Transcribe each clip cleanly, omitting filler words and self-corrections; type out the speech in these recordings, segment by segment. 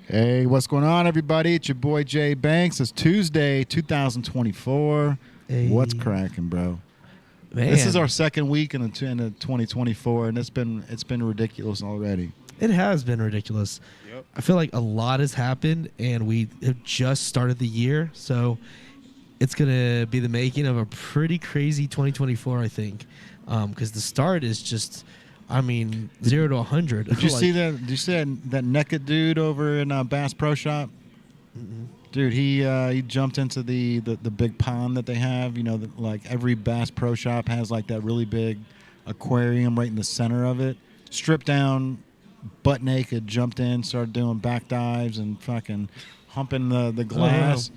Hey, what's going on, everybody? It's your boy Jay Banks. It's Tuesday, 2024. Hey. What's cracking, bro? Man, This is our second week in the 2024, and it's been ridiculous already. it has been ridiculous. Yep. I feel like a lot has happened, and we have just started the year, so it's gonna be the making of a pretty crazy 2024, I think, because the start is just, 0 to 100. Did you see that? Did you see that naked dude over in Bass Pro Shop? Mm-mm. Dude, he jumped into the big pond that they have. You know, like every Bass Pro Shop has like that really big aquarium right in the center of it. Stripped down, butt naked, jumped in, started doing back dives and fucking humping the glass.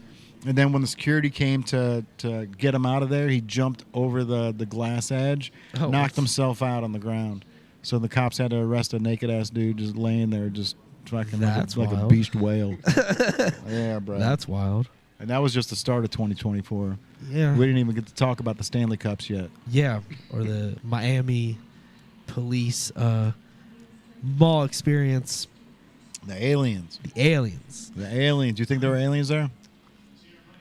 And then when the security came to get him out of there, he jumped over the glass edge, knocked himself out on the ground. So the cops had to arrest a naked ass dude just laying there, just fucking like a beached whale. Yeah, bro. That's wild. And that was just the start of 2024. Yeah. We didn't even get to talk about the Stanley Cups yet. Yeah, or the Miami police mall experience. The aliens. The aliens. The aliens. Do you think there were aliens there?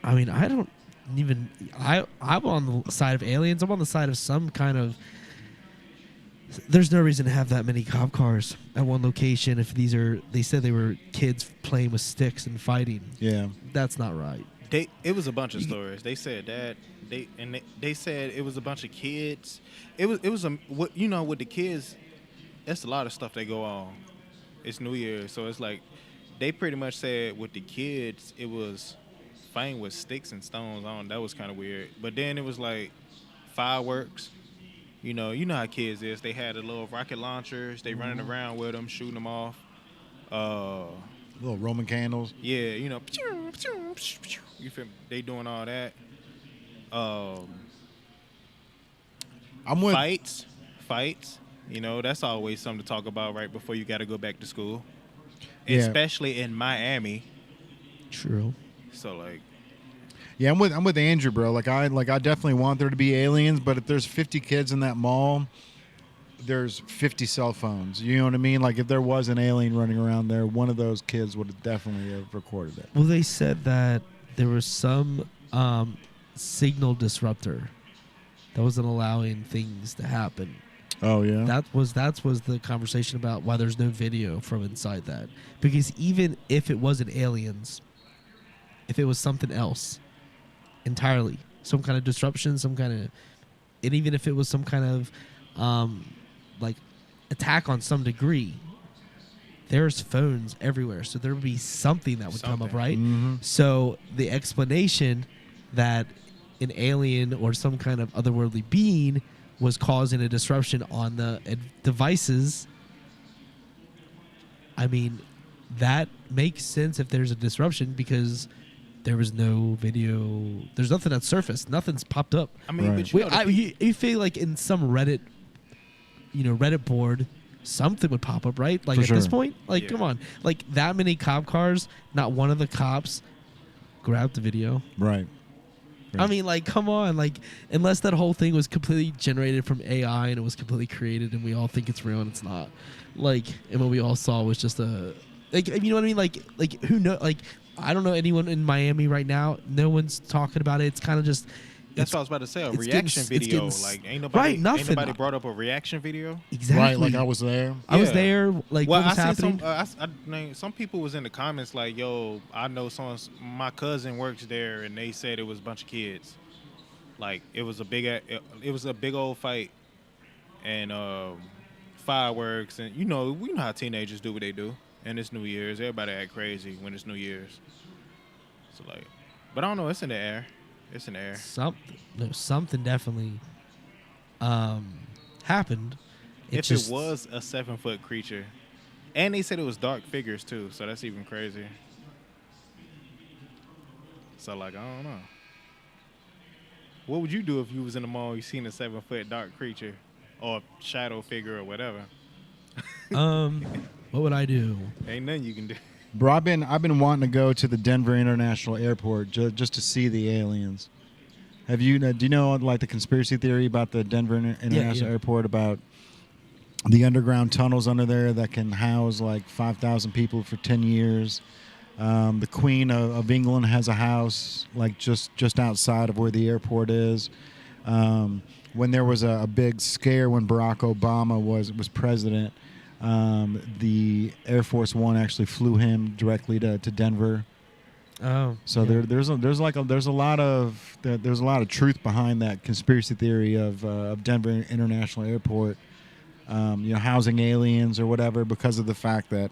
I mean, I don't even. I'm on the side of aliens. I'm on the side of some kind of. There's no reason to have that many cop cars at one location if they said they were kids playing with sticks and fighting. Yeah. That's not right. It was a bunch of stories. They said that they said it was a bunch of kids. It was with the kids. That's a lot of stuff that go on. It's New Year, so it's like they pretty much said with the kids it was fighting with sticks and stones on. That was kind of weird. But then it was like fireworks. You know how kids is. They had the little rocket launchers. They running around with them, shooting them off. Little Roman candles. Yeah, you feel me? They doing all that. I'm with. Fights. That's always something to talk about right before you got to go back to school, Yeah. especially in Miami. True. So like, Yeah, I'm with Andrew, bro. Like I definitely want there to be aliens, but if there's 50 kids in that mall, there's 50 cell phones. You know what I mean? Like if there was an alien running around there, one of those kids would have definitely have recorded it. Well, they said that there was some signal disruptor that wasn't allowing things to happen. Oh yeah. That was the conversation about why there's no video from inside that. Because even if it wasn't aliens, if it was something else entirely, some kind of disruption, and even if it was some kind of like attack on some degree, there's phones everywhere, so there would be something that would come up, right? Mm-hmm. So the explanation that an alien or some kind of otherworldly being was causing a disruption on the devices, I mean, that makes sense if there's a disruption because there was no video. There's nothing that surfaced. Nothing's popped up. I mean, Right. but You feel like in some Reddit board, something would pop up, right? Like For at this sure. point, like Yeah. come on, like that many cop cars, not one of the cops grabbed the video. Right. I mean, like, come on, like, unless that whole thing was completely generated from AI and it was completely created and we all think it's real and it's not. Like, and what we all saw was just you know what I mean? Like who know? Like, I don't know anyone in Miami right now. No one's talking about it. It's kind of just. that's what I was about to say. A it's reaction getting- it's video. getting Like, ain't nobody, right, nothing. Ain't nobody brought up a reaction video. Exactly. Right. Like I was there. I was Yeah. there. Like, Well, what was I happening? seen some people was in the comments like, "Yo, I know my cousin works there, and they said it was a bunch of kids. Like it was a big old fight, and fireworks, and we know how teenagers do what they do. And it's New Year's. Everybody act crazy when it's New Year's. So like, but I don't know. It's in the air. It's in the air. Something definitely happened. If it was a 7-foot creature, and they said it was dark figures too, so that's even crazy. So like, I don't know. What would you do if you was in the mall, you seen a 7-foot dark creature, or shadow figure, or whatever? What would I do? Ain't nothing you can do. Bro, I've been wanting to go to the Denver International Airport just to see the aliens. Have you? Do you know like the conspiracy theory about the Denver International yeah. Airport about the underground tunnels under there that can house like 5,000 people for 10 years. The Queen of England has a house like just outside of where the airport is. When there was a big scare when Barack Obama was president, the Air Force One actually flew him directly to Denver. Oh, So yeah. there's a lot of truth behind that conspiracy theory of Denver International Airport, housing aliens or whatever, because of the fact that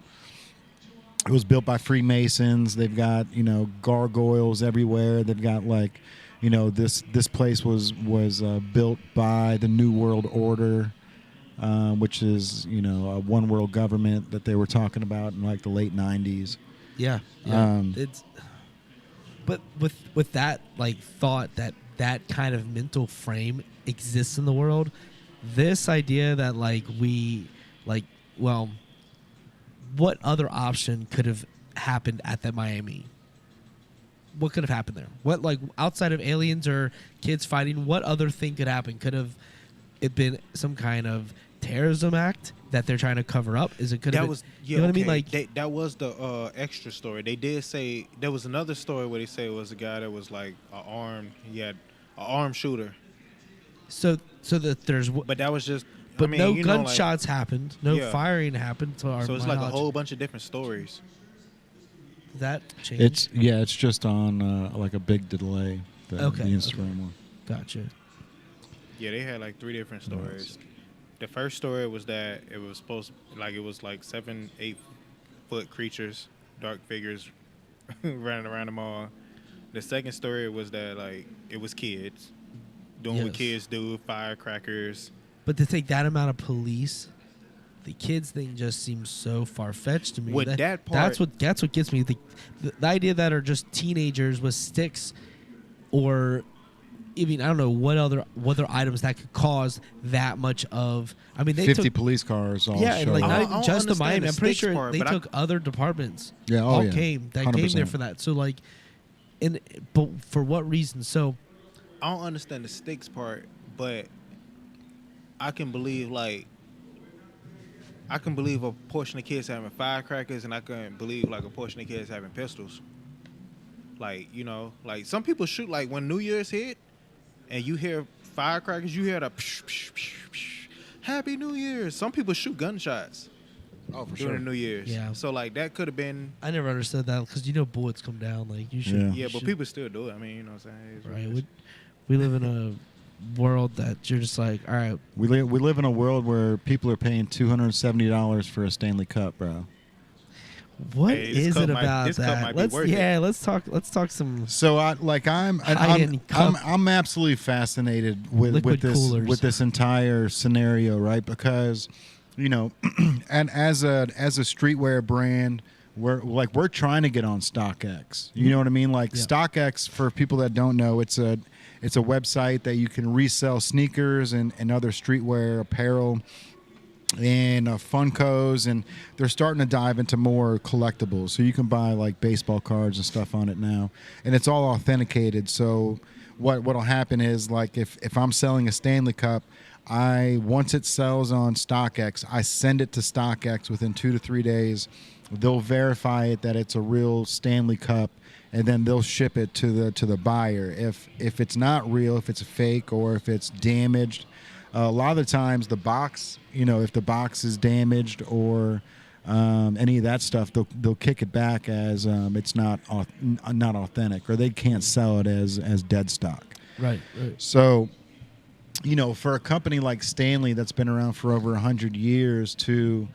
it was built by Freemasons. They've got gargoyles everywhere. They've got this place was built by the New World Order, which is a one world government that they were talking about in like the late 90s. Yeah. It's but with that like thought that kind of mental frame exists in the world, this idea that what other option could have happened at that Miami? What could have happened there? What, like, outside of aliens or kids fighting, what other thing could happen? Could have it been some kind of terrorism act that they're trying to cover up? Is it could have been, you know what I mean? Like that was the extra story. They did say there was another story where they say it was a guy that was like he had an armed shooter. So that there's But that was just. but I mean, no you know, gunshots happened, no Yeah. firing happened. To our So it's like a knowledge. whole bunch of different stories. That changed. It's just on like a big delay. The Instagram one. Gotcha. Yeah, they had like 3 different stories. The first story was that it was it was like 7-8 foot creatures, dark figures running around the mall. The second story was that like it was kids doing what Yes. kids do, firecrackers. But to take that amount of police, the kids thing just seems so far fetched to me. With that part- that's what gets me. The idea that are just teenagers with sticks, or even I don't know what other items that could cause that much of. I mean, they 50 took police cars all and showed like up. not I even don't just the understand Miami. the I'm pretty sticks sure part, they but took other departments. Yeah, all yeah. came there 100%. for that. So like, but for what reason? So I don't understand the sticks part, but I can believe a portion of kids having firecrackers, and I can believe like a portion of kids having pistols. Like, like some people shoot, like when New Year's hit and you hear firecrackers, you hear the psh, psh, psh, psh, Happy New Year. Some people shoot gunshots Oh, for during sure. the New Year's. Yeah. So like that could have been. I never understood that because bullets come down. Like you should. Yeah. Yeah, but should- people still do it. I mean, you know what I'm saying? Right. We live in a world that you're just like, all right, We live in a world where people are paying $270 for a Stanley Cup, bro. what Hey, this is cup it might- about this cup that? might be worth Let's talk some. So I'm High-end cup. I'm absolutely fascinated with Liquid coolers. this entire scenario, right? Because and as a streetwear brand, we're trying to get on StockX. You know what I mean? Like Yeah. StockX, for people that don't know, it's a website that you can resell sneakers and other streetwear apparel and Funkos, and they're starting to dive into more collectibles. So you can buy like baseball cards and stuff on it now, and it's all authenticated. So what'll happen is, like, if I'm selling a Stanley Cup, once it sells on StockX, I send it to StockX within 2 to 3 days. They'll verify it that it's a real Stanley Cup, and then they'll ship it to the buyer. If it's not real, if it's a fake, or if it's damaged, a lot of the times the box, if the box is damaged or any of that stuff, they'll kick it back as it's not authentic, or they can't sell it as dead stock. Right. So, for a company like Stanley that's been around for over 100 years to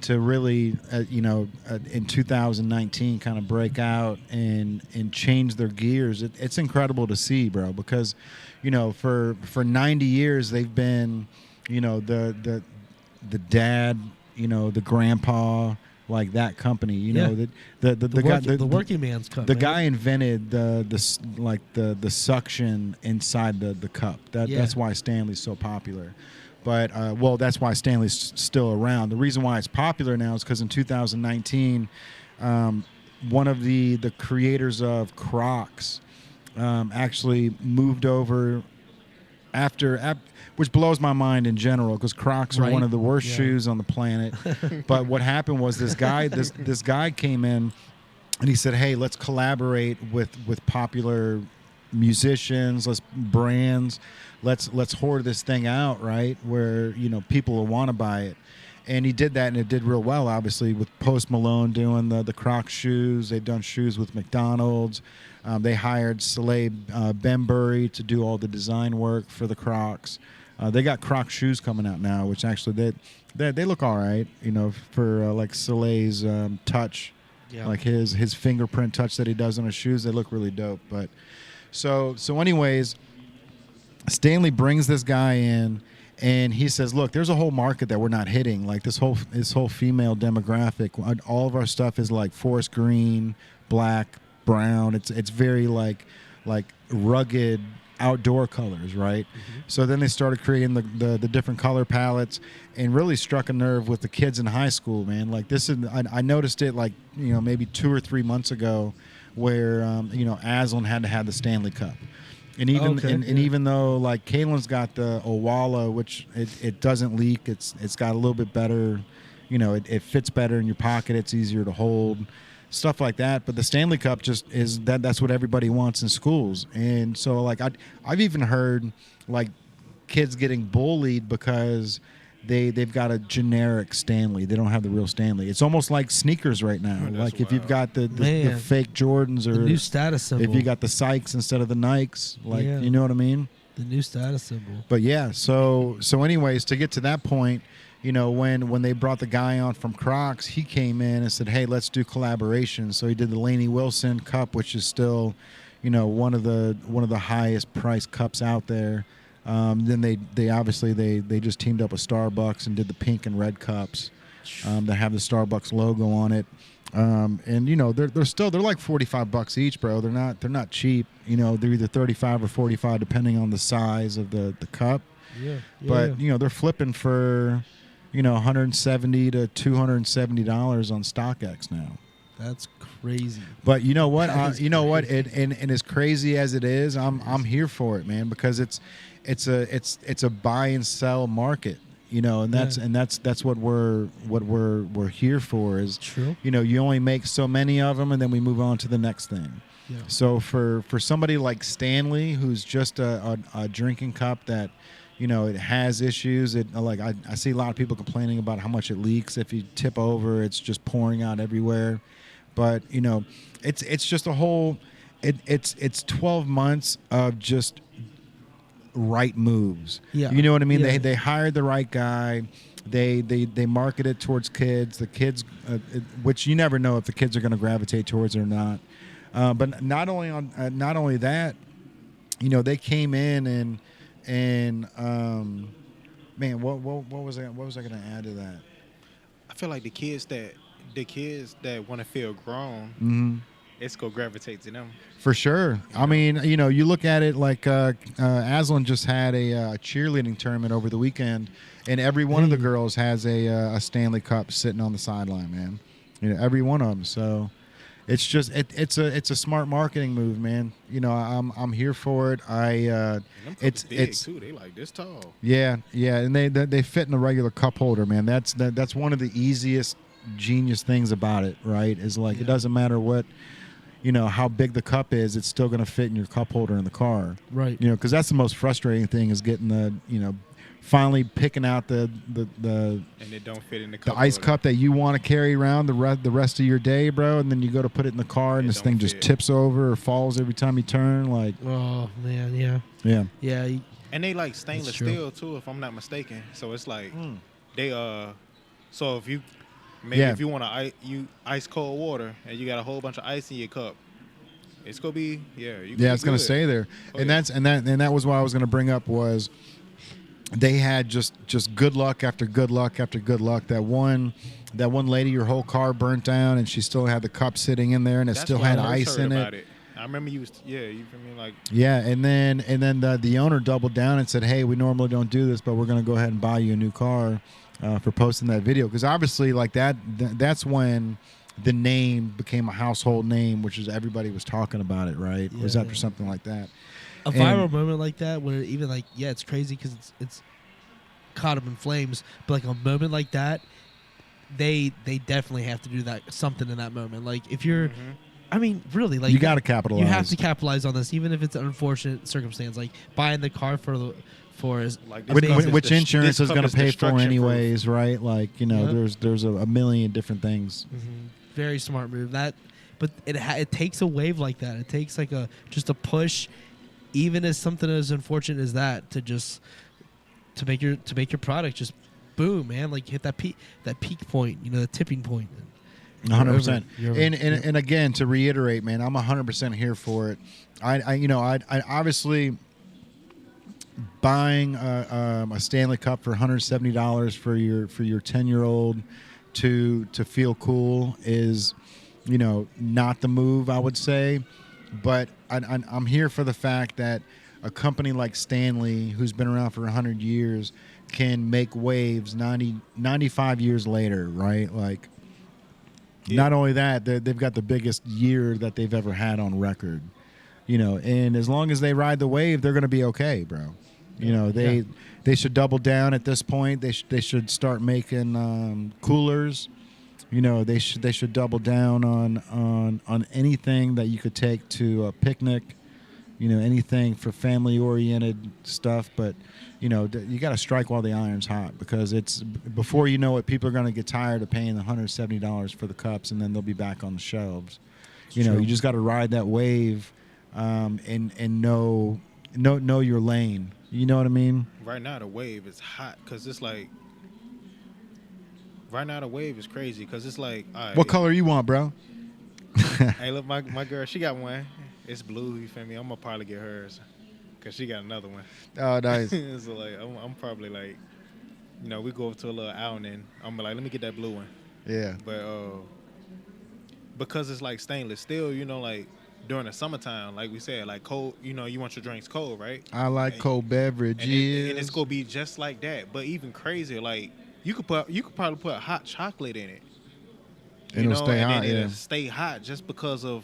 really, in 2019 kind of break out and change their gears, it's incredible to see, bro, because, for 90 years they've been, the dad, the grandpa, like that company, Yeah. The working man's cup. the man. guy invented the suction inside the cup. That's why Stanley's so popular. But that's why Stanley's still around. The reason why it's popular now is because in 2019, one of the creators of Crocs actually moved over which blows my mind in general because Crocs are Right. one of the worst Yeah. shoes on the planet. But what happened was this guy came in and he said, "Hey, let's collaborate with popular musicians, brands, let's hoard this thing out, right? Where people will want to buy it." And he did that, and it did real well. Obviously, with Post Malone doing the Crocs shoes, they've done shoes with McDonald's. They hired Soleil Benbury to do all the design work for the Crocs. They got Crocs shoes coming out now, which actually they look all right. For like Soleil's touch. Yeah. Like his fingerprint touch that he does on his shoes, they look really dope. But so anyways, Stanley brings this guy in, and he says, "Look, there's a whole market that we're not hitting. Like this whole female demographic. All of our stuff is like forest green, black, brown. It's very like rugged outdoor colors, right?" Mm-hmm. So then they started creating the different color palettes, and really struck a nerve with the kids in high school, man. Like this is, I noticed it like maybe 2 or 3 months ago, where Aslan had to have the Stanley Cup, and even even though like Kaylin's got the Owala, which it doesn't leak, it's got a little bit better, it fits better in your pocket, it's easier to hold. Stuff like that, but the Stanley Cup just is that's what everybody wants in schools. And so like I've even heard like kids getting bullied because they've got a generic Stanley. They don't have the real Stanley. It's almost like sneakers right now. That's like if you've got the Man. fake Jordans, or The new status symbol. if you got the Sykes instead of the Nikes, like Yeah. you know what I mean? the new status symbol. But yeah, so anyways, to get to that point, when they brought the guy on from Crocs, he came in and said, "Hey, let's do collaboration." So he did the Lainey Wilson Cup, which is still, one of the highest priced cups out there. Then they obviously they just teamed up with Starbucks and did the pink and red cups that have the Starbucks logo on it. And they're like $45 each, bro. They're not cheap. They're either 35 or 45 depending on the size of the cup. Yeah. But they're flipping for $170 to $270 on StockX now. That's crazy. But you know what? That is And as crazy as it is, I'm here for it, man, because it's a buy and sell market. And that's what we're here for. Is True. you only make so many of them, and then we move on to the next thing. Yeah. So for somebody like Stanley, who's just a drinking cup that it has issues. I see a lot of people complaining about how much it leaks. If you tip over, it's just pouring out everywhere. But it's just a whole. It's 12 months of just right moves. Yeah. You know what I mean? Yeah. They hired the right guy. They market it towards kids. The kids, which you never know if the kids are going to gravitate towards it or not. But not only that, they came in and man, what was I going to add to that? I feel like the kids that want to feel grown, Mm-hmm. it's gonna gravitate to them. For sure. I mean, you look at it like Aslan just had a cheerleading tournament over the weekend, and every one of the girls has a Stanley Cup sitting on the sideline, man. Every one of them. So it's just it's a smart marketing move, man. I'm here for it. Them cups It's big too. They like this tall. Yeah, and they fit in a regular cup holder, man. That's one of the easiest genius things about it, right? Is like it doesn't matter what. How big the cup is, it's still going to fit in your cup holder in the car. Right. Because that's the most frustrating thing is getting the, finally picking out the And it don't fit in the cup. ice holder. cup that you want to carry around the rest of your day, bro. And then you go to put it in the car and It this don't thing just fit. tips over or falls every time you turn. Like, Oh man, yeah. yeah. Yeah. And they like stainless That's true. steel too, if I'm not mistaken. So it's like they so if you Yeah. if you want to ice cold water and you got a whole bunch of ice in your cup, it's gonna be It's going to stay there. Oh, And yeah. that was what I was going to bring up was they had just good luck after good luck after good luck. That one lady, your whole car burnt down, and she still had the cup sitting in there, and it That's still when had I first ice heard in about it. I remember you feel me, like Yeah, and then the owner doubled down and said, "Hey, we normally don't do this, but we're going to go ahead and buy you a new car for posting that video." Because obviously, like that's when the name became a household name, which is everybody was talking about it, right? It was Yeah. after something like that. A viral moment like that, where even like, yeah, it's crazy because it's caught up in flames, but like a moment like that, they definitely have to do that something in that moment. Like if you're, I mean, really, like You got to capitalize. You have to capitalize on this, even if it's an unfortunate circumstance, like buying the car for Like which insurance is going to pay for destruction anyways, right? Like Yep. there's a million different things. Very smart move. But it takes a wave like that. It takes like just a push, even as something as unfortunate as that, to make your product just boom, man, like hit that peak point, the tipping point. 100%. You're over. And again, to reiterate, man, I'm 100% here for it. I obviously buying a Stanley Cup for $170 for your 10-year-old to feel cool is, not the move, I would say. But I'm here for the fact that a company like Stanley, who's been around for 100 years, can make waves 95 years later, right? Like, not only that, they've got the biggest year that they've ever had on record, and as long as they ride the wave, they're going to be okay, bro. They should double down at this point. They should start making coolers. They should double down on anything that you could take to a picnic, anything for family-oriented stuff. But, you got to strike while the iron's hot, because it's before you know it, people are going to get tired of paying the $170 for the cups, and then they'll be back on the shelves. You just got to ride that wave and know your lane. You know what I mean? Right now, the wave is hot because it's like. Right now, the wave is crazy because it's like. All right, what color you want, bro? Hey, look, my girl, she got one. It's blue. You feel me? I'm gonna probably get hers because she got another one. Oh, nice. So like, I'm probably like, we go over to a little outing and I'm like, let me get that blue one. Yeah. But because it's like stainless steel, like during the summertime, like we said, like cold, you want your drinks cold, right? I like cold beverages. And it's gonna be just like that, but even crazier. Like you could probably put hot chocolate in it. And it'll stay hot. It'll stay hot just because of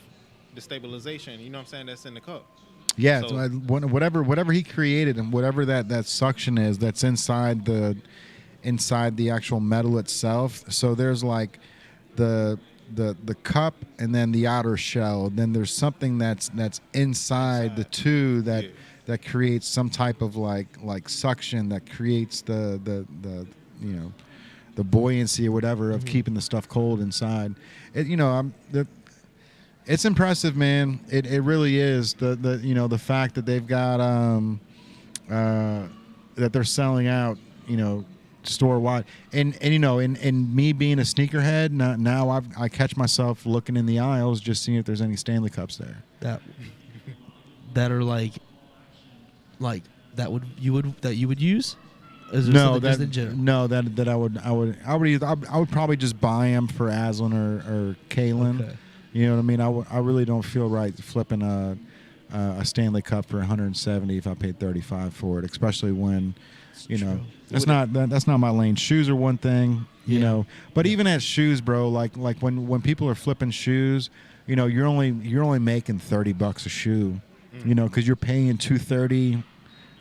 the stabilization. You know what I'm saying? That's in the cup. Yeah, So, so whatever he created, and whatever that suction is that's inside the actual metal itself. So there's like the cup, and then the outer shell. Then there's something that's inside the two that creates some type of like suction that creates the buoyancy or whatever of keeping the stuff cold inside. It's impressive, man. It really is. The fact that they've got that they're selling out, store wide, and me being a sneakerhead, now I catch myself looking in the aisles just seeing if there's any Stanley Cups there. That are like that you would use. No, just in general? No, that I would probably just buy them for Aslan or Kalen. Okay. You know what I mean? I really don't feel right flipping a Stanley Cup for $170 if I paid $35 for it, especially when, that's not my lane. Shoes are one thing, but even at shoes, bro, like when people are flipping shoes, you're only making $30 a shoe, because you're paying $230.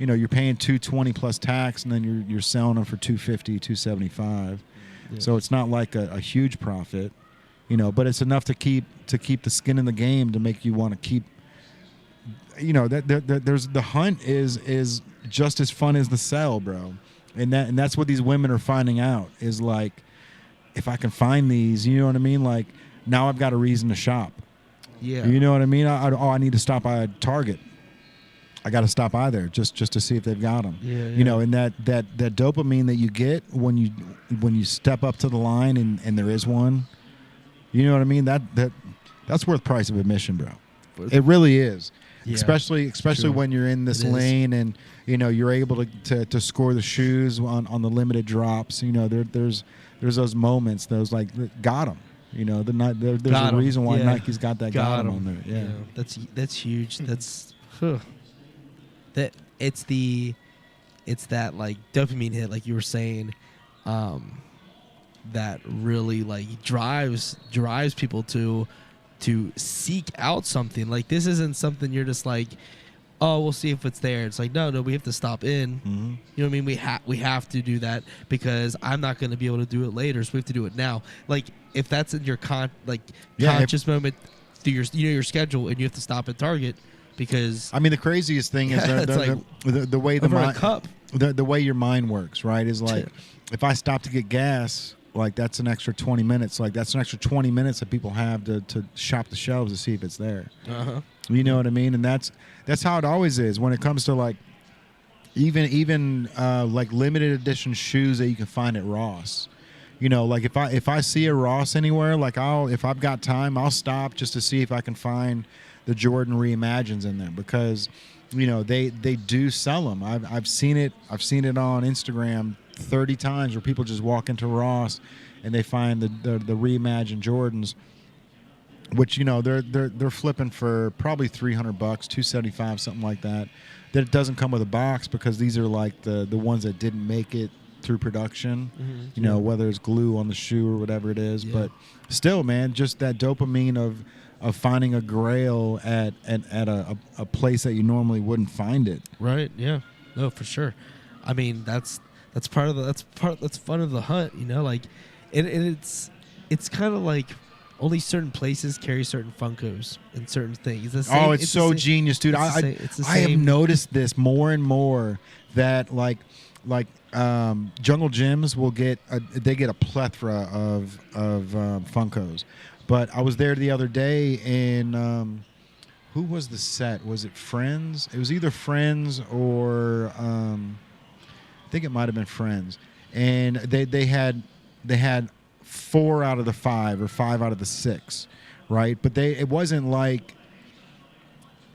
You're paying $220 plus tax, and then you're selling them for $250, $275. Yeah. So it's not like a huge profit, but it's enough to keep the skin in the game to make you want to keep. There's the hunt is just as fun as the sell, bro, and that's what these women are finding out is like, if I can find these, you know what I mean? Like now I've got a reason to shop. Yeah. You know what I mean? I need to stop by Target. I got to stop by there just to see if they've got them. Yeah. And that dopamine that you get when you step up to the line and there is one. You know what I mean? That's worth price of admission, bro. It really is. Yeah. Especially when you're in this lane and you're able to score the shoes on the limited drops. There's those moments, those like got them. There's a reason why Nike's got that got them on there. Yeah. That's huge. That's that it's that like dopamine hit, like you were saying. that really like drives people to seek out something. Like this isn't something you're just like, oh, we'll see if it's there. It's like, no, we have to stop in. Mm-hmm. You know what I mean? We have to do that because I'm not going to be able to do it later, so we have to do it now. Like if that's in your conscious moment through your schedule, and you have to stop at Target because I mean, the craziest thing is the way the way your mind works, right? Is like if I stop to get gas, like that's an extra 20 minutes. Like that's an extra 20 minutes that people have to shop the shelves to see if it's there. Uh-huh. You know what I mean? And that's how it always is when it comes to like even like limited edition shoes that you can find at Ross. You know, like if I see a Ross anywhere, like if I've got time, I'll stop just to see if I can find the Jordan Reimagines in there because you know they do sell them. I've seen it on Instagram 30 times where people just walk into Ross and they find the reimagined Jordans, which you know they're flipping for probably $300, $275, something like that. That it doesn't come with a box because these are like the ones that didn't make it through production. Mm-hmm. You know, whether it's glue on the shoe or whatever it is. Yeah. But still, man, just that dopamine of finding a grail at a place that you normally wouldn't find it. Right. Yeah. No, for sure. I mean, that's fun of the hunt. You know, like, and it's kind of like only certain places carry certain Funkos and certain things. It's so genius, dude. I have noticed this more and more that like Jungle Gyms will get a plethora of Funkos. But I was there the other day and who was the set? Was it Friends? It was either Friends or I think it might have been Friends. And they had 4 out of the 5 or 5 out of the 6, right? But it wasn't like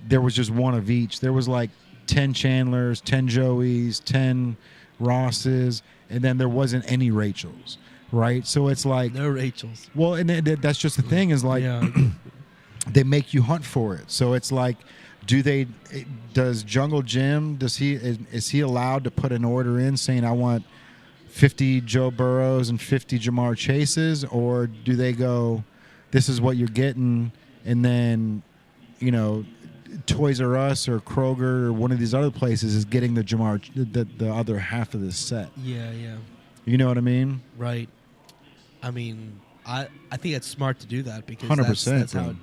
there was just one of each. There was like 10 Chandlers, 10 Joeys, 10 Rosses, and then there wasn't any Rachels, right? So it's like no Rachels. Well, and that's just the thing is like they make you hunt for it. So it's like, does Jungle Jim, is he allowed to put an order in saying I want 50 Joe Burrows and 50 Jamar Chases, or do they go, this is what you're getting, and then, you know, Toys R Us or Kroger or one of these other places is getting the other half of this set. Yeah. You know what I mean? Right. I mean, I think it's smart to do that because 100%. That's how.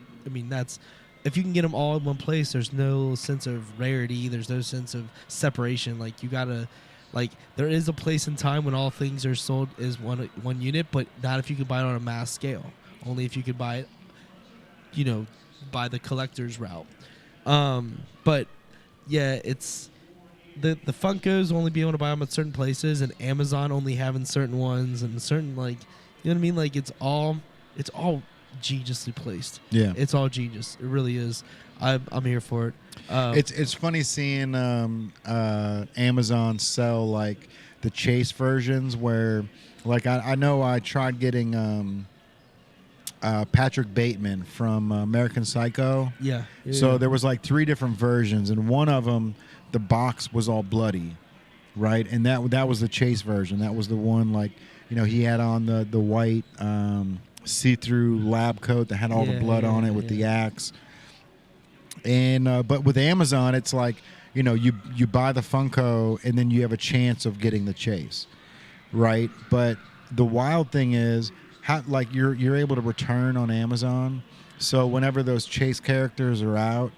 That's if you can get them all in one place. There's no sense of rarity. There's no sense of separation. Like you gotta. Like there is a place and time when all things are sold as one unit, but not if you could buy it on a mass scale. Only if you could buy it, you know, by the collector's route. But yeah, it's the Funkos only being able to buy them at certain places, and Amazon only having certain ones, and certain like, you know what I mean? Like it's all geniusly placed. Yeah, it's all genius. It really is. I'm here for it. It's funny seeing Amazon sell like the chase versions where, like I know I tried getting Patrick Bateman from American Psycho. Yeah. So there was like 3 different versions, and one of them the box was all bloody, right? And that was the chase version. That was the one like, you know, he had on the white see-through lab coat that had all the blood on it with the axe. And but with Amazon, it's like, you know, you buy the Funko and then you have a chance of getting the chase, right? But the wild thing is how like you're able to return on Amazon. So whenever those chase characters are out,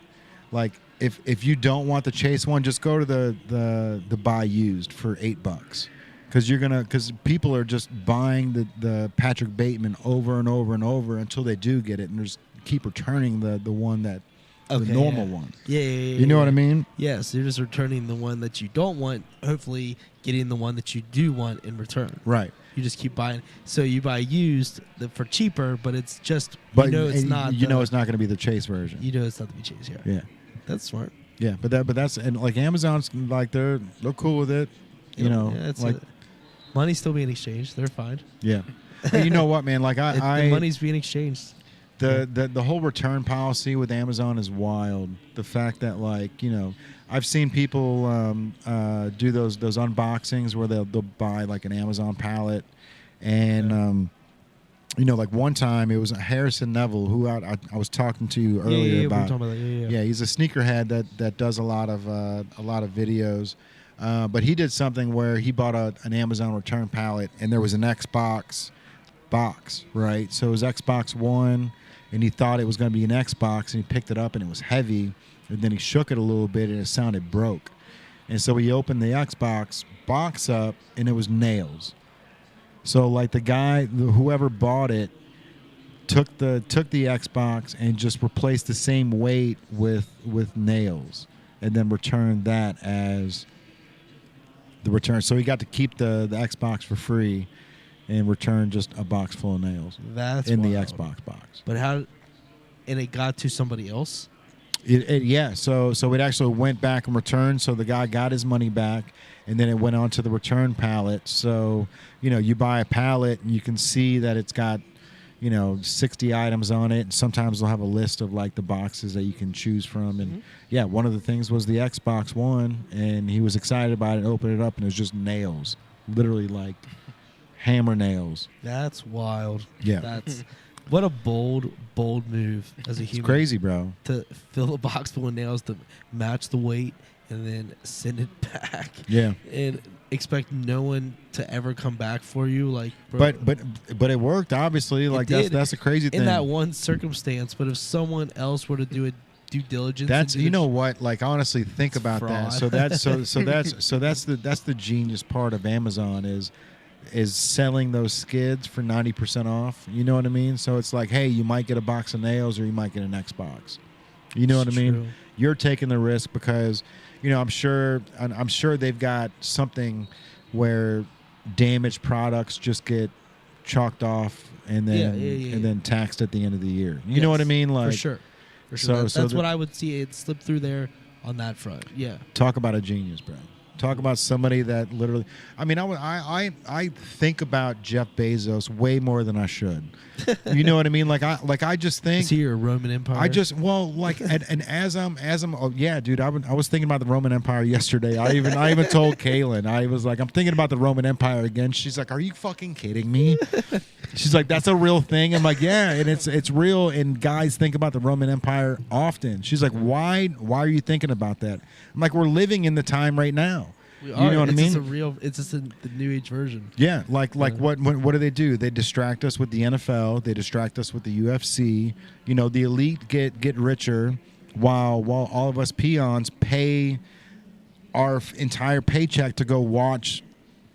like if you don't want the chase one, just go to the buy used for $8. Because people are just buying the Patrick Bateman over and over and over until they do get it, and just keep returning the one that. The normal one. Yeah. You know what I mean? Yeah, so you're just returning the one that you don't want, hopefully getting the one that you do want in return. Right. You just keep buying. So you buy used for cheaper, but it's just, it's not. It's not going to be the chase version. You know it's not the chase, yeah. That's smart. Yeah, but that's, and like Amazon's like, they're cool with it. You know, like money's still being exchanged. They're fine. Yeah. Hey, you know what, man? Like the money's being exchanged. The whole return policy with Amazon is wild. The fact that, like, you know, I've seen people do those unboxings where they'll buy like an Amazon pallet, And like one time it was Harrison Neville, who I was talking to earlier about. We were talking about that. Yeah, he's a sneakerhead that does a lot of videos. But he did something where he bought an Amazon return pallet, and there was an Xbox box, right? So it was Xbox One, and he thought it was going to be an Xbox, and he picked it up, and it was heavy, and then he shook it a little bit, and it sounded broke. And so he opened the Xbox box up, and it was nails. So like the guy, whoever bought it, took the Xbox and just replaced the same weight with nails, and then returned that as the return. So he got to keep the Xbox for free, and return just a box full of nails. That's in wild. the Xbox box. But how? And it got to somebody else. Yeah. So it actually went back and returned. So the guy got his money back, and then it went on to the return pallet. So you buy a pallet, and you can see that it's got 60 items on it. And sometimes they'll have a list of like the boxes that you can choose from. And yeah, one of the things was the Xbox One, and he was excited about it. Opened it up, and it was just nails, literally like hammer nails. That's wild. Yeah. That's what a bold move as a human. It's crazy, bro. To fill a box full of nails to match the weight and then send it back. Yeah. And expect no one to ever come back for you, like. Bro, but it worked, obviously. Like that's a crazy thing in that one circumstance. But if someone else were to do a due diligence, that's what. Like honestly, think about fraud. that. So that's the genius part of Amazon is selling those skids for 90% off. You know what I mean? So it's like, hey, you might get a box of nails or you might get an Xbox. You know what I mean? True. You're taking the risk because, I'm sure they've got something where damaged products just get chalked off and then and then taxed at the end of the year. You know what I mean? Like for sure. That's what I would see. It slipped through there on that front. Yeah. Talk about a genius, bro. Talk about somebody that literally. I mean, I think about Jeff Bezos way more than I should. You know what I mean? Like I just think. Is he your Roman Empire? And as I'm oh yeah, dude. I was thinking about the Roman Empire yesterday. I even told Kaylin. I was like, I'm thinking about the Roman Empire again. She's like, are you fucking kidding me? She's like, that's a real thing. I'm like, yeah, and it's real. And guys think about the Roman Empire often. She's like, why are you thinking about that? I'm like, we're living in the time right now. We are. You know what I mean? It's just the new age version. Yeah, like what do? They distract us with the NFL. They distract us with the UFC. The elite get richer, while all of us peons pay our entire paycheck to go watch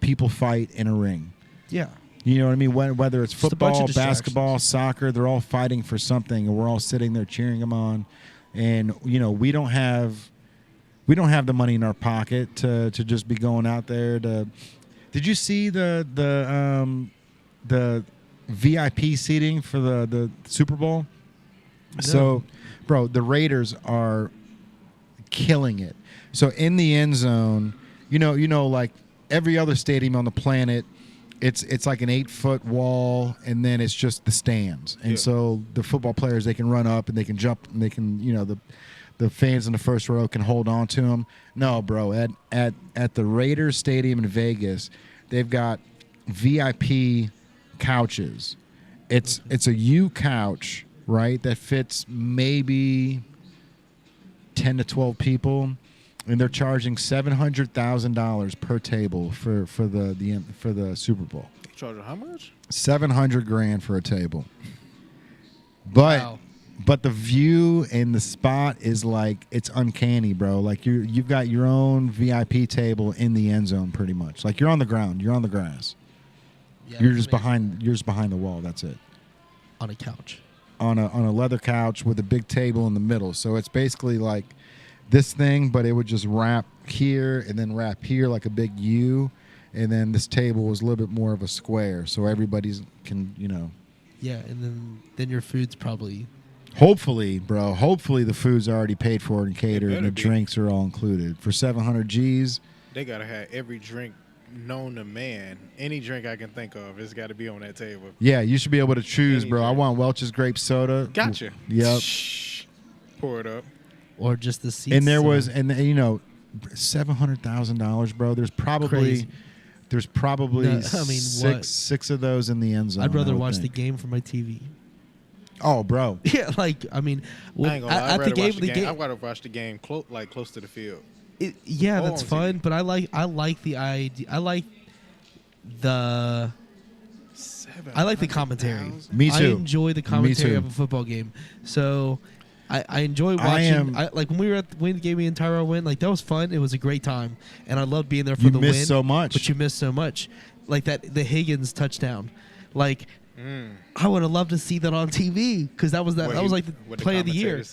people fight in a ring. Yeah. You know what I mean? Whether it's Just a bunch football, of basketball, soccer, they're all fighting for something, and we're all sitting there cheering them on. And we don't have the money in our pocket to just be going out there to. Did you see the VIP seating for the Super Bowl? No. So, bro, the Raiders are killing it. So in the end zone, like every other stadium on the planet, it's like an 8-foot wall, and then it's just the stands. And so the football players, they can run up and they can jump and they can the fans in the first row can hold on to them. No, bro. At the Raiders Stadium in Vegas, they've got VIP couches. It's a U couch, right? That fits maybe 10 to 12 people, and they're charging $700,000 per table for the Super Bowl. Charging how much? $700,000 for a table. But. Wow. But the view and the spot is like, it's uncanny, bro. Like you've got your own VIP table in the end zone, pretty much. Like you're on the ground, you're on the grass. Yeah, you're just behind the wall. That's it. On a couch. On a leather couch with a big table in the middle. So it's basically like this thing, but it would just wrap here and then wrap here like a big U, and then this table was a little bit more of a square, so everybody's can Yeah, and then your food's probably. Hopefully, bro. Hopefully the food's already paid for and catered, and the be. drinks are all included. For 700 G's. They gotta have every drink known to man. Any drink I can think of, it's got to be on that table. Yeah, you should be able to choose, Any bro. I drink. want Welch's grape soda. Gotcha. Yep. Shh. Pour it up. Or just the seats. And there was, $700,000, bro. There's probably. Crazy. there's probably No, I mean, what? six of those in the end zone. I'd rather I would watch the think. game from my TV. Oh, bro. Yeah, like I mean, I ain't gonna lie. I'd at rather the game, watch the game. I'd rather watch the game close to the field. Yeah, Oh, that's on fun. TV. But I like the idea. I like the commentary. Me I too. enjoy the Me commentary too. of a football game. So I enjoy watching. Like when we were when the game and Tyrell win, like that was fun. It was a great time, and I loved being there for You the win. missed so much. But you missed so much, like the Higgins touchdown. Like I would have loved to see that on TV because that was like the play of the year.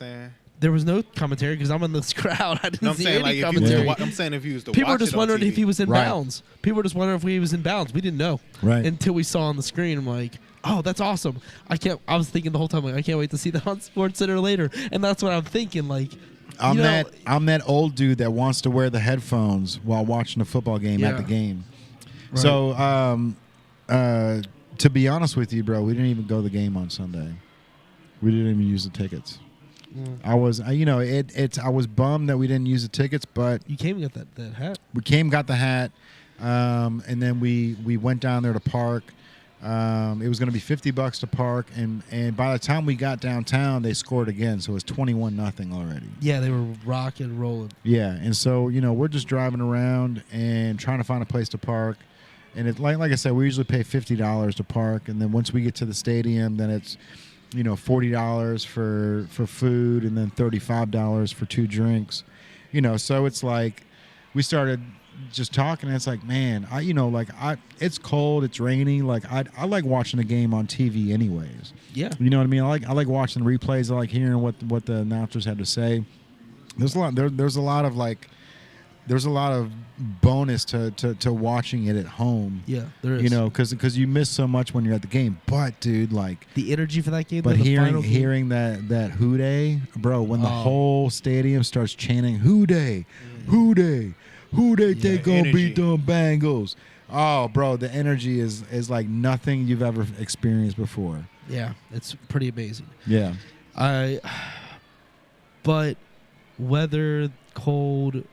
There was no commentary because I'm in this crowd. I didn't see any commentary. I'm saying if you was to People were watch just it on wondering TV. if he was in Right. bounds. People were just wondering if he was in bounds. We didn't know until we saw on the screen. I'm like, oh, that's awesome. I was thinking the whole time, like, I can't wait to see that on Sports Center later. And that's what I'm thinking. Like, I'm that old dude that wants to wear the headphones while watching a football game at the game. Right. So, to be honest with you, bro, we didn't even go to the game on Sunday. We didn't even use the tickets. I was, I was bummed that we didn't use the tickets, but You came and got that hat. we got the hat, and then we went down there to park. It was going to be $50 to park, and by the time we got downtown, they scored again, so it was 21-0 already. Yeah, they were rocking and rolling. Yeah, and so we're just driving around and trying to find a place to park, and it's like I said, we usually pay $50 to park, and then once we get to the stadium, then it's $40 for food, and then $35 for 2 drinks. So it's like we started just talking, and it's like, man, it's cold, it's rainy, like I like watching the game on TV anyways. Yeah. You know what I mean? I like watching the replays. I like hearing what the announcers had to say. There's a lot of bonus to watching it at home. Yeah, there is. Because you miss so much when you're at the game. But dude, like The energy for that game. but the final game. hearing that Who Dey, bro, when the whole stadium starts chanting Who Dey, Who Dey, Who Dey, they gonna beat them Bengals. Oh, bro, the energy is like nothing you've ever experienced before. Yeah, it's pretty amazing. Yeah. But weather, cold,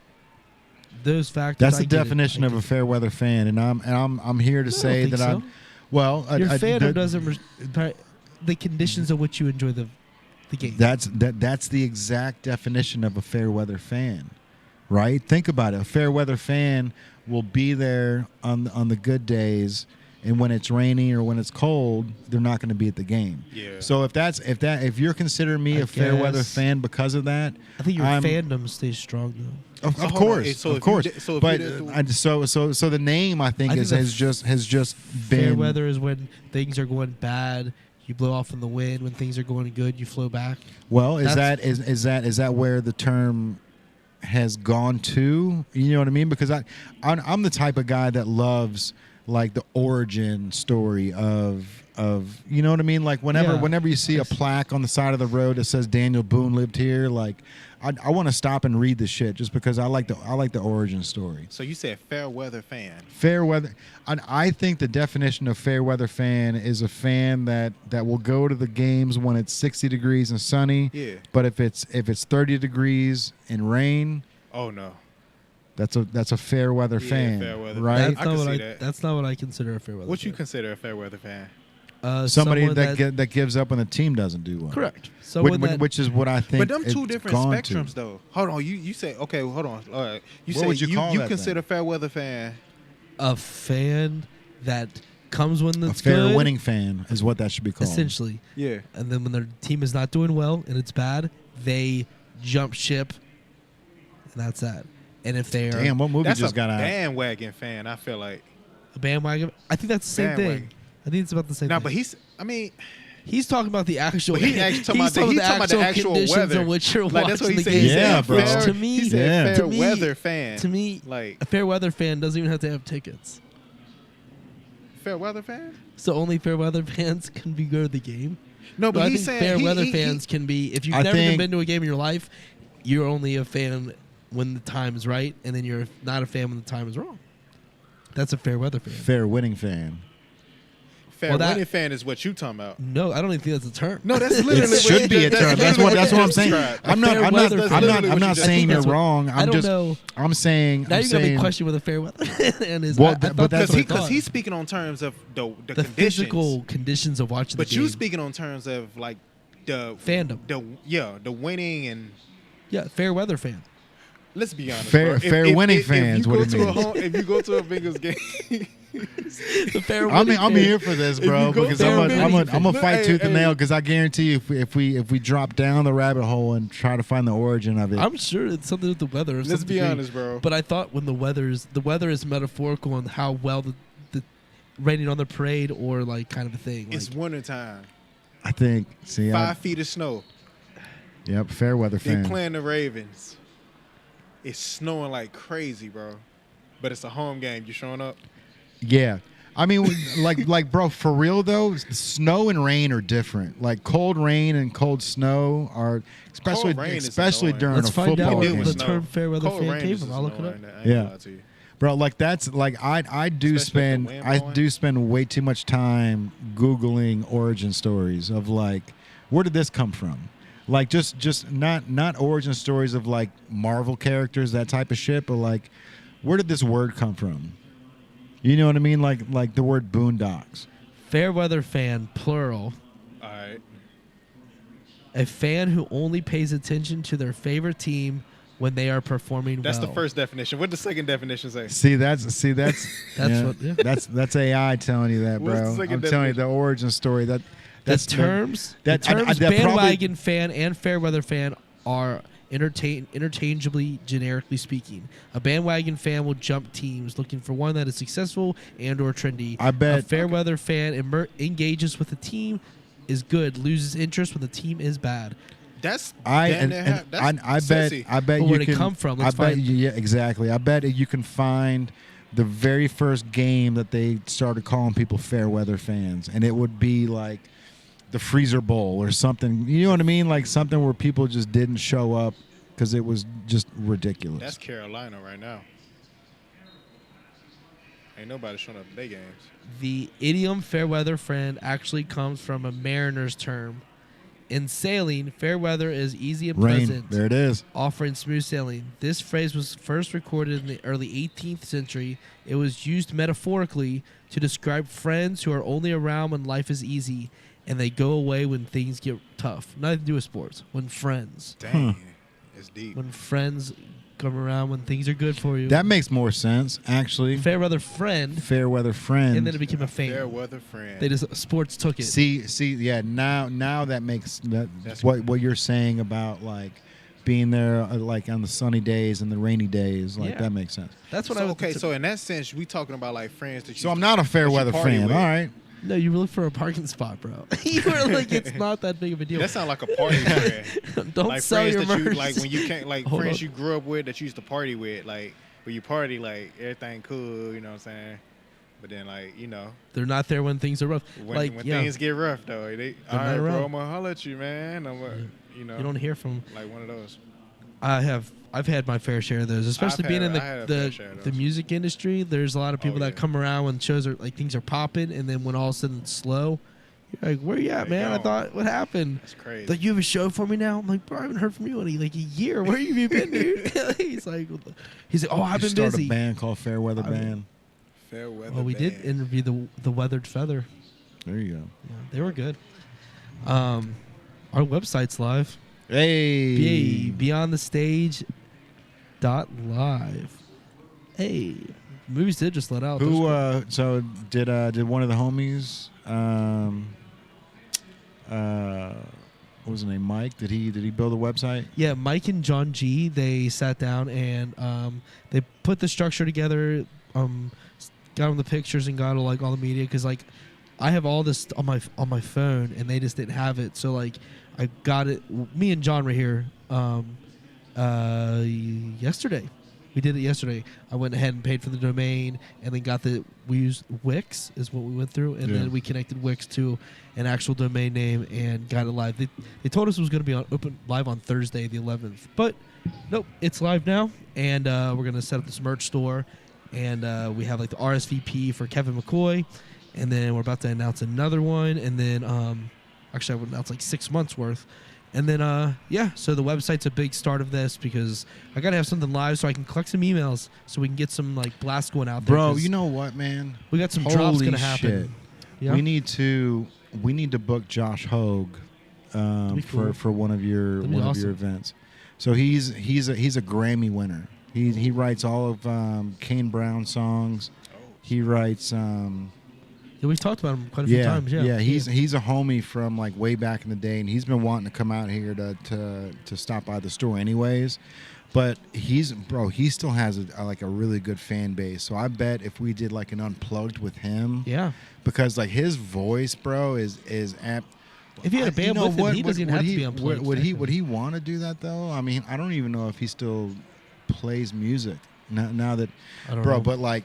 those factors. That's I the get it. definition I of a get it. fair weather fan, and I'm here to I don't say think that so. Your fandom doesn't the conditions of which you enjoy the game. That's the exact definition of a fair weather fan, right? Think about it. A fair weather fan will be there on the good days, and when it's rainy or when it's cold, they're not going to be at the game. Yeah. So if you're considering me I a fair weather guess. fan because of that, I think your I'm- fandom stays strong though. Of So hold on. course, So of if course. you did- so if But you did- so the name I think, I think has just been Fair weather is when things are going bad. You blow off in the wind. When things are going good, you flow back. Well, is That's- that where the term has gone to? You know what I mean? Because I'm the type of guy that loves like the origin story of you know what I mean? Like whenever you see a plaque on the side of the road that says Daniel Boone lived here, like I want to stop and read the shit just because I like the origin story. So you said fair weather fan. Fair weather. I think the definition of fair weather fan is a fan that will go to the games when it's 60 degrees and sunny. Yeah. But if it's 30 degrees and rain, Oh no. that's a fair weather Yeah, fan, fair weather. right? I That's can not what see I. that. That's not what I consider a fair weather. What you fan. consider a fair weather fan? Somebody Someone that gives up when the team doesn't do well. correct. Someone that Which is what I think. But them two it's different gone spectrums to. though. Hold on, you say okay, hold on. All right. You What say would you call you that consider fair weather fan. a fan that comes when A it's fair good, winning fan is what that should be called. essentially. Yeah. And then when their team is not doing well and it's bad, they jump ship, and that's that. And if they are Damn, what movie That's just a got out? bandwagon fan, I feel like. a bandwagon, I think that's the same Bandwagon. thing. I think it's about the same No, thing. but he's talking about the actual. But he actually talking about the actual conditions weather. in which you're like that's what watching he the said. game. He said Yeah, bro. fair- To me, he said Yeah. fair to me- weather fan. To me, like a fair weather fan doesn't even have to have tickets. fair weather fan. So only fair weather fans can go to the game. No, but I he's think saying fair he- weather he- fans can be if you've I never even think- been to a game in your life, you're only a fan when the time is right, and then you're not a fan when the time is wrong. That's a fair weather fan. Fair winning fan. Fair winning fan is what you talking about. No, I don't even think that's a term. No, that's literally It should be a term. That's what I'm saying. I'm not saying you're wrong. I'm saying. Now you're gonna be questioning with a fair weather and his. Well, but that's because he's speaking on terms of the conditions. Physical conditions of watching. But the game. you speaking on terms of like the fandom. The winning and fair weather fan. Let's be honest. Fair winning fans. If you go to a Bengals game. I'm here for this, bro, because I'm gonna fight tooth and nail, because I guarantee you, if we drop down the rabbit hole and try to find the origin of it, I'm sure it's something with the weather. Let's be honest, bro. But I thought when the weather is metaphorical on how well the raining on the parade or like kind of a thing. It's wintertime. I think 5 feet of snow. Yep, fair weather fan. They playing the Ravens. It's snowing like crazy, bro. But it's a home game. You showing up? Yeah. I mean, like, bro, for real though, snow and rain are different. Like, cold rain and cold snow are, especially during Let's a find football out game. where the term fair weather fan came from. I'll look it up. Yeah, bro, like that's like I do spend way too much time Googling origin stories of like, where did this come from? Like just not origin stories of like Marvel characters, that type of shit, but like, where did this word come from? You know what I mean? Like the word boondocks. Fair weather fan, plural. All right. A fan who only pays attention to their favorite team when they are performing That's well. the first definition. What the second definition say? That's that's AI telling you that, bro. I'm telling you the origin story. The terms bandwagon fan and fair weather fan are interchangeably, generically speaking. A bandwagon fan will jump teams looking for one that is successful and or trendy. I bet a fair weather fan engages with the team is good, loses interest when the team is bad. I bet you where can come from. Exactly. I bet you can find the very first game that they started calling people fair weather fans, and it would be like the Freezer Bowl or something. You know what I mean? Like something where people just didn't show up because it was just ridiculous. That's Carolina right now. Ain't nobody showing up to their games. The idiom fair weather friend actually comes from a mariner's term. In sailing, fair weather is easy and pleasant. There it is. Offering smooth sailing. This phrase was first recorded in the early 18th century. It was used metaphorically to describe friends who are only around when life is easy and they go away when things get tough. Nothing to do with sports. When friends. Dang. It's deep. When friends come around when things are good for you. That makes more sense, actually. Fair weather friend. Fair weather friend. And then it became a fan. Fair weather friend. They just sports took it. See, yeah. Now that makes that's what you're saying about like being there, like on the sunny days and the rainy days. Like that makes sense. That's what So in that sense, we talking about like friends that you. So I'm not a fair weather fan. All right. No, you were looking for a parking spot, bro. You were like, it's not that big of a deal. That sounds like a party friend. Don't like sell your friends that merch. you like when you can't like friends you grew up with that you used to party with, like when you party, like everything cool, you know what I'm saying? But then like, they're not there when things are rough. When things get rough though, all right, bro, I'm gonna holler at you, man. You don't hear from like one of those. I've had my fair share of those, especially being in the music industry. There's a lot of people that come around when shows are like things are popping, and then when all of a sudden it's slow, you're like, "Where you at, man? I thought what happened? That's crazy. Like you have a show for me now." I'm like, "Bro, I haven't heard from you in like a year. Where have you been, dude?" He's like, "Oh, I've been busy." Start a band called Fair Weather Band. Fair weather. Well, we did interview the Weathered Feather. There you go. Yeah, they were good. Our website's live. Hey, Beyond the Stage. .live. Hey, movies did just let out. So did one of the homies? What was his name? Mike. Did he build a website? Yeah, Mike and John G. They sat down and they put the structure together. Got them the pictures and got all the media because like I have all this on my phone and they just didn't have it. So like I got it. Me and John were here. Yesterday. We did it yesterday. I went ahead and paid for the domain and then we used Wix is what we went through and then we connected Wix to an actual domain name and got it live. They told us it was going to be live on Thursday the 11th. But nope, it's live now and we're going to set up this merch store and we have like the RSVP for Kevin McCoy and then we're about to announce another one, and then actually I would announce like 6 months worth. And then, so the website's a big start of this because I got to have something live so I can collect some emails so we can get some, like, blast going out there. Bro, you know what, man? We got some Holy drops going to happen. Shit. Yeah? We need to book Josh Hogue cool. for one of your awesome. events. So he's a Grammy winner. He writes all of Kane Brown songs. He writes Yeah, we've talked about him quite a few times. Yeah, he's a homie from like way back in the day, and he's been wanting to come out here to stop by the store anyways. But he still has a really good fan base. So I bet if we did like an unplugged with him, because like his voice, bro, is apt. If he had a band with him, he doesn't even have to be unplugged. Would he want to do that though? I mean, I don't even know if he still plays music now that, I don't bro. know. But like.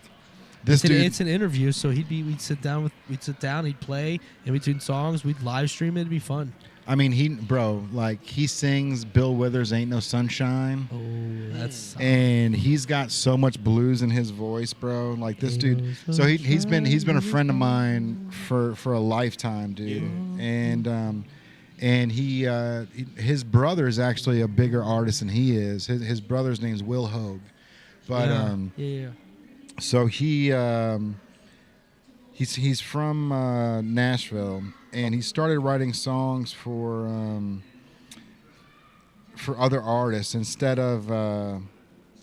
It's an interview, so we'd sit down, he'd play in between songs, we'd live stream it, it'd be fun. I mean, he sings Bill Withers' "Ain't No Sunshine." Oh, that's and he's got so much blues in his voice, bro. Like this dude. So he's been a friend of mine for a lifetime, dude. And his brother is actually a bigger artist than he is. His brother's name's Will Hogue, but So he's from Nashville, and he started writing songs for other artists instead of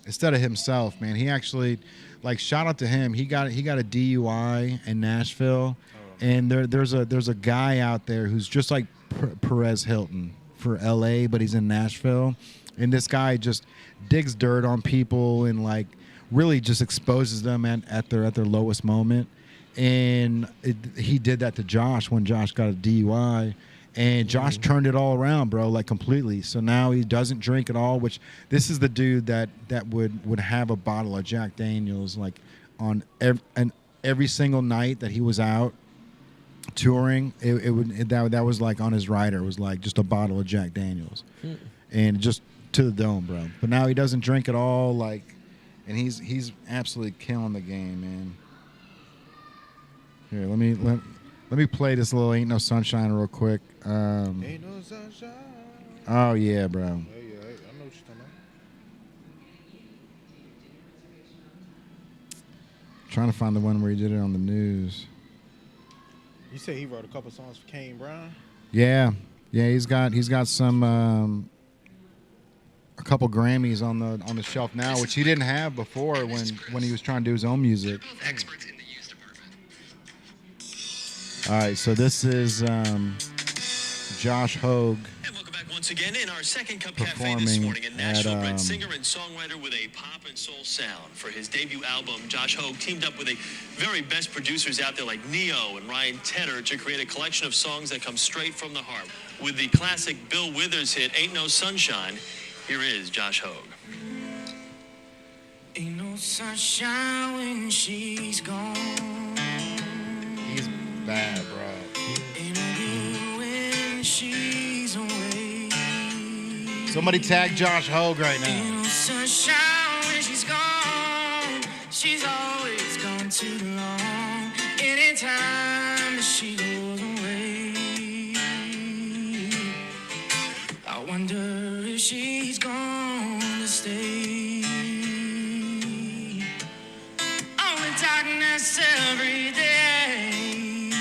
himself. Man, he actually, like, shout out to him. He got a DUI in Nashville, and there's a guy out there who's just like Perez Hilton for LA, but he's in Nashville, and this guy just digs dirt on people and like. Really just exposes them at their lowest moment. And he did that to Josh when Josh got a DUI. And Josh turned it all around, bro, like completely. So now he doesn't drink at all, which this is the dude that would have a bottle of Jack Daniels like on every single night that he was out touring. That was like on his rider. It was like just a bottle of Jack Daniels. And just to the dome, bro. But now he doesn't drink at all, like. And he's absolutely killing the game, man. Here, let me play this little "Ain't No Sunshine" real quick. Ain't no sunshine. Oh yeah, bro. Yeah, I know what you're talking about. Trying to find the one where he did it on the news. You say he wrote a couple songs for Kane Brown? Yeah, he's got some. A couple Grammys on the shelf now, which he didn't have before when he was trying to do his own music. All right, so this is Josh Hogue. And welcome back once again in our second Cup Cafe performing this morning. A Nashville-bred at, singer and songwriter with a pop and soul sound. For his debut album, Josh Hogue teamed up with the very best producers out there like Neo and Ryan Tedder to create a collection of songs that come straight from the heart. With the classic Bill Withers hit, Ain't No Sunshine, here is Josh Hogue. Ain't no sunshine when she's gone. He's bad, bro. Ain't no good when she's away. Somebody tag Josh Hogue right Ain't now. no sunshine when she's gone. She's always gone too long. Anytime that she goes away, I wonder if she's gonna stay. Only darkness every day.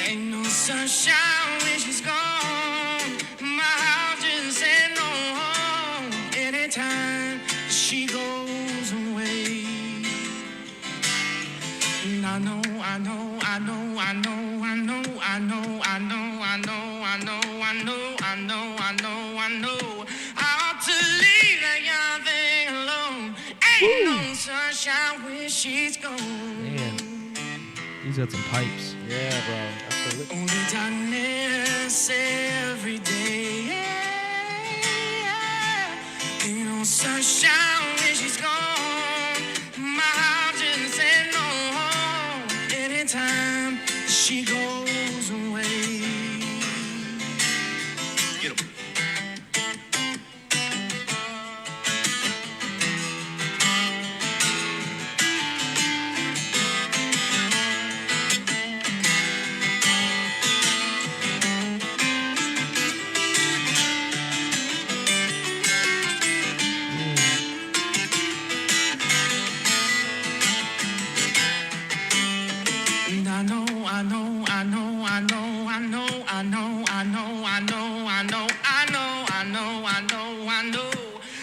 Ain't no sunshine when she's gone. My house just ain't no home. Anytime she goes away. And I know I ought to leave that young thing alone. Ain't no sunshine when she's gone. Man, he's got some pipes. Yeah, bro. Only darkness every day. Ain't no sunshine when she's gone. My heart just ain't no home. Anytime she goes away. Get him. know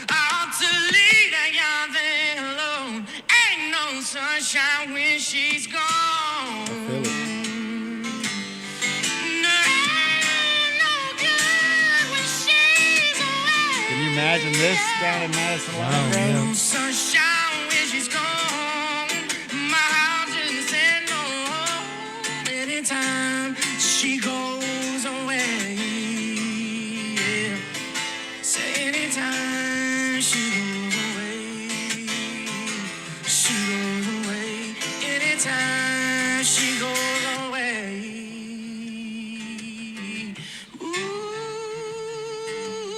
I ought to leave that young thing alone. Ain't no sunshine when she's gone. Feel it. No, ain't no good when she's away. Can you imagine this down in Madison Line, bro? No sunshine when she's gone. My heart just said no. Anytime she goes away. Yeah. Say anytime she goes away. She goes away. Anytime she goes away.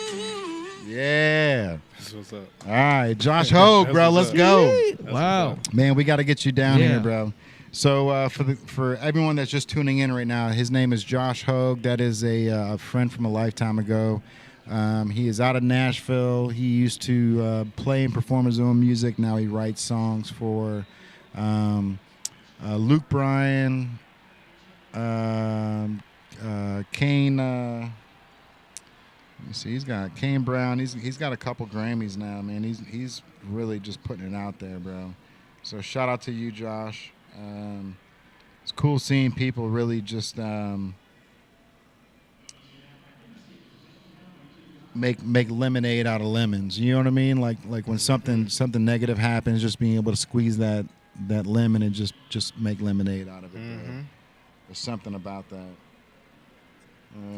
Ooh. Yeah. That's what's up. All right, Josh Hogue, That's bro. what's Let's up. go. Wow. Man, we got to get you down Yeah. here, bro. So for everyone that's just tuning in right now, his name is Josh Hogue. That is a friend from a lifetime ago. He is out of Nashville. He used to play and perform his own music. Now he writes songs for Luke Bryan, Kane. Let me see. He's got Kane Brown. He's got a couple Grammys now, man. He's really just putting it out there, bro. So shout out to you, Josh. It's cool seeing people really just make lemonade out of lemons. You know what I mean? Like when something negative happens, just being able to squeeze that lemon and just make lemonade out of it. Bro. There's something about that.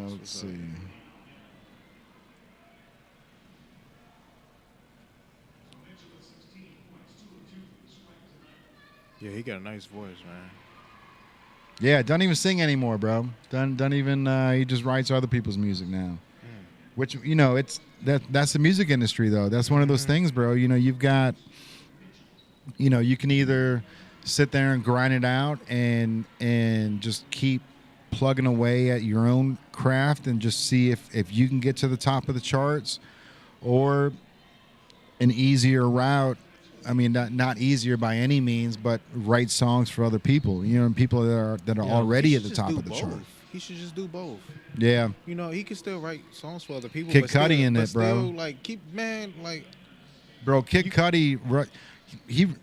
Let's see. Yeah, he got a nice voice, man. Yeah, doesn't even sing anymore, bro. Doesn't even. He just writes other people's music now. Which it's that's the music industry though. That's one of those things, bro. You've got. You can either sit there and grind it out and just keep plugging away at your own craft and just see if you can get to the top of the charts, or an easier route. I mean, not easier by any means, but write songs for other people. People that are already at the top of the chart. He should just do both. Yeah. He can still write songs for other people. Kid but still, Cudi in but it, bro. Still, Bro, Kid Cudi, he still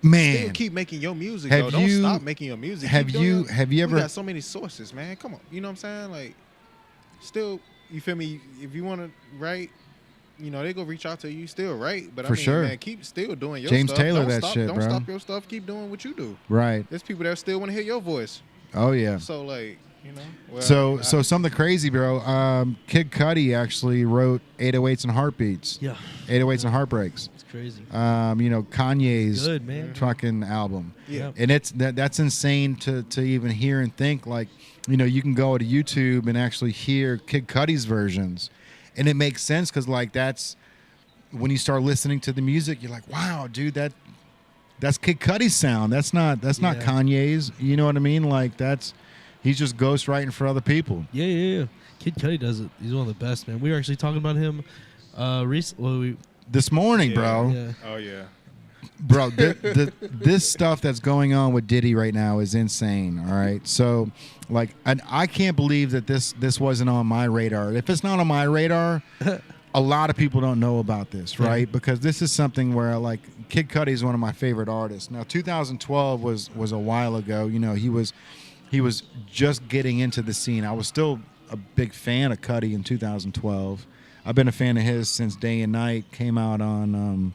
man. keep making your music. Have Though. Don't you- stop making your music. Have Keep doing you it. have you We ever got so many sources, man. Come on, you know what I'm saying? Like, still, you feel me? If you want to write. They go reach out to you still, right? But For sure. man, keep still doing your James stuff. Taylor Don't that stop, shit, don't bro. stop your stuff. Keep doing what you do. right? There's people that still want to hear your voice. Oh yeah. So well, So something crazy, bro. Kid Cudi actually wrote 808s and Heartbeats. Yeah. 808s and Heartbreaks. It's crazy. Kanye's Good, man. fucking album. Yeah. And that's insane to even hear and think. Like, you can go to YouTube and actually hear Kid Cudi's versions, and it makes sense because that's when you start listening to the music, you're like, wow, dude, that's Kid Cudi's sound. That's not Kanye's. You know what I mean? Like he's just ghostwriting for other people. Yeah. Kid Cudi does it. He's one of the best, man. We were actually talking about him recently. This morning, bro. Yeah. Oh yeah. Bro, this stuff that's going on with Diddy right now is insane. All right, so and I can't believe that this wasn't on my radar. If it's not on my radar, a lot of people don't know about this, right? Yeah. Because this is something where Kid Cudi is one of my favorite artists. Now, 2012 was a while ago. He was just getting into the scene. I was still a big fan of Cudi in 2012. I've been a fan of his since Day and Night came out on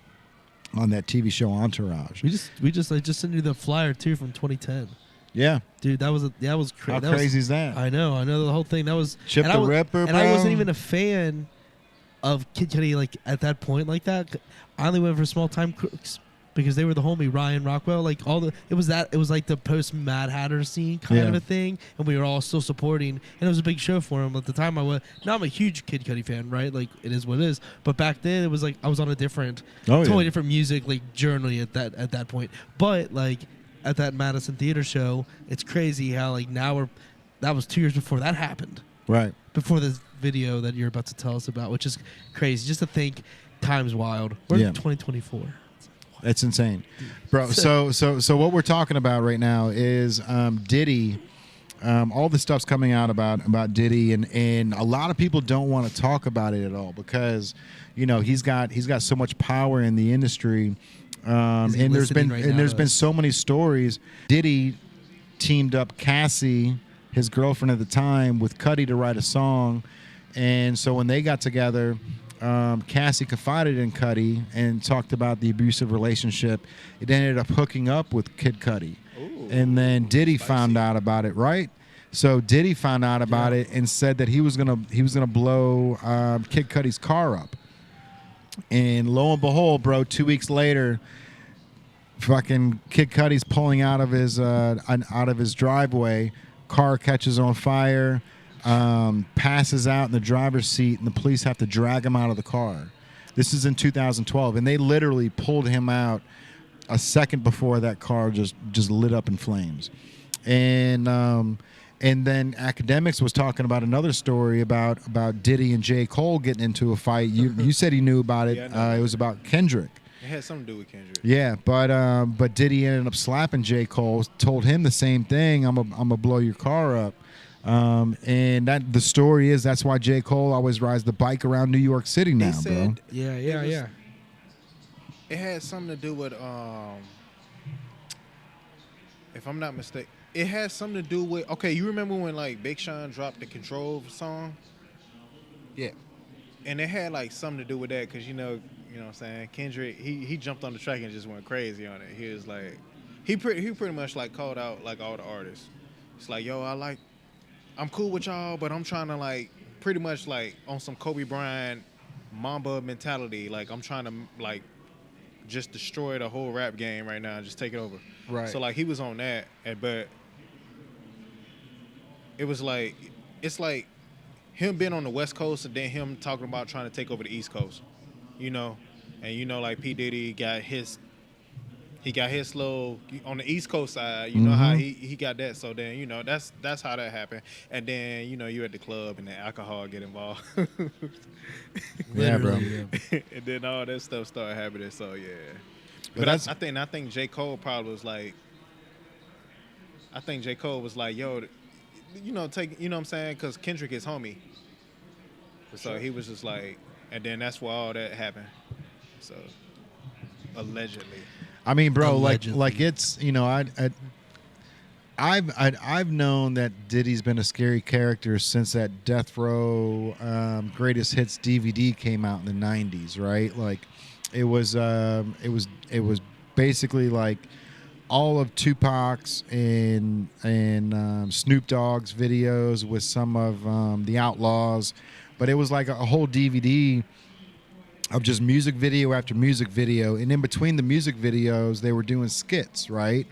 that TV show Entourage. We just sent you the flyer too from 2010. Yeah. Dude, that was How crazy. crazy is that? I know the whole thing. That was Chip and the I was, Ripper, and bro. I wasn't even a fan of Kid Cudi at that point like that. I only went for Small Time Crooks because they were the homie Ryan Rockwell. It was like the post Mad Hatter scene kind of a thing, and we were all still supporting. And it was a big show for him at the time. Now I'm a huge Kid Cudi fan, right? Like it is what it is. But back then it was like I was on a totally different music journey at that point. But at that Madison Theater show, it's crazy how now that was 2 years before that happened. Right. Before this video that you're about to tell us about, which is crazy. Just to think, time's wild. We're in 2024. That's insane, bro. So what we're talking about right now is Diddy All this stuff's coming out about Diddy, and a lot of people don't want to talk about it at all because, he's got so much power in the industry, and there's been so many stories. Diddy teamed up Cassie, his girlfriend at the time, with Cudi to write a song, and so when they got together, Cassie confided in Cudi and talked about the abusive relationship. It ended up hooking up with Kid Cudi. Ooh, and then Diddy spicy. found out about it, right? So Diddy found out about it and said that he was gonna blow Kid Cudi's car up. And lo and behold, bro, 2 weeks later, fucking Kid Cudi's pulling out of his driveway. Car catches on fire, passes out in the driver's seat, and the police have to drag him out of the car. This is in 2012, and they literally pulled him out a second before that car just lit up in flames. And then Academics was talking about another story about Diddy and J. Cole getting into a fight. You said he knew about it. Yeah, It was about Kendrick. It had something to do with Kendrick. Yeah, but Diddy ended up slapping J. Cole, told him the same thing. I'm a blow your car up. And that the story is that's why J. Cole always rides the bike around New York City now, bro. Yeah. It had something to do with if I'm not mistaken, it had something to do with. Okay, you remember when like Big Sean dropped the Control song? Yeah. And it had like something to do with that because you know what I'm saying. Kendrick he jumped on the track and just went crazy on it. He was like, he pretty much like called out like all the artists. It's like, yo, I'm cool with y'all, but I'm trying to like pretty much like on some Kobe Bryant Mamba mentality. Like I'm trying to like just destroy the whole rap game right now and just take it over. Right. So like he was on that, but it was like it's like him being on the West Coast and then him talking about trying to take over the East Coast, and like P Diddy got his little on the East Coast side. You know how he got that. So then that's how that happened. And then you're at the club and the alcohol get involved. Yeah, bro. And then all that stuff started happening. So yeah. But I think J. Cole probably was like. I think J. Cole was like, yo, take what I'm saying, because Kendrick is homie. So he was just like, and then that's why all that happened. So allegedly. I mean, bro, Allegedly. like it's I've known that Diddy's been a scary character since that Death Row Greatest Hits DVD came out in the '90s, right? Like it was basically like all of Tupac's and Snoop Dogg's videos with some of the Outlaws, but it was like a whole DVD of just music video after music video, and in between the music videos they were doing skits, right?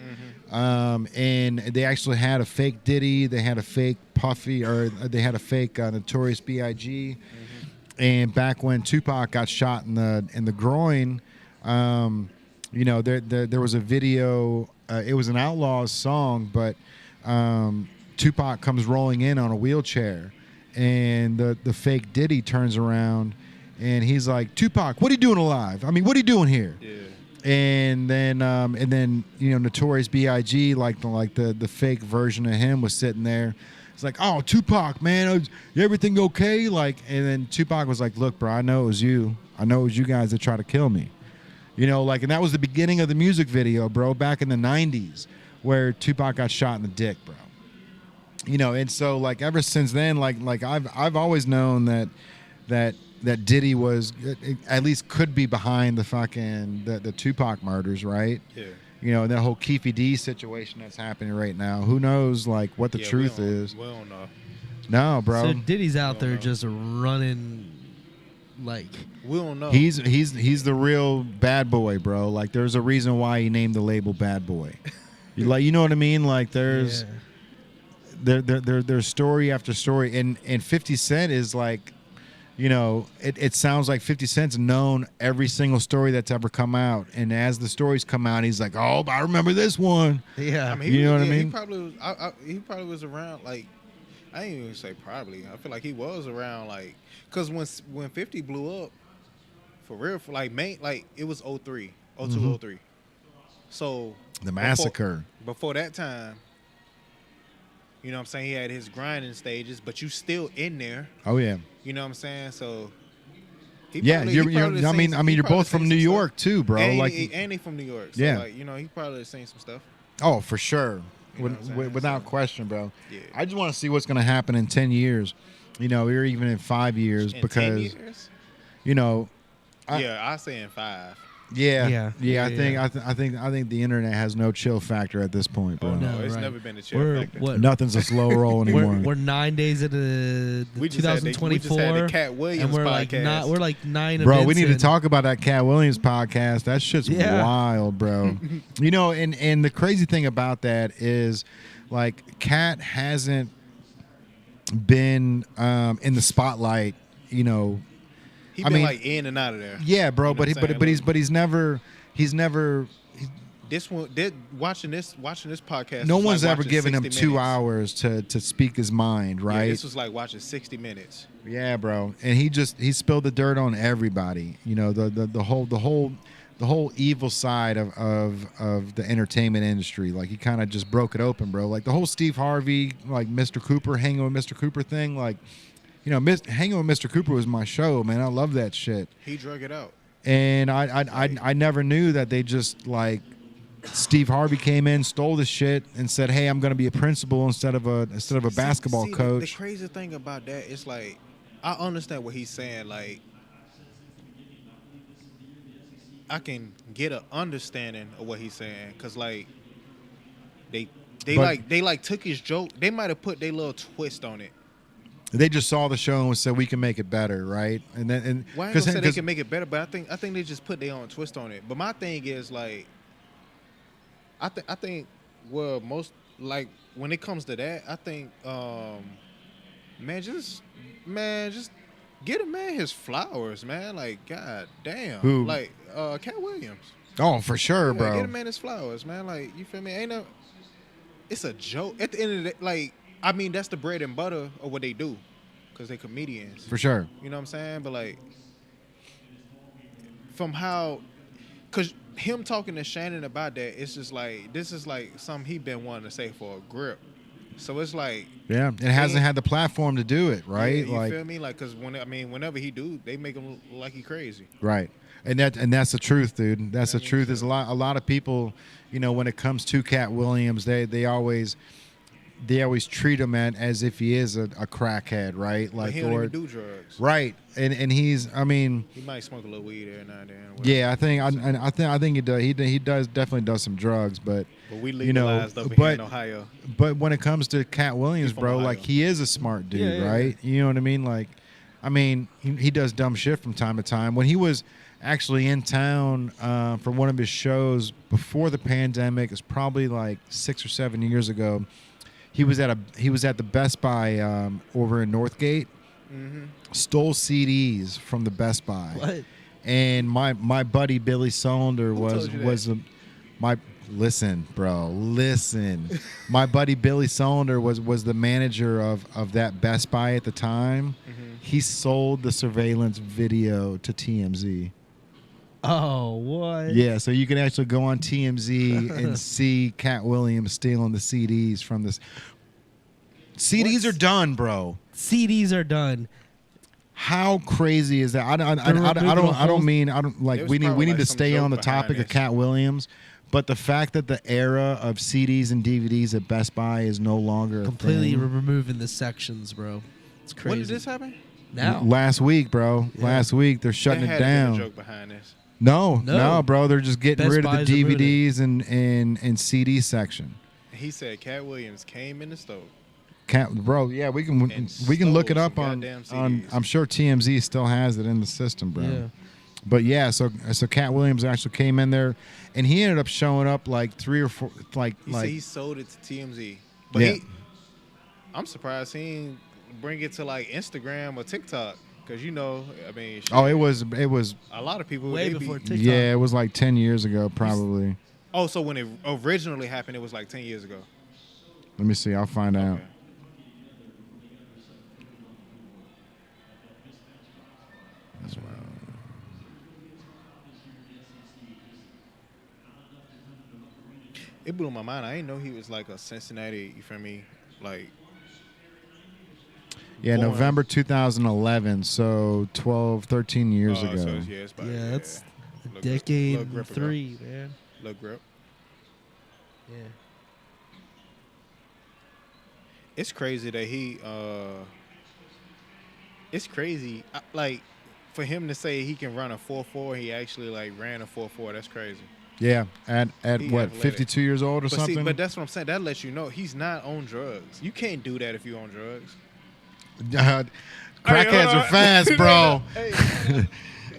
And they actually had a fake Diddy, they had a fake Puffy, or they had a fake Notorious B.I.G. And back when Tupac got shot in the groin, there was a video. It was an Outlaws song, but Tupac comes rolling in on a wheelchair, and the fake Diddy turns around, and he's like, "Tupac, what are you doing alive? I mean, what are you doing here?" Yeah. And then Notorious B.I.G. like the fake version of him was sitting there. It's like, "Oh, Tupac, man, everything okay?" Like, and then Tupac was like, "Look, bro, I know it was you. I know it was you guys that tried to kill me." And that was the beginning of the music video, bro, back in the 90s, where Tupac got shot in the dick, bro. And so like ever since then, like I've always known that Diddy was at least could be behind the fucking the Tupac murders, right? Yeah. That whole Keefy D situation that's happening right now. Who knows like what the truth is? We don't know. No, bro. So Diddy's out there just running, like We don't know. He's the real bad boy, bro. Like there's a reason why he named the label Bad Boy. You know what I mean? Like there's there's story after story, and 50 Cent is like, it sounds like 50 Cent's known every single story that's ever come out, and as the stories come out, he's like, "Oh, I remember this one." Yeah, I mean, you know what I He mean? probably was. He probably was around. Like, I ain't even say probably. I feel like he was around. Like, cause when 50 blew up, for real, for like it was 03, 02, 03. So The massacre. Before that time, You know what I'm saying? He had his grinding stages, but you still in there. Oh yeah. You know what I'm saying? So he Yeah, probably- you're, he probably I seen mean, some- I mean, he you're probably both from seen New some York stuff. too, bro. And Like, he from New York. So Yeah. like, he probably seen some stuff. oh, for sure, You know what I'm saying? without So- question, bro. Yeah. I just want to see what's going to happen in 10 years, or even in 5 years, In because 10 years? I- Yeah, I say in 5. yeah. Yeah, I think the internet has no chill factor at this point, bro. Oh no, No, it's right. never been a chill We're factor. what? Nothing's a slow roll anymore. We're 9 days into We just had the 2024, Katt Williams and we're like podcast. we're like 9 Bro, events we need to in. talk about that Katt Williams podcast. That shit's Yeah. wild, bro. And the crazy thing about that is, like, Katt hasn't been in the spotlight. He I been mean- like in and out of there. Yeah, bro. You know But what I'm saying? he's never. This one, watching this podcast. No was one's like ever watching given him 60 2 minutes. hours to speak his mind, Yeah, right? this was like watching 60 minutes. Yeah, bro. And he spilled the dirt on everybody. The whole evil side of the entertainment industry. Like, he kind of just broke it open, bro. Like the whole Steve Harvey, like Mr. Cooper, hanging with Mr. Cooper thing. Like, hanging with Mr. Cooper was my show, man. I love that shit. He drug it out. And I never knew that they just, like, Steve Harvey came in, stole the shit, and said, "Hey, I'm going to be a principal instead of a basketball See, coach." The crazy thing about that is, like, I understand what he's saying. Like, I can get an understanding of what he's saying, cause like they took his joke. They might have put their little twist on it. They just saw the show and said, "We can make it better," right? And then Well, I ain't gonna say they can make it better, but I think they just put their own twist on it. But my thing is, like, I think well, most, like, when it comes to that, I think just get a man his flowers, man. Like, god damn. Who? Like Katt Williams. oh, for sure, Yeah, bro. get a man his flowers, man. Like, you feel me? It's a joke. At the end of the day, like, I mean, that's the bread and butter of what they do, because they comedians. For sure. You know what I'm saying? But, like, because him talking to Shannon about that, it's just like, this is like something he been wanting to say for a grip. So it's like, Yeah, it hasn't had the platform to do it, right? yeah, you like, feel me? Like, because whenever he do, they make him look like he crazy. right. And that's the truth, dude. That's the I mean, truth. so- Is a lot of people, when it comes to Katt Williams, they always treat him as if he is a crackhead, right? But Like, he don't even do drugs. right. And he's, I mean, He might smoke a little weed every now and then. or yeah, whatever. I think he does. He definitely does some drugs, but But we you know, legalized over here but- in Ohio. But when it comes to Katt Williams, He's from bro, Ohio. like, he is a smart dude, Yeah, yeah, right? You know what I mean? Like, I mean, he does dumb shit from time to time. When he was actually in town for one of his shows before the pandemic, it's probably like 6 or 7 years ago. He was at the Best Buy over in Northgate. Mm-hmm. Stole CDs from the Best Buy. What? And my buddy Billy Sonder told you that? was my listen, bro, listen. My buddy Billy Sonder was the manager of that Best Buy at the time. Mm-hmm. He sold the surveillance video to TMZ. Oh, what? Yeah, so you can actually go on TMZ and see Katt Williams stealing the CDs from this. CDs are done, bro. CDs are done. How crazy is that? I don't They was we need probably to like some stay on the joke behind topic of this. Katt Williams, but the fact that the era of CDs and DVDs at Best Buy is no longer a Completely thing. removing the sections, bro. It's crazy. When did this happen? Now? Last week, bro. Yeah. Last week they're shutting There it had to be a down. joke behind this. No, No. bro. They're just getting Best rid of Buy's the removing DVDs and CD section. He said Katt Williams came in the store. Bro, yeah, we can And look it stole up some on goddamn on. CDs. I'm sure TMZ still has it in the system, bro. Yeah. But yeah, so Katt Williams actually came in there, and he ended up showing up like 3 or 4, He said he sold it to TMZ. But Yeah. I'm surprised he didn't bring it to like Instagram or TikTok. Because, I mean, shit, Oh, it was a lot of people. Way they before be, TikTok. yeah, it was like 10 years ago probably. Oh, so when it originally happened, it was like 10 years ago. Let me see. I'll find out. Okay. That's wild. It blew my mind. I didn't know he was like a Cincinnati, you feel me, Like, Yeah, born- November 2011, so 12, 13 years ago. So it's about, Yeah, that's a Little decade little and grip ago. 3, man. Look, grip. Yeah. It's crazy that he. It's crazy. Like, for him to say he can run a 4.4, he actually like ran a 4.4. That's crazy. Yeah, at He what, athletic. 52 years old or But something? see, but that's what I'm saying. That lets you know he's not on drugs. You can't do that if you're on drugs. Crackheads hold are on. fast, bro. Hey,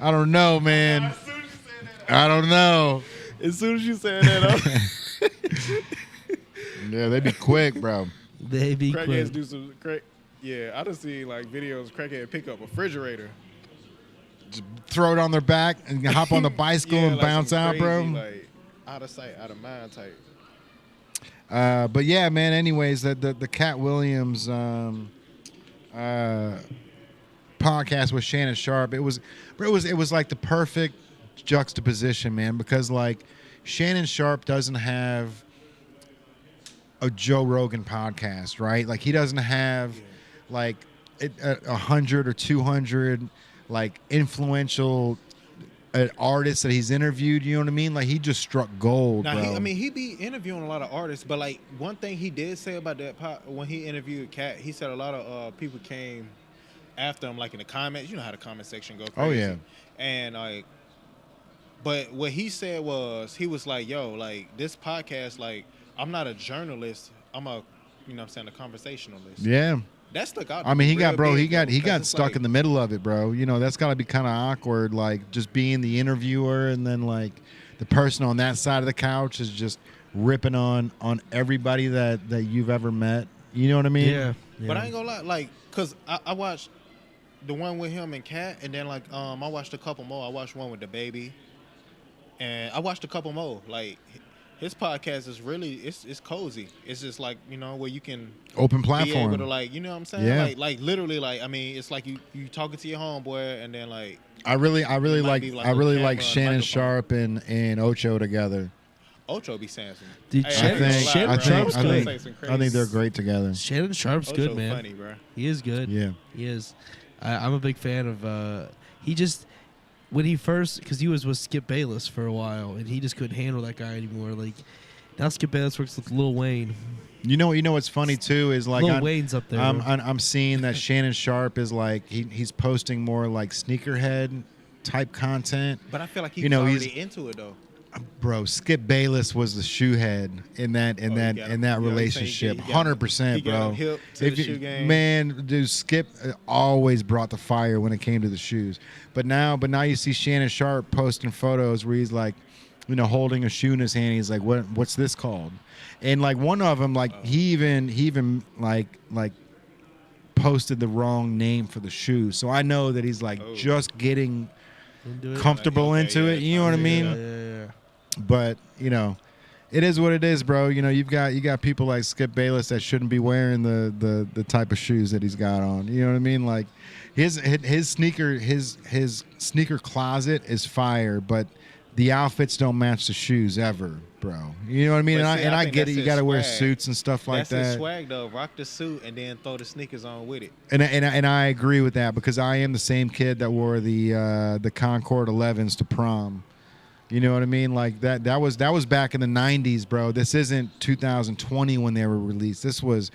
I don't know, man. I don't know. as soon as you said that, Yeah, they be quick, bro. They be crackheads quick. do some crack. Yeah, I done see like videos crackhead pick up a refrigerator. Throw it on their back and hop on the bicycle Yeah, and like bounce some out, crazy, bro. Like out of sight, out of mind type. But yeah, man. Anyways, the Katt Williams podcast with Shannon Sharp, it was like the perfect juxtaposition, man, because like Shannon Sharp doesn't have a Joe Rogan podcast, right? Like he doesn't have like 100 or 200 like influential artists that he's interviewed. You know what I mean? Like he just struck gold, Now, bro. he be interviewing a lot of artists, but like one thing he did say about that when he interviewed Kat, he said a lot of people came after him, like in the comments. You know how the comment section go crazy. Oh, yeah. And like, but what he said was, he was like, "Yo, like this podcast, like I'm not a journalist. I'm a, you know what I'm saying, a conversationalist." Yeah. That stuck out. I mean, he real got, bro. big, He got though, 'cause it's stuck like, in the middle of it, bro. You know, that's got to be kind of awkward, like just being the interviewer and then like the person on that side of the couch is just ripping on everybody that you've ever met. You know what I mean? Yeah. But I ain't gonna lie, like, cause I watched the one with him and Kat, and then like I watched a couple more. I watched one with the baby, and I watched a couple more. Like his podcast is really it's cozy. It's just like, you know, where you can Open be able platform. to, like, you know what I'm saying? Yeah. Like literally, like, I mean, it's like you talking to your homeboy, and then like I really It might like be like I a really camera like and Shannon microphone. Sharp and Ocho together. Ocho be saying some. Dude, Hey, Shannon- I ain't gonna lie, Shannon bro. Sharp's Ocho good. say some I think they're crazy- great together. Shannon Sharp's Ocho good, man. funny, bro. He is good. Yeah. He is. I'm a big fan of. He just when he first, because he was with Skip Bayless for a while, and he just couldn't handle that guy anymore. Like now, Skip Bayless works with Lil Wayne. You know what's funny too is like Lil Wayne's up there. bro. I'm seeing that Shannon Sharp is like he's posting more like sneakerhead type content. But I feel like he's You know, already he's- into it though. Bro, Skip Bayless was the shoe head in that Oh, you got him. Yeah, relationship. you got him. 100%, He got bro. him hip to the shoe game. Man, dude, Skip always brought the fire when it came to the shoes. But now you see Shannon Sharp posting photos where he's like, you know, holding a shoe in his hand. He's like, what's this called? And like one of them, like he even like posted the wrong name for the shoe. So I know that he's like Oh. just getting Into it. comfortable Okay, into yeah, it. You know what I mean? Yeah. But you know, it is what it is, bro. You know, you got people like Skip Bayless that shouldn't be wearing the type of shoes that he's got on. You know what I mean? Like his sneaker closet is fire, but the outfits don't match the shoes ever, bro. You know what I mean? But And see, I I think get it. that's You his got to wear swag. suits and stuff like That's his that. swag though. Rock the suit and then throw the sneakers on with it. And I agree with that because I am the same kid that wore the Concord 11s to prom. You know what I mean? Like that was back in the 90s, bro. This isn't 2020 when they were released. This was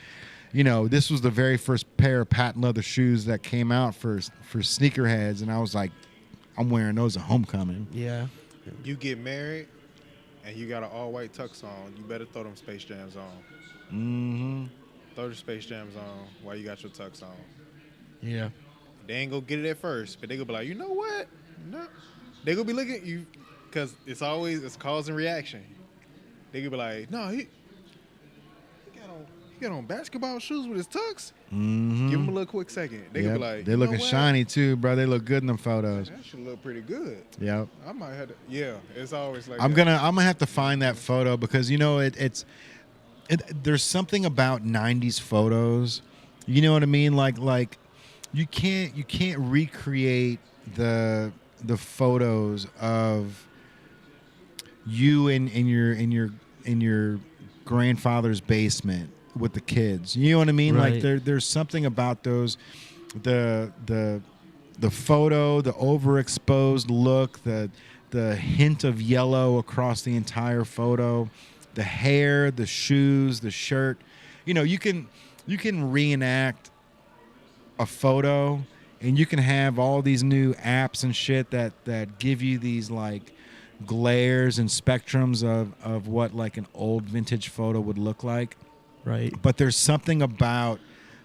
the very first pair of patent leather shoes that came out for sneakerheads, and I was like, I'm wearing those at homecoming. Yeah. You get married and you got an all white tux on, you better throw them Space Jams on. Mm-hmm. Throw the Space Jams on while you got your tux on. Yeah. They ain't gonna get it at first, but they gonna be like, you know what? No. They gonna be looking at you because it's cause and reaction. They gonna be like, no, he got on basketball shoes with his tux. Mm-hmm. Give him a little quick second. They gonna be like, they you know looking what? shiny too, bro. They look good in them photos. That should look pretty good. Yep. I might have to. Yeah, it's always like I'm that. gonna have to find that photo because there's something about 90s photos. You know what I mean? Like you can't recreate the photos of you in your grandfather's basement with the kids. You know what I mean? Right. Like there's something about those, the photo, the overexposed look, the hint of yellow across the entire photo, the hair, the shoes, the shirt. You know, you can reenact a photo, and you can have all these new apps and shit that give you these like glares and spectrums of what like an old vintage photo would look like. Right. But there's something about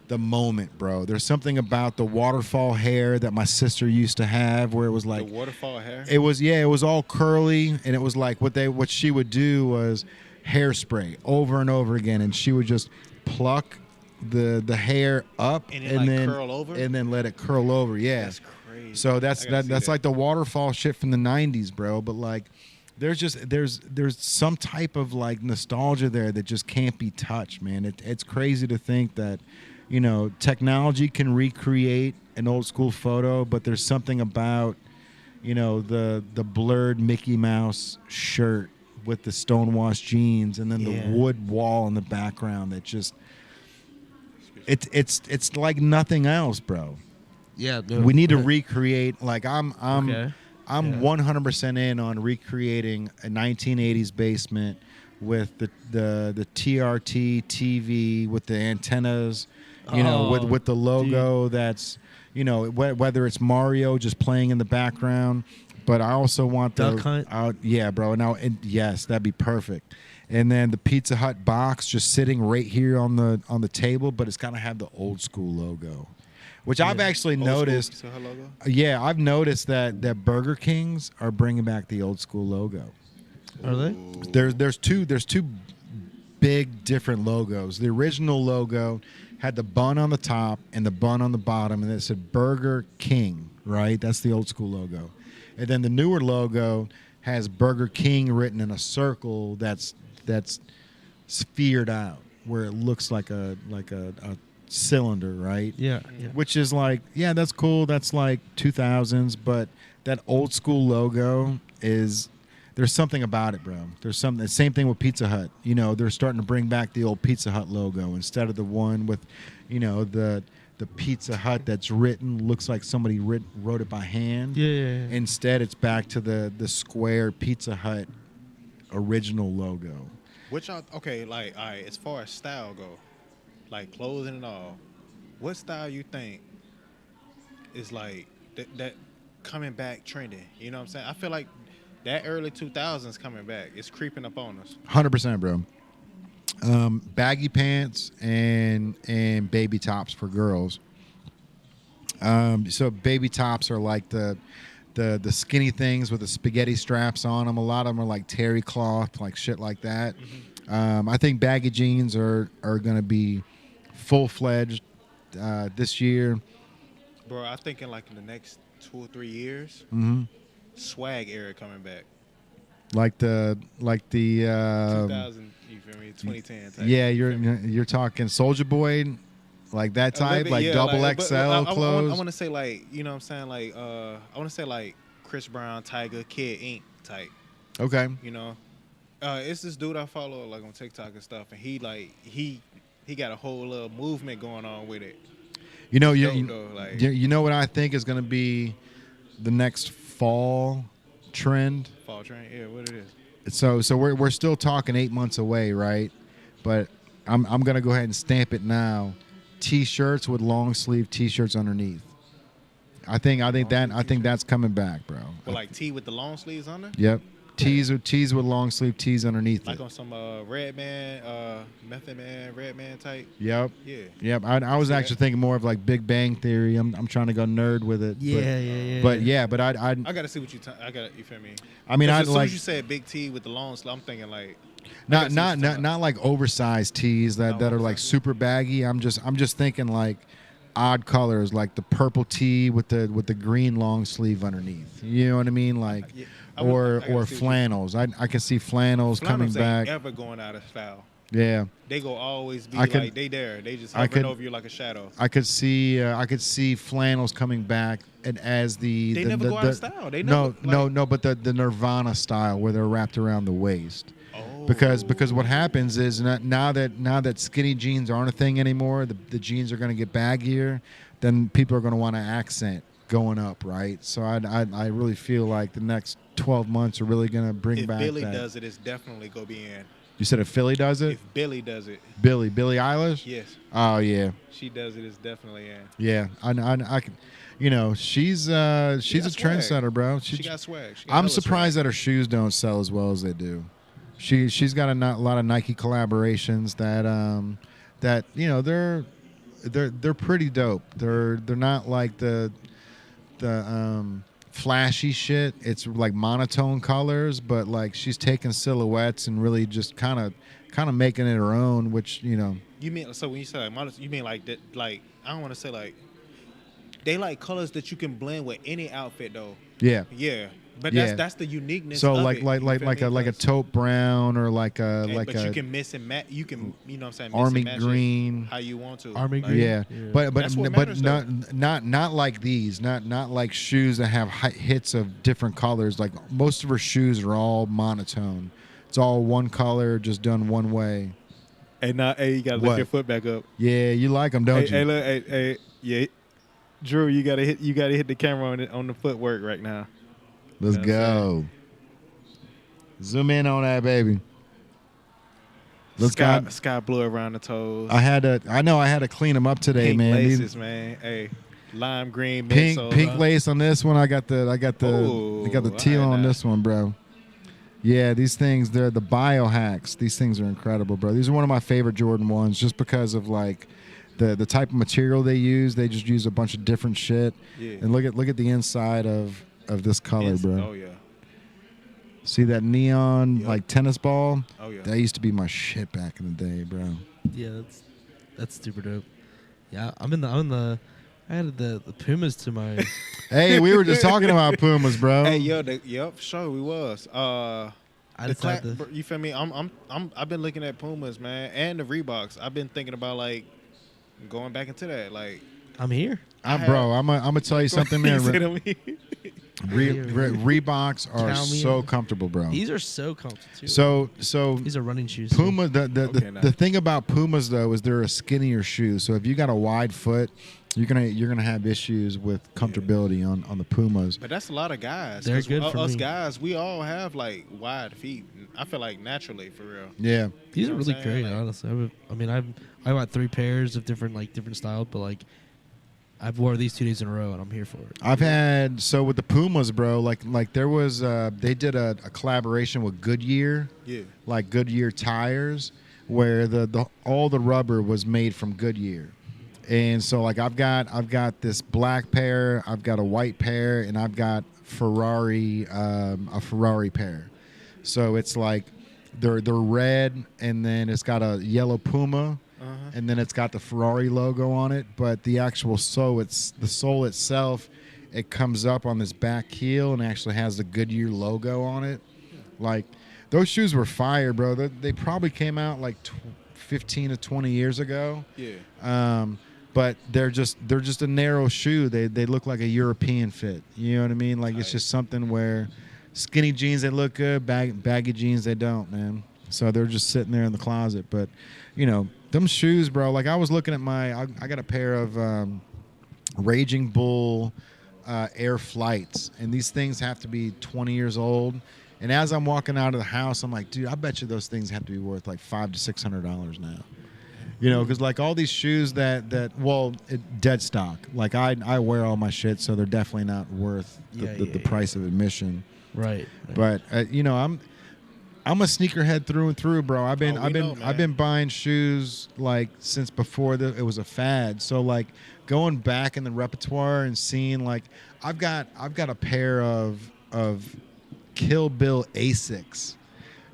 the moment, bro. There's something about the waterfall hair that my sister used to have, where it was like The waterfall hair. it was all curly, and it was like what she would do was hairspray over and over again, and she would just pluck the hair up And it, like, then curl over? and then let it curl over. Yeah. That's crazy. So I gotta see that's that. like the waterfall shit from the 90s, bro. But like there's some type of like nostalgia there that just can't be touched, man. It's crazy to think that, you know, technology can recreate an old school photo, but there's something about, you know, the blurred Mickey Mouse shirt with the stonewashed jeans and then Yeah. the wood wall in the background that just it's like nothing else, bro. Yeah. No, We need to right. recreate. Like I'm Okay. Yeah. 100% in on recreating a 1980s basement with the TRT TV with the antennas, you know, Oh, with the logo that's, you know, whether it's Mario just playing in the background, but I also want Duck Hunt? yeah, bro. Now, yes, that'd be perfect. And then the Pizza Hut box just sitting right here on the table, but it's gotta have the old school logo, which I've actually Old school noticed. Pizza Hut logo? Yeah, I've noticed that Burger Kings are bringing back the old school logo. Are they? There's two big different logos. The original logo had the bun on the top and the bun on the bottom, and it said Burger King, right? That's the old school logo. And then the newer logo has Burger King written in a circle that's sphered out, where it looks like a cylinder, right? Yeah. Yeah. Which is like, yeah, that's cool. That's like 2000s, but that old school logo there's something about it, bro. There's something. Same thing with Pizza Hut. You know, they're starting to bring back the old Pizza Hut logo instead of the one with, you know, the Pizza Hut that's written looks like somebody wrote it by hand. Yeah. Instead, it's back to the square Pizza Hut original logo. Which okay, like, all right, as far as style go, like clothing and all, what style you think is like that coming back trending? You know what I'm saying? I feel like that early 2000s coming back. It's creeping up on us. 100%, bro. Baggy pants and baby tops for girls. So baby tops are like the skinny things with the spaghetti straps on them. A lot of them are like terry cloth, like shit like that. I think baggy jeans are going to be full-fledged this year. Bro, I think in like in the next 2 or 3 years, swag era coming back. Like the 2000, you feel me? 2010 type. yeah, you're talking Soulja Boy, like that A little type, bit, like yeah, double but XL I clothes. want to say like, you know what I'm saying, like I want to say like Chris Brown, Tiger, Kid Ink type. Okay. You know, it's this dude I follow like on TikTok and stuff, and he got a whole little movement going on with it. You know, Dope, though, like- you know what I think is going to be the next fall trend. Fall trend, yeah, what it is. So we're still talking 8 months away, right? But I'm going to go ahead and stamp it now. T-shirts with long sleeve T-shirts underneath. I think that's coming back, bro. But like tee with the long sleeves on there, Yep. Tees with long sleeve tees underneath like it. on some Red Man, Method Man, Red Man type. Yep. Yeah. Yep. I was See actually that? thinking more of like Big Bang Theory. I'm trying to go nerd with it. Yeah. But I gotta see what you. You feel me? I mean, 'Cause I'd as soon like as you said big T with the long sleeve, I'm thinking like not like oversized tees that are like oversized. super baggy. I'm just thinking like odd colors, like the purple tee with the green long sleeve underneath. You know what I mean? Like Yeah, I gotta or see what you- flannels. I can see flannels coming flannels ain't back. ever going out of style. Yeah. They go always be I could- like they there. They just I hovering could- over you like a shadow. I could see flannels coming back, and as They never go out of style. They no, never, like- no, but the Nirvana style where they're wrapped around the waist. Oh, Because what happens is now that skinny jeans aren't a thing anymore, the jeans are going to get baggier, then people are going to want to accent going up, right? So I really feel like the next 12 months are really going to bring If back Billy that. does it, it's definitely gonna be in. You said if Philly does it? If Billy does it, Billie Eilish? yes, Oh yeah. she does it, it's definitely in. Yeah. I can, you know, she's a got swag. trendsetter, bro. She got swag. She got I'm hella surprised swag. that her shoes don't sell as well as they do. She's got a lot of Nike collaborations that you know they're pretty dope. They're not like the flashy shit. It's like monotone colors, but like she's taking silhouettes and really just kind of making it her own. Which you know. You mean so when you say like models, you mean like that? Like I don't want to say like they like colors that you can blend with any outfit though. Yeah. Yeah, but Yeah. that's the uniqueness. So of like it, like you like feel like me? a like a 'Cause- taupe brown or like a Hey, like but a you can miss and match. You can, you know what I'm saying? Miss army and match it green. how you want to. Army Like, green. Yeah, Yeah. but That's what matters, not like these, not like shoes that have hits of different colors. Like most of her shoes are all monotone. It's all one color, just done one way. Hey, now, hey, you gotta What? lift your foot back up. Yeah, you like them, don't Hey, you? look, hey, yeah. Drew, you gotta hit the camera on the footwork right now. Let's You know what I'm go. Zoom in on that, baby. Let's go. Sky blue around the toes. I had to clean them up today, Pink man. laces, man. Hey, lime green Pink midsole. lace on this one. I got the Ooh, teal alright on now. this one, bro. Yeah, these things, they're the biohacks. These things are incredible, bro. These are one of my favorite Jordan 1s just because of like the type of material they use. They just use a bunch of different shit. Yeah. And look at the inside of this color, Yes. bro. Oh yeah. See that neon Yep. like tennis ball? Oh yeah. That used to be my shit back in the day, bro. Yeah, that's super dope. Yeah, I added the Pumas to my. Hey, we were just talking about Pumas, bro. Hey, yep, sure we was. I The decided you feel me? I've been looking at Pumas, man, and the Reeboks. I've been thinking about like going back into that. Like, I'm here. Bro, I'm gonna tell you something, man. You see what I mean? Reeboks are Count me so in. comfortable, bro. These are so comfortable too. So these are running shoes. too. Puma. Okay, now. The thing about Pumas though is they're a skinnier shoe. So if you got a wide foot, you're gonna have issues with comfortability on the Pumas. But that's a lot of guys. They're 'Cause good for us me. guys, we all have like wide feet. I feel like naturally, for real. Yeah. These You are know what really I'm saying? great, Like- honestly. I bought 3 pairs of different styles, but like I've wore these 2 days in a row and I'm here for it. I've had with the Pumas, bro. Like there was they did a collaboration with Goodyear, Yeah. like Goodyear tires, where the all the rubber was made from Goodyear. And so like I've got this black pair, I've got a white pair, and I've got a Ferrari pair. So it's like they're red, and then it's got a yellow Puma, and then it's got the Ferrari logo on it. But the actual sole itself, it comes up on this back heel and actually has the Goodyear logo on it. Like those shoes were fire, bro. They probably came out like 15 to 20 years ago. Yeah. But they're just a narrow shoe. They look like a European fit. You know what I mean? Like it's just something where skinny jeans they look good, baggy jeans they don't, man. So they're just sitting there in the closet. But you know them shoes, bro. Like I was looking at I got a pair of Raging Bull Air Flights, and these things have to be 20 years old. And as I'm walking out of the house, I'm like, dude, I bet you those things have to be worth like $500 to $600 now. You know, because like all these shoes dead stock. Like I wear all my shit, so they're definitely not worth the price of admission. Right. But you know, I'm a sneakerhead through and through, bro. I've been buying shoes like since before it was a fad. So like going back in the repertoire and seeing like I've got a pair of Kill Bill Asics.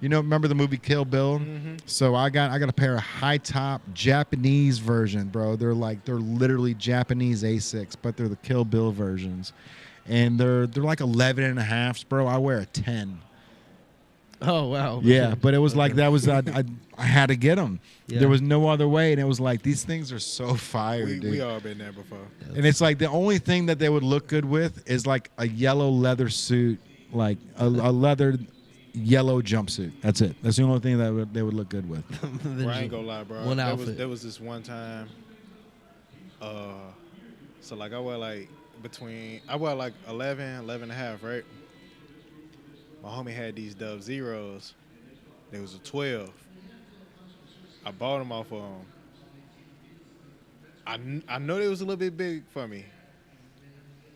You know, remember the movie Kill Bill? Mm-hmm. So I got a pair of high top Japanese version, bro. They're literally Japanese Asics, but they're the Kill Bill versions. And they're like 11 and a halves, bro. I wear a 10. Oh wow. Yeah, but it was like that was I had to get them. Yeah. There was no other way, and it was like these things are so fire, dude. We all been there before. And it's like the only thing that they would look good with is like a yellow leather suit, like a leather yellow jumpsuit. That's it. That's the only thing that they would look good with. Then Bro, I you- ain't gonna lie, bro. One there outfit. was this one time. So like I wear like 11 and a half, right? My homie had these Dove Zeros. They was a 12. I bought them off of him. I know they was a little bit big for me.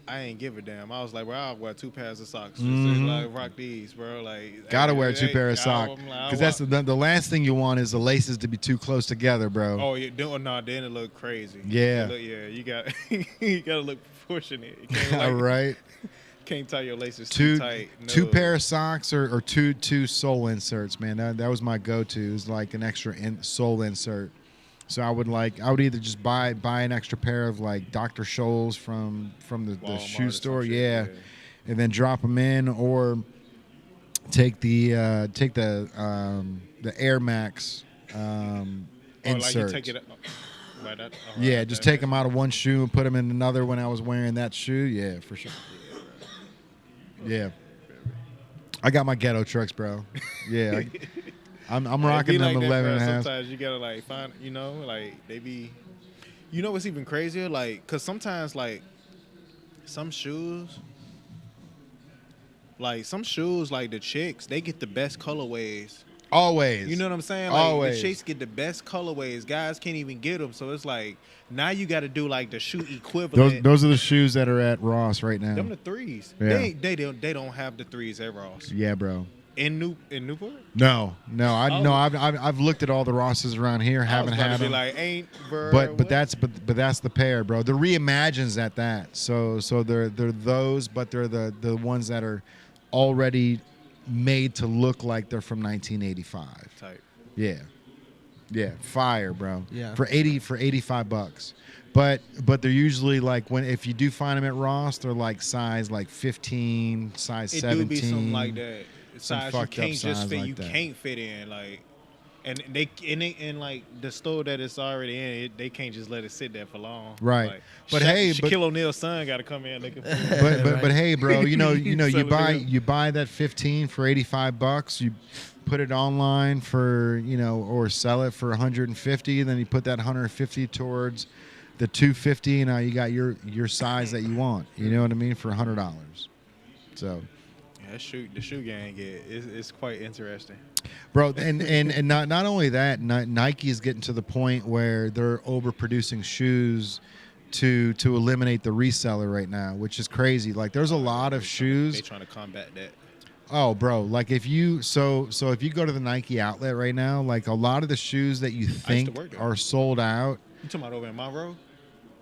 I ain't give a damn. I was like, bro, I'll wear 2 pairs of socks. Just like rock these, bro. Like, Gotta hey, wear 2 pairs of socks because that's the last thing you want is the laces to be too close together, bro. Oh, yeah, no, then it look crazy. Yeah. You got you gotta look proportionate. You can't, All right. Can't tie your laces too tight. No. 2 pair of socks or two sole inserts, man. That was my go-to. It was like an extra sole insert. So I would either just buy an extra pair of like Dr. Scholl's from the shoe store, yeah, and then drop them in, or take the Air Max inserts. Like you take it. Right, yeah, just take them out of one shoe and put them in another when I was wearing that shoe. Yeah, for sure. Yeah. I got my ghetto trucks, bro. Yeah. I'm rocking them like 11 and a half. Sometimes you gotta like find, like they be, what's even crazier? Like, cause sometimes like some shoes, like the chicks, they get the best colorways. Always. You know what I'm saying? Like, Always. the chicks get the best colorways. Guys can't even get them. So it's like now you got to do like the shoe equivalent. Those are the shoes that are at Ross right now. Them the threes. Yeah. They don't have the threes at Ross. Yeah, bro. In Newport? No. I've looked at all the Rosses around here. Haven't I was about had to be them. like, ain't, bro. But that's the pair, bro. The reimagines at that. So they're those, but they're the ones that are already made to look like they're from 1985. Type. Yeah, fire, bro. Yeah. For $85. But they're usually like if you do find them at Ross, they're like size like 15, size It 17. do be something like that. Some Size you fucked up can't just size fit. like You that. can't fit in like. And in like the store that it's already in, they can't just let it sit there for long. Right. Like, But hey, Shaquille O'Neal's son got to come in. They can But hey, bro, you Sell it you buy that 15 for $85. You put it online for or sell it for 150. Then you put that 150 towards the 250. And now you got your size that you want. You know what I mean, for $100. So. the shoe gang is quite interesting. Bro, and not only that, Nike is getting to the point where they're overproducing shoes to eliminate the reseller right now, which is crazy. Like there's a lot of shoes. They trying to combat that. Oh, bro, like if you if you go to the Nike outlet right now, like a lot of the shoes that you think are sold out. You talking about over in Monroe?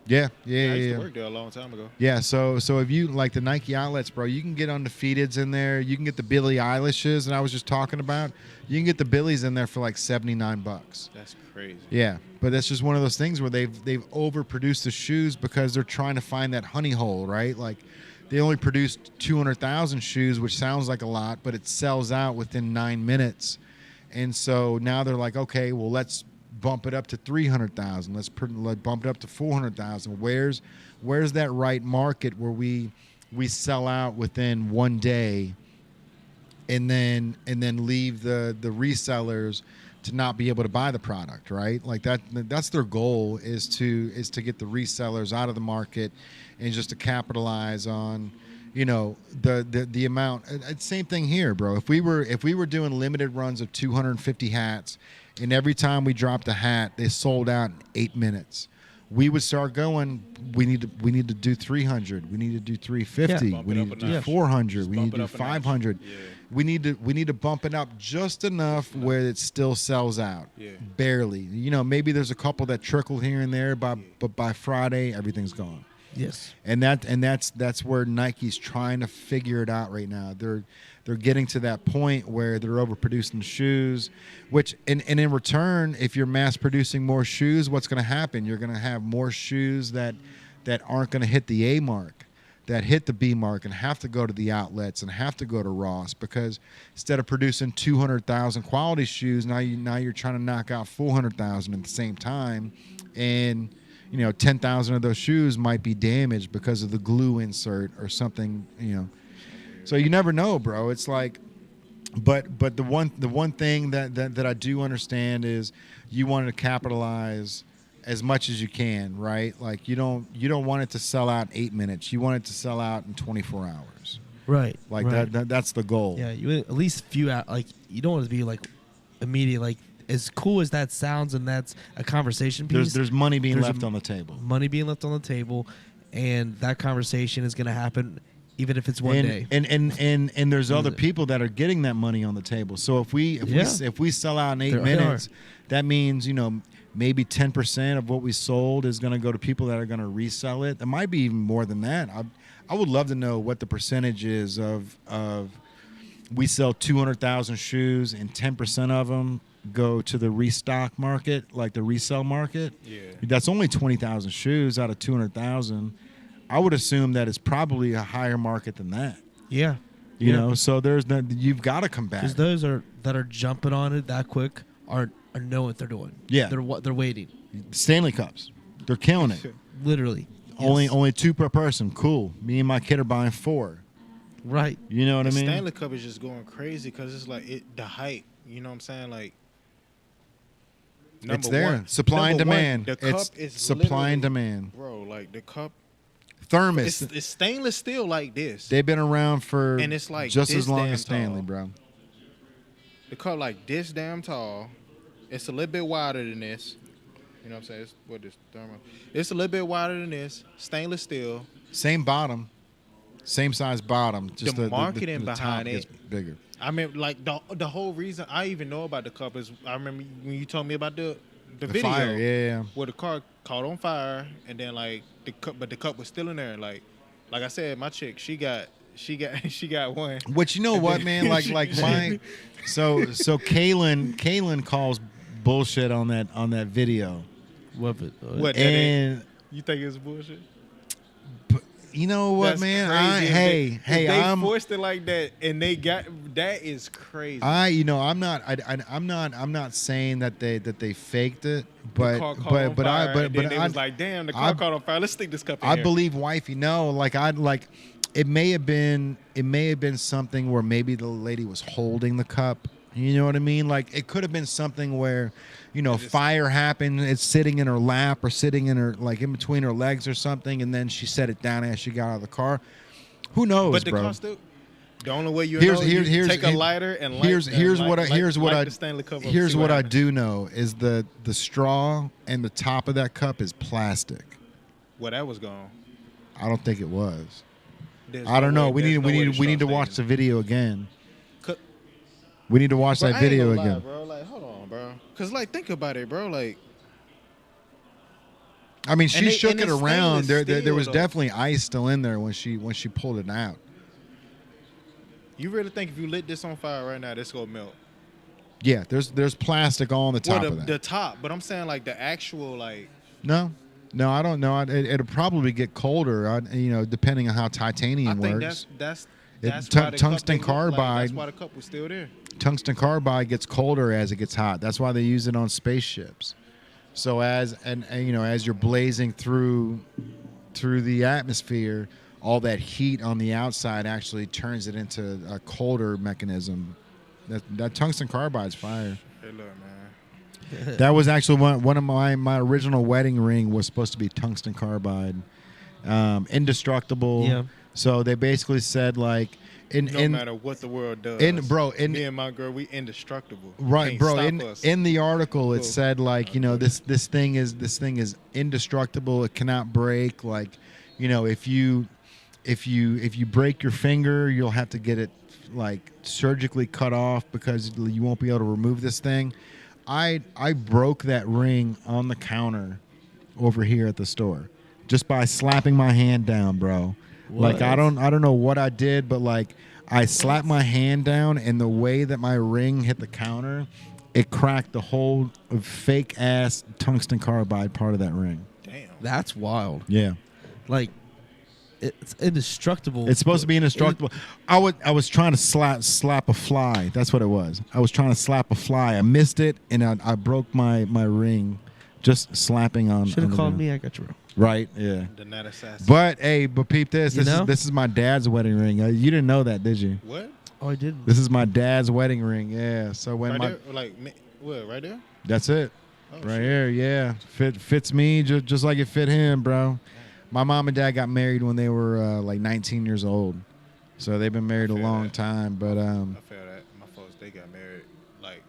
Yeah. I used to work there a long time ago. Yeah, so if you like the Nike outlets, bro, you can get Undefeateds in there. You can get the Billie Eilishes that I was just talking about. You can get the Billies in there for like $79. That's crazy. Yeah, but that's just one of those things where they've overproduced the shoes because they're trying to find that honey hole, right? Like they only produced 200,000 shoes, which sounds like a lot, but it sells out within 9 minutes. And so now they're like, okay, well, let's bump it up to 300,000. Let's bump it up to 400,000. Where's that right market where we sell out within 1 day, and then leave the resellers to not be able to buy the product, right? Like that's their goal is to get the resellers out of the market and just to capitalize on the amount. Same thing here, bro. If we were doing limited runs of 250 hats, and every time we dropped a hat, they sold out in 8 minutes, we would start going. We need to do 300. We need to do 350. Yeah. We need to do 400. We need to do 500. Yeah. We need to bump it up just enough where it still sells out. Yeah. Barely. Maybe there's a couple that trickle here and there, but by Friday everything's gone. Yes. And that's where Nike's trying to figure it out right now. They're getting to that point where they're overproducing shoes, which and in return, if you're mass producing more shoes, what's going to happen? You're going to have more shoes that aren't going to hit the A mark, that hit the B mark and have to go to the outlets and have to go to Ross, because instead of producing 200,000 quality shoes, now you're trying to knock out 400,000 at the same time, and 10,000 of those shoes might be damaged because of the glue insert or something. So you never know, bro. It's like But the one thing that I do understand is you want to capitalize as much as you can, right? Like you don't want it to sell out in 8 minutes. You want it to sell out in 24 hours. Right. Like right. that's the goal. Yeah, you at least few out. Like you don't want to be like immediate. Like as cool as that sounds, and that's a conversation piece. There's money being left on the table. Money being left on the table, and that conversation is going to happen. Even if it's one day, and there's other people that are getting that money on the table. So if we sell out in 8 minutes, that means maybe 10% of what we sold is going to go to people that are going to resell it. It might be even more than that. I would love to know what the percentage is of we sell 200,000 shoes and 10% of them go to the restock market, like the resale market. Yeah, that's only 20,000 shoes out of 200,000. I would assume that it's probably a higher market than that. Yeah. You know, so you've got to combat. Because those that are jumping on it that quick are know what they're doing. Yeah. They're waiting. Stanley Cups. They're killing it. Literally. Only 2 per person. Cool. Me and my kid are buying 4. Right. You know what I mean? Stanley Cup is just going crazy because it's like the hype. You know what I'm saying? Like, it's there. Supply and demand. The cup is supply and demand. Bro, like the cup. Thermos. It's stainless steel like this. They've been around for and it's like just as long as tall. Stanley, bro. The cup like this damn tall. It's a little bit wider than this. You know what I'm saying? It's a little bit wider than this. Stainless steel. Same bottom. Same size bottom. Just the marketing the behind top it gets bigger. I mean, like the whole reason I even know about the cup is I remember when you told me about the video. Fire, yeah. Where the car caught on fire and then like the cup was still in there. Like I said, my chick, she got one. Which you know what, man? Like my so Kaylin calls bullshit on that video. What? And you think it's bullshit? You know what, That's man? Crazy. They forced it like that, and they got that is crazy. I'm not saying that they faked it, but it was like, damn, the car caught on fire. Let's stick this cup in here. Believe wifey. No, it may have been something where maybe the lady was holding the cup. You know what I mean? Like it could have been something where, fire happened. It's sitting in her lap or sitting in her in between her legs or something, and then she set it down as she got out of the car. Who knows, but the bro? Car still, the only way you take a lighter and light. Here's what I do know is the straw and the top of that cup is plastic. Well, that was gone. I don't think it was. I don't know. We need to watch the video again. We need to watch that video again. Bro. Like, hold on, bro. Because, think about it, bro. Like, I mean, she shook it around. There was definitely ice still in there when she pulled it out. You really think if you lit this on fire right now, this gonna melt? Yeah, there's plastic all on the top of that. The top, but I'm saying the actual No, I don't know. It'll probably get colder. Depending on how titanium works. I think that's why the tungsten cup carbide. That's why the cup was still there. Tungsten carbide gets colder as it gets hot. That's why they use it on spaceships. So as you're blazing through the atmosphere, all that heat on the outside actually turns it into a colder mechanism. That tungsten carbide's fire. Hey, look, man. That was actually one of my original wedding ring was supposed to be tungsten carbide, indestructible. Yeah. So they basically said no matter what the world does, me and my girl, we indestructible. Right, bro. In the article, it said this thing is indestructible. It cannot break. If you break your finger, you'll have to get it surgically cut off because you won't be able to remove this thing. I broke that ring on the counter over here at the store just by slapping my hand down, bro. What? I don't know what I did, but I slapped my hand down, and the way that my ring hit the counter, it cracked the whole fake ass tungsten carbide part of that ring. Damn, that's wild. Yeah, it's indestructible. It's supposed to be indestructible. I was trying to slap a fly. That's what it was. I was trying to slap a fly. I missed it, and I broke my ring just slapping on. Should have called me. I got you wrong. Right, yeah. The Night Assassin. But peep this. This is my dad's wedding ring. You didn't know that, did you? What? Oh, I didn't. This is my dad's wedding ring. Yeah. So when Right my there? Like, what, right there? that's it. Oh, Right shit. here, yeah. Fits me just like it fit him, bro. My mom and dad got married when they were like 19 years old. So they've been married a feel long that. time. But I feel that. My folks, they got married. Like,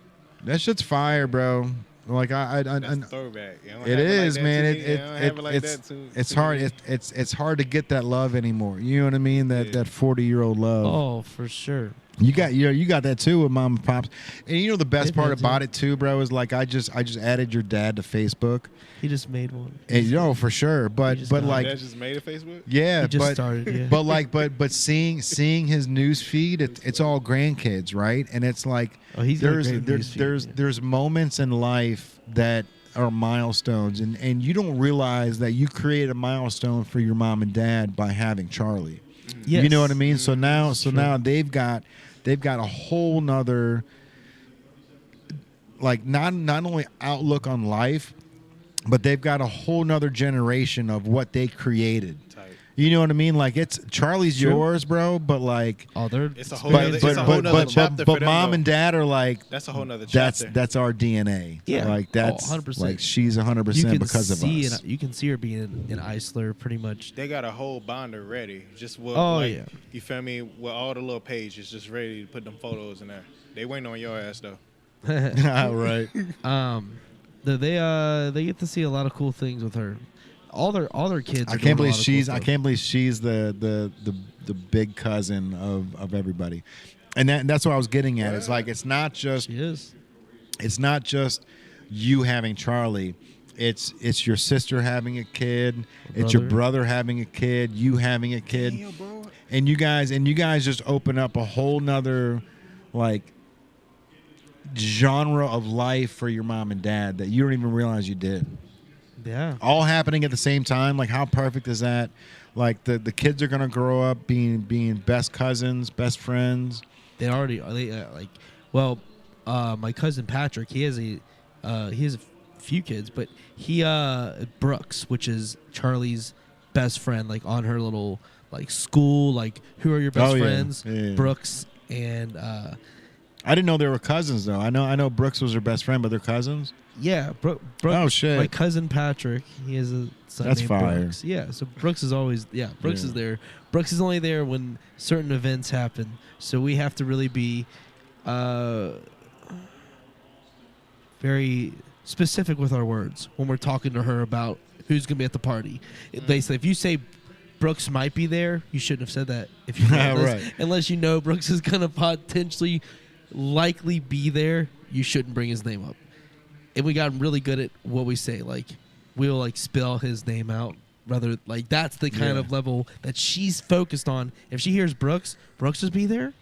that shit's fire, bro. Like that's a throwback. You don't it have is, like that man. too- you don't have it like that too- It's too hard. many. It's hard to get that love anymore. You know what I mean? That 40-year-old love. Oh, for sure. You got that too with mom and pops. And you know the best They've part had about to. it too, bro, is like I just added your dad to Facebook. He just made one. And you know for sure. But just but got- like Dad just made a Facebook? yeah, He just but started, yeah. but like but seeing his news feed, it's all grandkids, right? And it's like Oh, he's got a there's great there, news feed, there's yeah. there's moments in life that are milestones, and you don't realize that you create a milestone for your mom and dad by having Charlie. Yes. You know what I mean? So now Sure. now they've got a whole nother like not only outlook on life, but they've got a whole nother generation of what they created. Tight. You know what I mean? Like it's Charlie's Sure. yours, bro, but like Oh, they're It's a whole but nother- but it's a whole but nother but, chapter but for them, mom though. and dad are like That's a whole nother that's chapter. our DNA. Yeah. Like that's 100%. like she's 100% you can because of see us. you can see her being in Eisler pretty much. They got a whole binder ready. Just with, Oh, like, yeah. You feel me? With all the little pages just ready to put them photos in there. They waiting on your ass though. Right. They get to see a lot of cool things with her. All their kids. I can't believe she's the big cousin of everybody. And that's what I was getting at. It's like it's not just She is. it's not just you having Charlie. It's your sister having a kid. It's your brother having a kid. You having a kid. Damn, bro. And you guys just open up a whole nother like genre of life for your mom and dad that you don't even realize you did. Yeah. All happening at the same time. Like how perfect is that? Like the kids are gonna grow up being best cousins, best friends. They already like. Well, my cousin Patrick, he has a few kids, but he Brooks, which is Charlie's best friend, like on her little like school, like who are your best Oh, yeah. friends? Yeah. Brooks and I didn't know they were cousins though. I know Brooks was her best friend, but they're cousins. yeah, Brooks. Oh, shit. My cousin Patrick, he has a son That's named fire. Brooks. Yeah, so Brooks is always Brooks Yeah. is there. Brooks is only there when certain events happen, so we have to really be very specific with our words when we're talking to her about who's going to be at the party. Basically, if you say Brooks might be there, you shouldn't have said that. If you Right. unless you know Brooks is going to potentially likely be there, you shouldn't bring his name up. And we got really good at what we say. Like we'll like spell his name out. Rather, like that's the kind Yeah. of level that she's focused on. If she hears Brooks just be there.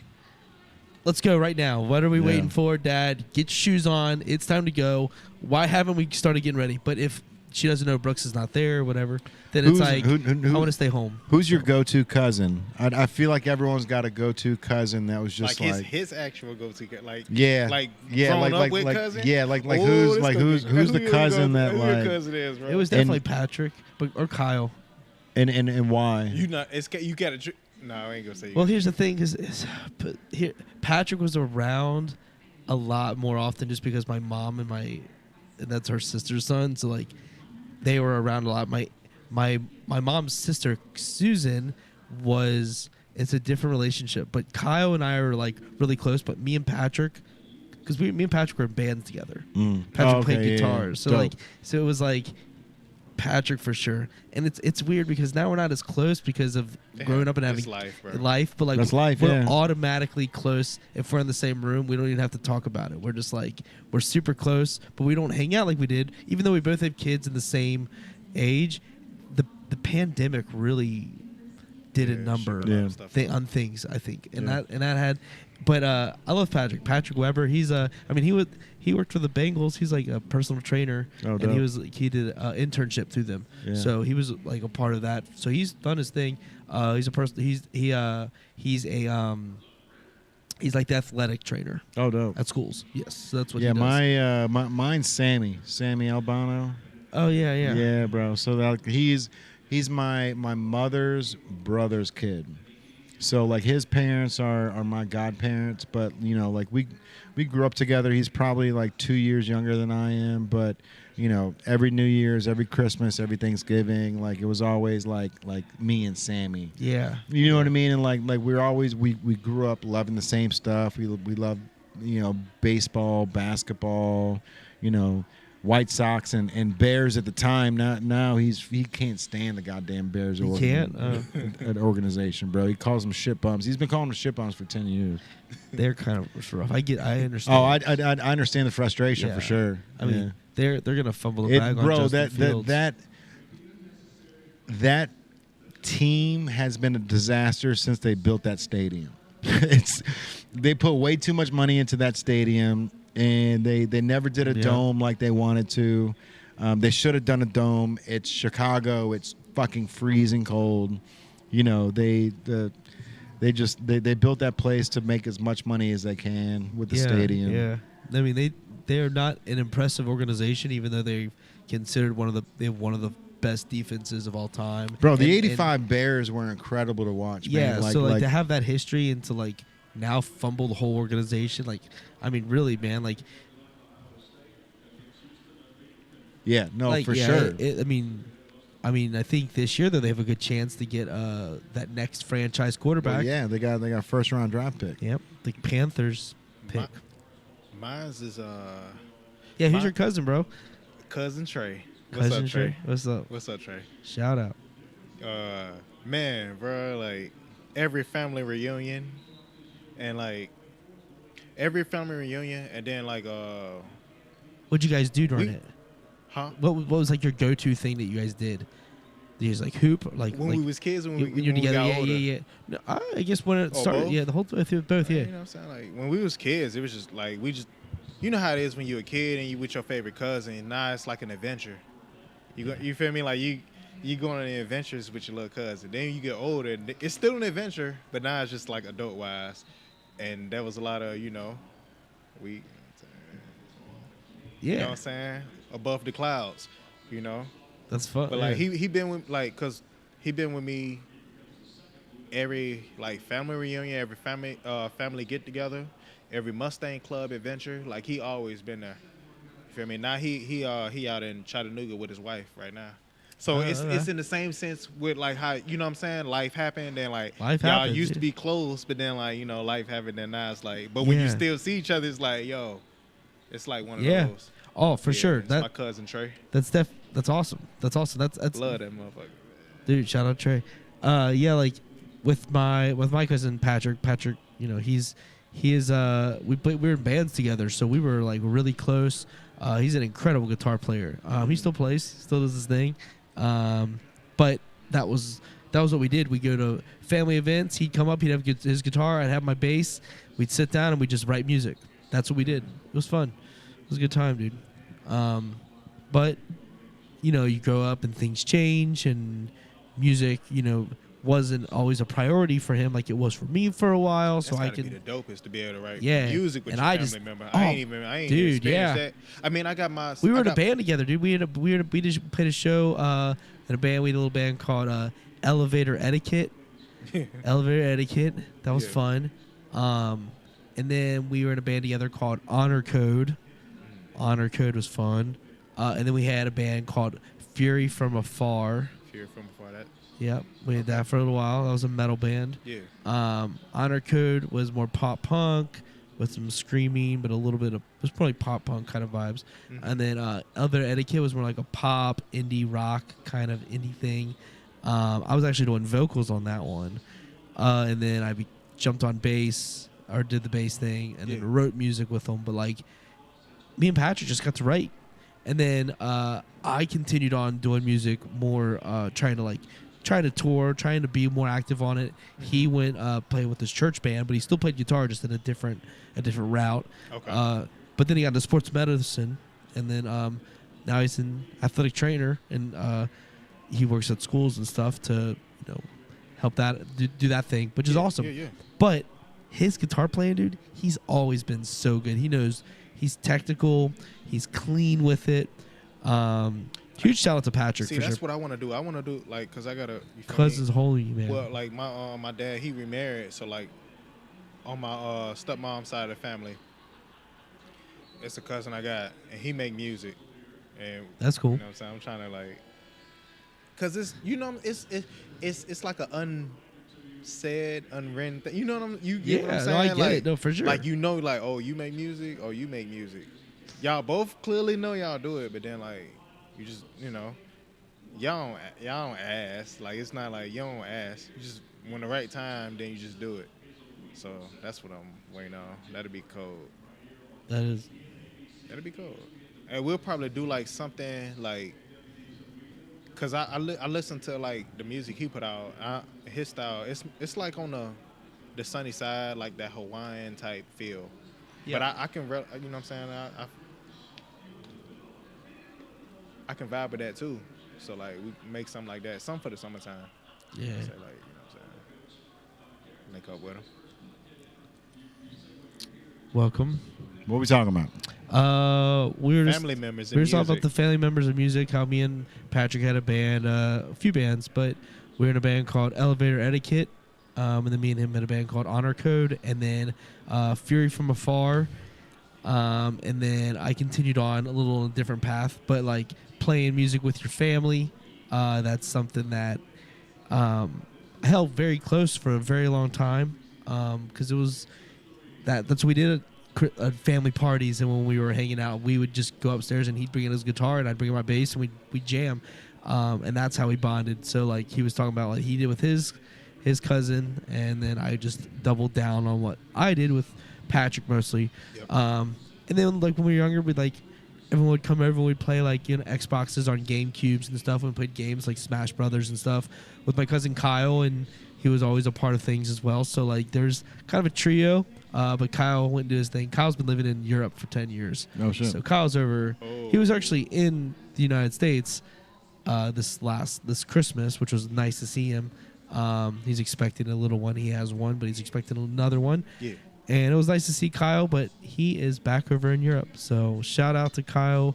Let's go right now. What are we Yeah. waiting for, Dad? Get your shoes on. It's time to go. Why haven't we started getting ready? But if she doesn't know Brooks is not there or whatever, then it's like, who- I want to stay home. Who's your go-to cousin? I feel like everyone's got a go-to cousin that was just Like like, his actual go-to, like yeah, like yeah, grown like up with like cousin. yeah, like Oh, who's this like gonna who's be- who's who the you cousin gonna- that who your like cousin is, bro? It was definitely Patrick or Kyle. and why? you not. It's you got to. No, I ain't gonna say. Well, here's the thing: here Patrick was around a lot more often, just because my mom and that's her sister's son, so like they were around a lot. My mom's sister Susan it's a different relationship, but Kyle and I are like really close. But me and Patrick, because me and Patrick were in bands together. Patrick Oh, played okay, yeah, guitars, so dope. like it was like Patrick for sure. And it's weird because now we're not as close because of growing up and it's having life, bro. but like That's life, we're yeah. automatically close if we're in the same room. We don't even have to talk about it. We're just like we're super close, but we don't hang out like we did, even though we both have kids in the same age. The pandemic really did a number Yeah. on things, I think, and Yeah. that had. But I love Patrick. Patrick Weber. He's he worked for the Bengals. He's like a personal trainer, Oh, and dope. he did an internship through them. Yeah. So he was like a part of that. So he's done his thing. He's a person. He's like the athletic trainer Oh, dope. at schools. Yes, so that's what. Yeah, he does. mine's Sammy Albano. Oh yeah. Yeah, bro. So that he's my mother's brother's kid. So like his parents are my godparents, but you know, like we grew up together. He's probably like 2 years younger than I am, but you know, every New Year's, every Christmas, every Thanksgiving, like it was always like me and Sammy. Yeah. You know what I mean? And like we grew up loving the same stuff. We love, you know, baseball, basketball, you know, White Sox and Bears at the time. Now he can't stand the goddamn Bears. He can't? An organization, bro. He calls them shit bums. He's been calling them shit bums for 10 years. They're kind of rough. I understand. Oh, I understand the frustration Yeah. for sure. I mean, they're gonna fumble the bag on bro. Justin Fields. That team has been a disaster since they built that stadium. They put way too much money into that stadium. And they never did a dome like they wanted to. They should have done a dome. It's Chicago. It's fucking freezing cold. You know, they built that place to make as much money as they can with the stadium. Yeah, I mean they're not an impressive organization, even though they considered one of the best defenses of all time. Bro, the '85 Bears were incredible to watch. Yeah, man. so to have that history and to like now fumble the whole organization, like. I mean, really, man, like... Yeah, no, for sure. I mean, I think this year, though, they have a good chance to get that next franchise quarterback. Well, yeah, they got a first-round draft pick. Yep, the Panthers pick. Mine's is... Yeah, who's your cousin, bro? Cousin Trey. Cousin Trey? What's up? What's up, Trey? Shout out. Man, bro, like, every family reunion and, like... Every family reunion, and then like what'd you guys do during it? Huh? What was like your go-to thing that you guys did? Did you guys like hoop? Like when we was kids, when we were together? got older. Yeah. No, I guess when it started, both? yeah, the whole both, yeah. You know what I'm saying? Like when we was kids, it was just like you know how it is when you're a kid and you with your favorite cousin. Now it's like an adventure. You feel me? Like you going on adventures with your little cousin. Then you get older, and it's still an adventure, but now it's just like adult wise. And there was a lot of, you know, you know what I'm saying? Above the clouds, you know? That's fun. But, like, he been with, like, because he been with me every, like, family reunion, every family get-together, every Mustang Club adventure. Like, he always been there. You feel me? Now he out in Chattanooga with his wife right now. So it's in the same sense with like how, you know what I'm saying, life happened and like y'all used to be close, but then like, you know, life happened and now it's like, but when you still see each other, it's like, yo, it's like one of those. Oh, for sure. That's my cousin Trey. That's awesome. That's awesome. That's love that motherfucker. Dude, shout out Trey. Yeah, like with my cousin Patrick, you know, we were in bands together, so we were like really close. He's an incredible guitar player. He still plays, still does his thing. But that was what we did. We go to family events. He'd come up. He'd have his guitar. I'd have my bass. We'd sit down and we'd just write music. That's what we did. It was fun. It was a good time, dude. But you know, you grow up and things change, and music, you know, wasn't always a priority for him like it was for me for a while. That's so I could can be the dopest to be able to write and music with your I family just, member. Oh, I ain't even dude, experienced that. I mean, I got my. We were in a band together, dude. We just played a show in a band. We had a little band called Elevator Etiquette. Elevator Etiquette. That was fun. And then we were in a band together called Honor Code. Honor Code was fun. And then we had a band called Fury from Afar. Fury from Afar. That. Yep, we did that for a little while. That was a metal band. Yeah. Honor Code was more pop punk with some screaming, but a little bit of, it was probably pop punk kind of vibes. Mm-hmm. And then Elevator Etiquette was more like a pop, indie rock kind of indie thing. I was actually doing vocals on that one. And then I jumped on bass, or did the bass thing, and then wrote music with them. But like, me and Patrick just got to write. And then I continued on doing music more, trying to tour, trying to be more active on it. Mm-hmm. He went play with his church band, but he still played guitar, just in a different route. Okay. But then he got into sports medicine, and then now he's an athletic trainer, and he works at schools and stuff to help that do that thing, which is awesome. Yeah. But his guitar playing, dude, he's always been so good. He knows, he's technical, he's clean with it. Huge shout out to Patrick. See, for that's sure. what I want to do. I want to do like, cause I gotta. You feel Cuz me? is holy, man. Well, like my dad, he remarried, so like on my stepmom's side of the family, it's a cousin I got, and he make music, and That's cool. You know what I'm saying? I'm trying to like, cause it's it's like a unsaid, unwritten thing. You know what I'm? You get what I'm Yeah, saying? no, I get like, it. No, for sure. Like like, oh, you make music, or you make music. Y'all both clearly know y'all do it, but then like you just y'all don't ask. Like it's not like you don't ask. You just when the right time, then you just do it. So that's what I'm waiting on. That'll be cold. That'll be cold. And we'll probably do like something like, cause I listen to like the music he put out. His style, it's like on the sunny side, like that Hawaiian type feel. Yeah. But I can, you know what I'm saying? I can vibe with that too. So like we make something like that, something for the summertime. Yeah. Say, like, you know what I'm saying? Link up with him. Welcome. What are we talking about? We were Family members in We were talking about music. the family members of music. How me and Patrick had a band, a few bands, but we were in a band called Elevator Etiquette, and then me and him had a band called Honor Code, and then Fury from Afar, and then I continued on a little on a different path, but like playing music with your family, that's something that I held very close for a very long time, because it was that's what we did at family parties, and when we were hanging out, we would just go upstairs and he'd bring in his guitar and I'd bring in my bass and we'd jam, and that's how we bonded. So like he was talking about what he did with his cousin, and then I just doubled down on what I did with Patrick mostly. Yep. And then like when we were younger, we'd like everyone would come over and we'd play like Xboxes on GameCubes and stuff, and we played games like Smash Brothers and stuff with my cousin Kyle, and he was always a part of things as well. So like there's kind of a trio, but Kyle went and did his thing. Kyle's been living in Europe for 10 years. Oh, shit. So Kyle's over. Oh. He was actually in the United States this Christmas, which was nice to see him. He's expecting a little one. He has one, but he's expecting another one. Yeah. And it was nice to see Kyle, but he is back over in Europe. So shout out to Kyle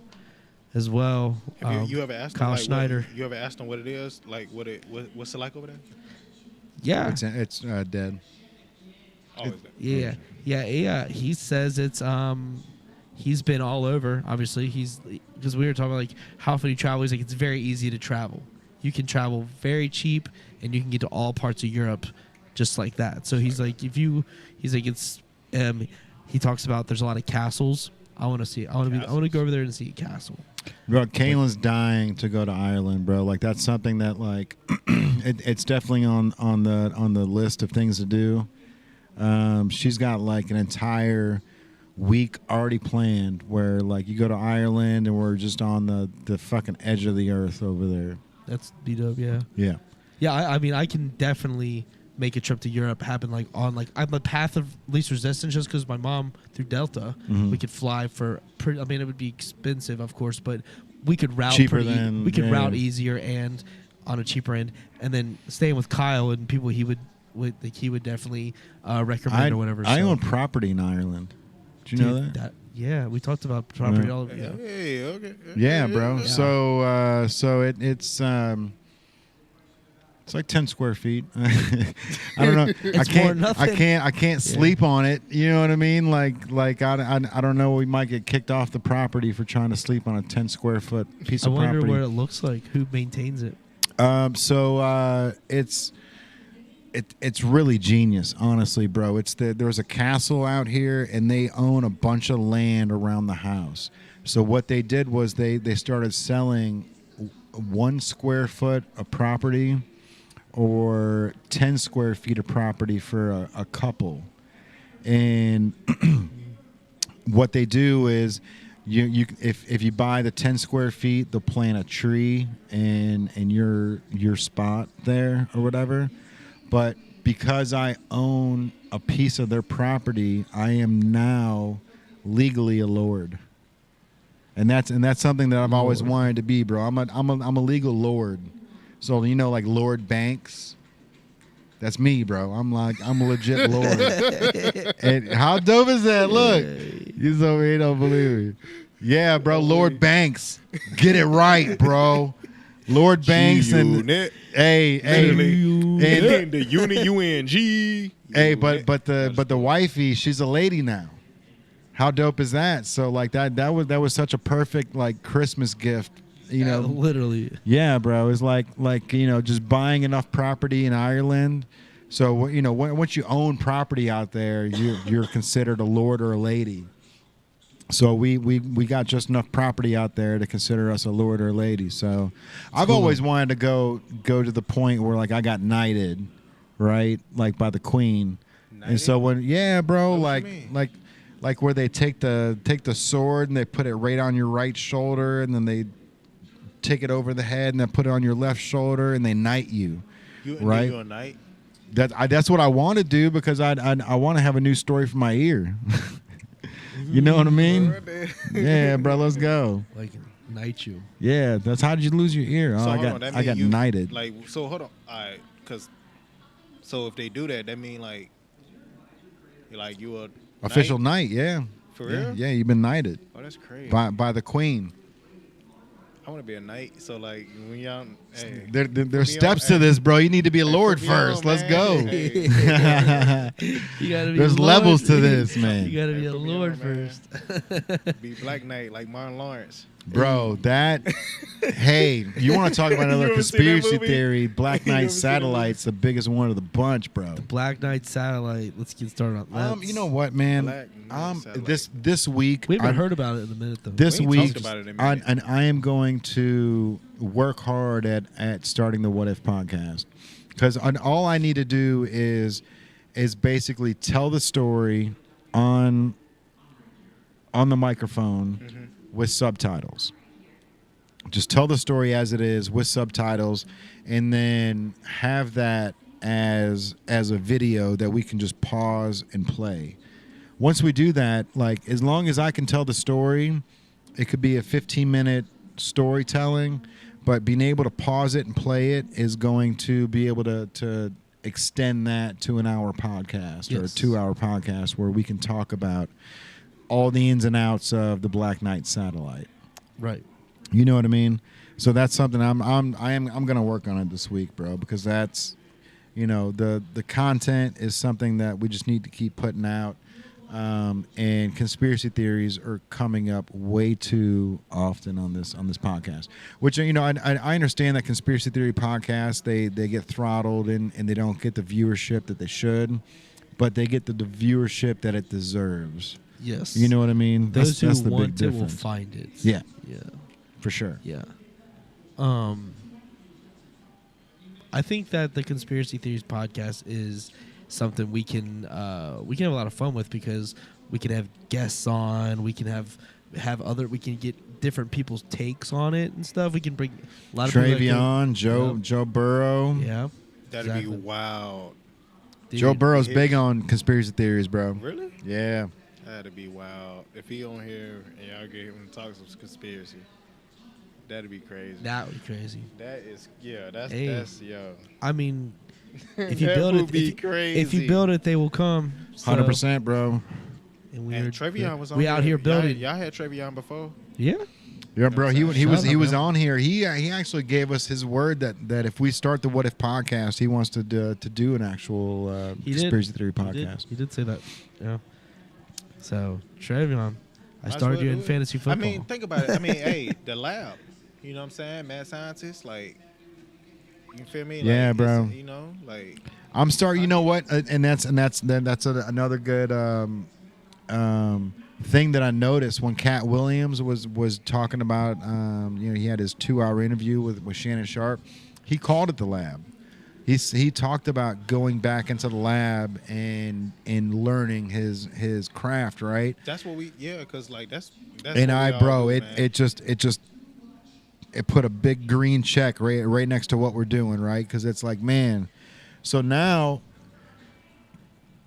as well. Have you ever asked Kyle him, like, Schneider. you ever asked him what it is? Like what's it like over there? Yeah. It's dead. Always Yeah. He says it's he's been all over. Obviously, because we were talking about like how often he travels. He's like it's very easy to travel. You can travel very cheap, and you can get to all parts of Europe just like that. So he's like it's he talks about there's a lot of castles. I want to go over there and see a castle. Bro, Kaylin's dying to go to Ireland, bro. Like that's something that like it's definitely on the list of things to do. She's got like an entire week already planned where like you go to Ireland and we're just on the fucking edge of the earth over there. That's B-Dub, yeah. Yeah. Yeah, I mean, I can definitely make a trip to Europe happen like on like I'm the path of least resistance just because my mom through Delta we could fly for I mean it would be expensive of course, but we could route Cheaper pretty than- we could yeah. route easier and on a cheaper end, and then staying with Kyle and people he would definitely recommend or whatever. I so. own property in Ireland. Did you know that? Yeah, we talked about property Yeah. all over. Yeah. Hey, okay. Yeah, bro. Yeah. So it's like 10 square feet. I don't know. It's more than nothing. I can't sleep on it. You know what I mean? Like I don't know. We might get kicked off the property for trying to sleep on a 10 square foot piece I of wonder property. what it looks like. Who maintains it? It's really genius, honestly, bro. There's a castle out here, and they own a bunch of land around the house. So what they did was they started selling 1 square foot of property or 10 square feet of property for a couple. And what they do is if you buy the 10 square feet, they'll plant a tree in your spot there or whatever. But because I own a piece of their property, I am now legally a lord. And that's something that I've always wanted to be, bro. I'm a legal lord. So like Lord Banks, that's me, bro. I'm a legit lord. And how dope is that? Look, you so you don't believe me. Yeah, bro. Lord Banks. Get it right, bro. Lord Banks and hey, and the UNG. Hey, but the wifey, she's a lady now. How dope is that? So like that was such a perfect like Christmas gift, you know. Literally. Yeah, bro. It's like just buying enough property in Ireland. So once you own property out there, you're considered a lord or a lady. So we got just enough property out there to consider us a lord or a lady. So I've always wanted to go to the point where like I got knighted, right? Like by the Queen. Knighted? And so bro, like where they take the sword and they put it right on your right shoulder and then they take it over the head and then put it on your left shoulder and they knight you. Right? You a knight? That's what I want to do because I want to have a new story for my ear. You know what I mean? Yeah, bro, let's go. Like knight you. Yeah, that's how did you lose your ear? Oh, So I got knighted. Like, so hold on. All right, so if they do that, that mean like you a official knight, yeah. For real? Yeah, you've been knighted. Oh, that's crazy. By the Queen. I want to be a knight. So like when y'all, hey, there's steps to this, bro. You need to be a lord first. Let's go. You gotta be. There's levels to this, man. You gotta be a lord first. Be Black Knight like Martin Lawrence. Bro, hey, you want to talk about another conspiracy theory? Black Knight Satellite's the biggest one of the bunch, bro. The Black Knight Satellite. Let's get started on that. You know what, man? This week we haven't heard about it in a minute though. This week, talked about it in a minute. and I am going to work hard at starting the What If podcast because all I need to do is basically tell the story on the microphone with subtitles. Just tell the story as it is with subtitles, and then have that as a video that we can just pause and play. Once we do that, like as long as I can tell the story, it could be a 15-minute storytelling, but being able to pause it and play it is going to be able to extend that to an hour podcast or a 2-hour podcast where we can talk about all the ins and outs of the Black Knight Satellite. Right. You know what I mean? So that's something I'm gonna work on it this week, bro, because that's the content is something that we just need to keep putting out. And conspiracy theories are coming up way too often on this podcast, which I understand that conspiracy theory podcasts they get throttled and they don't get the viewership that they should, but they get the viewership that it deserves. Yes. You know what I mean? Those that's who the want big it will difference. find it. Yeah. Yeah. For sure. Yeah. I think that the Conspiracy Theories podcast is something we can have a lot of fun with because we can have guests on, we can have we can get different people's takes on it and stuff. We can bring a lot of Travion, Joe Burrow. Yeah. That'd be wild. Dude, Joe Burrow's big on conspiracy theories, bro. Really? Yeah. That'd be wild. If he on here and y'all get him to talk some conspiracy, that'd be crazy. That would be crazy. That is, that's I mean, if you that build would it, be crazy. if you build it, they will come. So, 100%, bro. And Travion was on. We out here building. Y'all had Travion before. Yeah. Yeah, bro. He was man. on here. He actually gave us his word that if we start the What If podcast, he wants to do an actual conspiracy theory podcast. He did say that. Yeah. So Travion, I started you in fantasy football. I mean, think about it. I mean, hey, the lab. You know what I'm saying? Mad scientists, like, you feel me? Yeah, like, bro. You know, like. I'm starting. You know what? And that's another good thing that I noticed when Katt Williams was talking about. He had his 2-hour interview with Shannon Sharp. He called it the lab. He talked about going back into the lab and learning his craft, right? That's what because like that's. And it put a big green check right next to what we're doing, right? Because it's like, man. So now,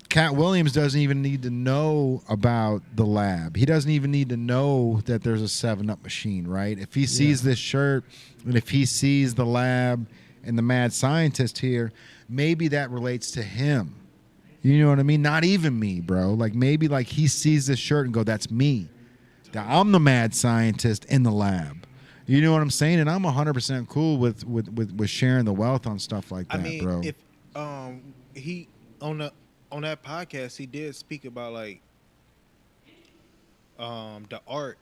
Katt Williams doesn't even need to know about the lab. He doesn't even need to know that there's a 7-Up machine, right? If he sees this shirt and if he sees the lab and the mad scientist here, maybe that relates to him. You know what I mean? Not even me, bro. Like maybe like he sees this shirt and go, that's me. I'm the mad scientist in the lab. You know what I'm saying? And I'm 100% cool with sharing the wealth on stuff like that, I mean, bro. if he on that podcast, he did speak about like the art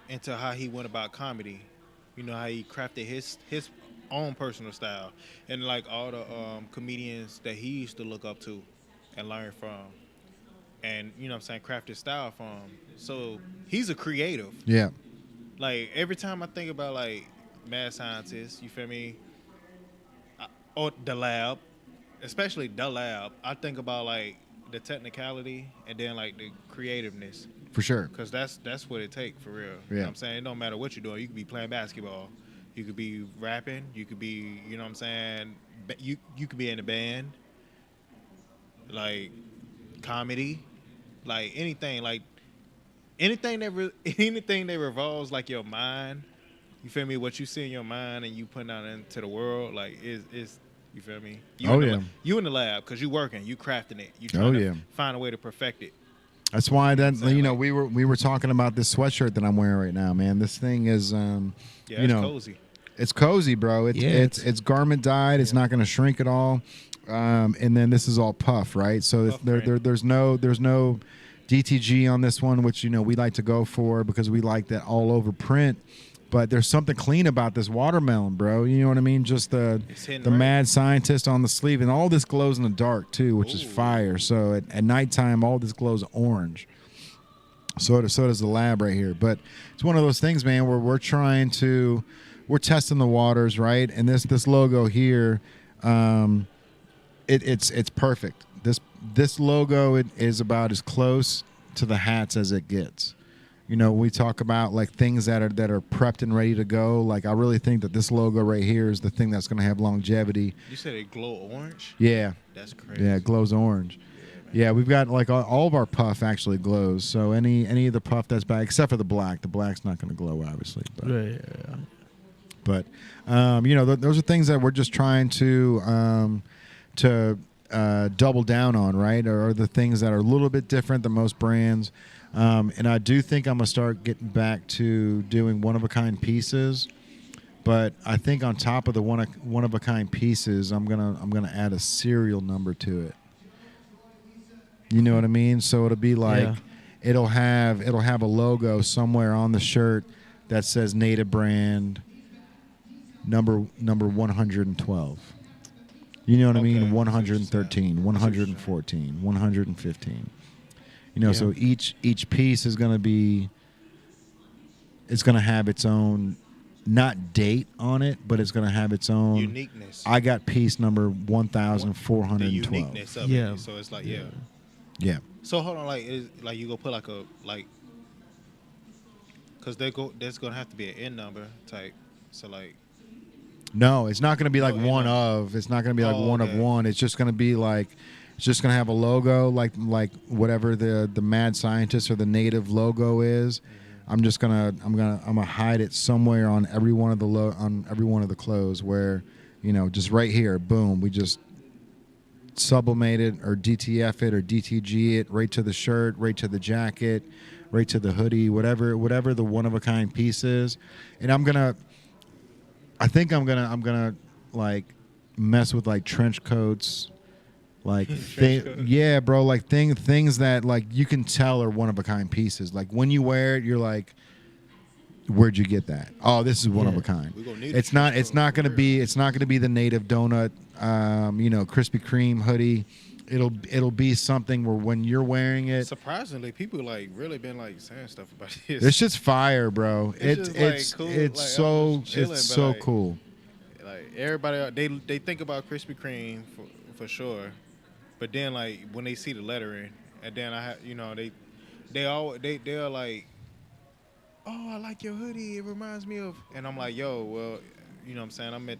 into how he went about comedy. You know how he crafted his own personal style, and like all the comedians that he used to look up to and learn from, and you know what I'm saying, craft his style from. So he's a creative. Yeah. Like every time I think about like mad scientists, you feel me, or the lab, especially the lab, I think about like the technicality and then like the creativeness. For sure. Because that's what it takes for real. You know what I'm saying? It don't matter what you're doing. You could be playing basketball. You could be rapping. You could be, you know what I'm saying? You could be in a band. Like comedy. Like anything. Like anything that revolves like your mind. You feel me? What you see in your mind and you putting out into the world, like is you feel me? You in the lab because you working, you crafting it. You trying to find a way to perfect it. That's why we were talking about this sweatshirt that I'm wearing right now, man. This thing is it's cozy. It's cozy, bro. It's garment dyed. It's not going to shrink at all. And then this is all puff, right? So there's no DTG on this one, which we like to go for because we like that all over print. But there's something clean about this watermelon, bro. You know what I mean? Just the mad scientist on the sleeve. And all this glows in the dark, too, which is fire. So at nighttime, all this glows orange. So does the lab right here. But it's one of those things, man, where we're testing the waters, right? And this logo here, it's perfect. This logo is about as close to the hats as it gets. We talk about like things that are prepped and ready to go. Like I really think that this logo right here is the thing that's going to have longevity. You said it glow orange? Yeah. That's crazy. Yeah, it glows orange. Yeah, we've got like all of our puff actually glows. So any of the puff that's back, except for the black. The black's not going to glow, obviously. But, Yeah. But those are things that we're just trying to double down on, right? Or the things that are a little bit different than most brands. And I do think I'm gonna start getting back to doing one-of-a-kind pieces, but I think on top of the one-of-a-kind pieces, I'm gonna add a serial number to it. You know what I mean? So it'll be like it'll have a logo somewhere on the shirt that says Native Brand number 112. You know what I mean? 113, 114, 115. So each piece is going to have its own, not date on it, but it's going to have its own uniqueness. I got piece number 1,412. The uniqueness of it. So it's like, yeah. So hold on, like you go put because there's going to have to be an N number type. So like. No, it's not going to be like one of. It's not going to be like one of one. It's just going to be like. It's just gonna have a logo like whatever the mad scientist or the native logo is. I'm gonna hide it somewhere on every one of the clothes where just right here, boom, we just sublimate it or DTF it or DTG it right to the shirt, right to the jacket, right to the hoodie, whatever the one of a kind piece is. And I'm gonna like mess with like trench coats. Like bro, like things that like you can tell are one of a kind pieces. Like when you wear it, you're like, where'd you get that? Oh, this is one of a kind. It's not gonna be the native donut, Krispy Kreme hoodie. It'll be something where when you're wearing it. Surprisingly, people like really been like saying stuff about this. It's just fire, bro. It's so cool. Like everybody, they think about Krispy Kreme for sure. But then, like when they see the lettering, and then they're like, oh, I like your hoodie. It reminds me of, and I'm like, yo, well, you know what I'm saying? I'm at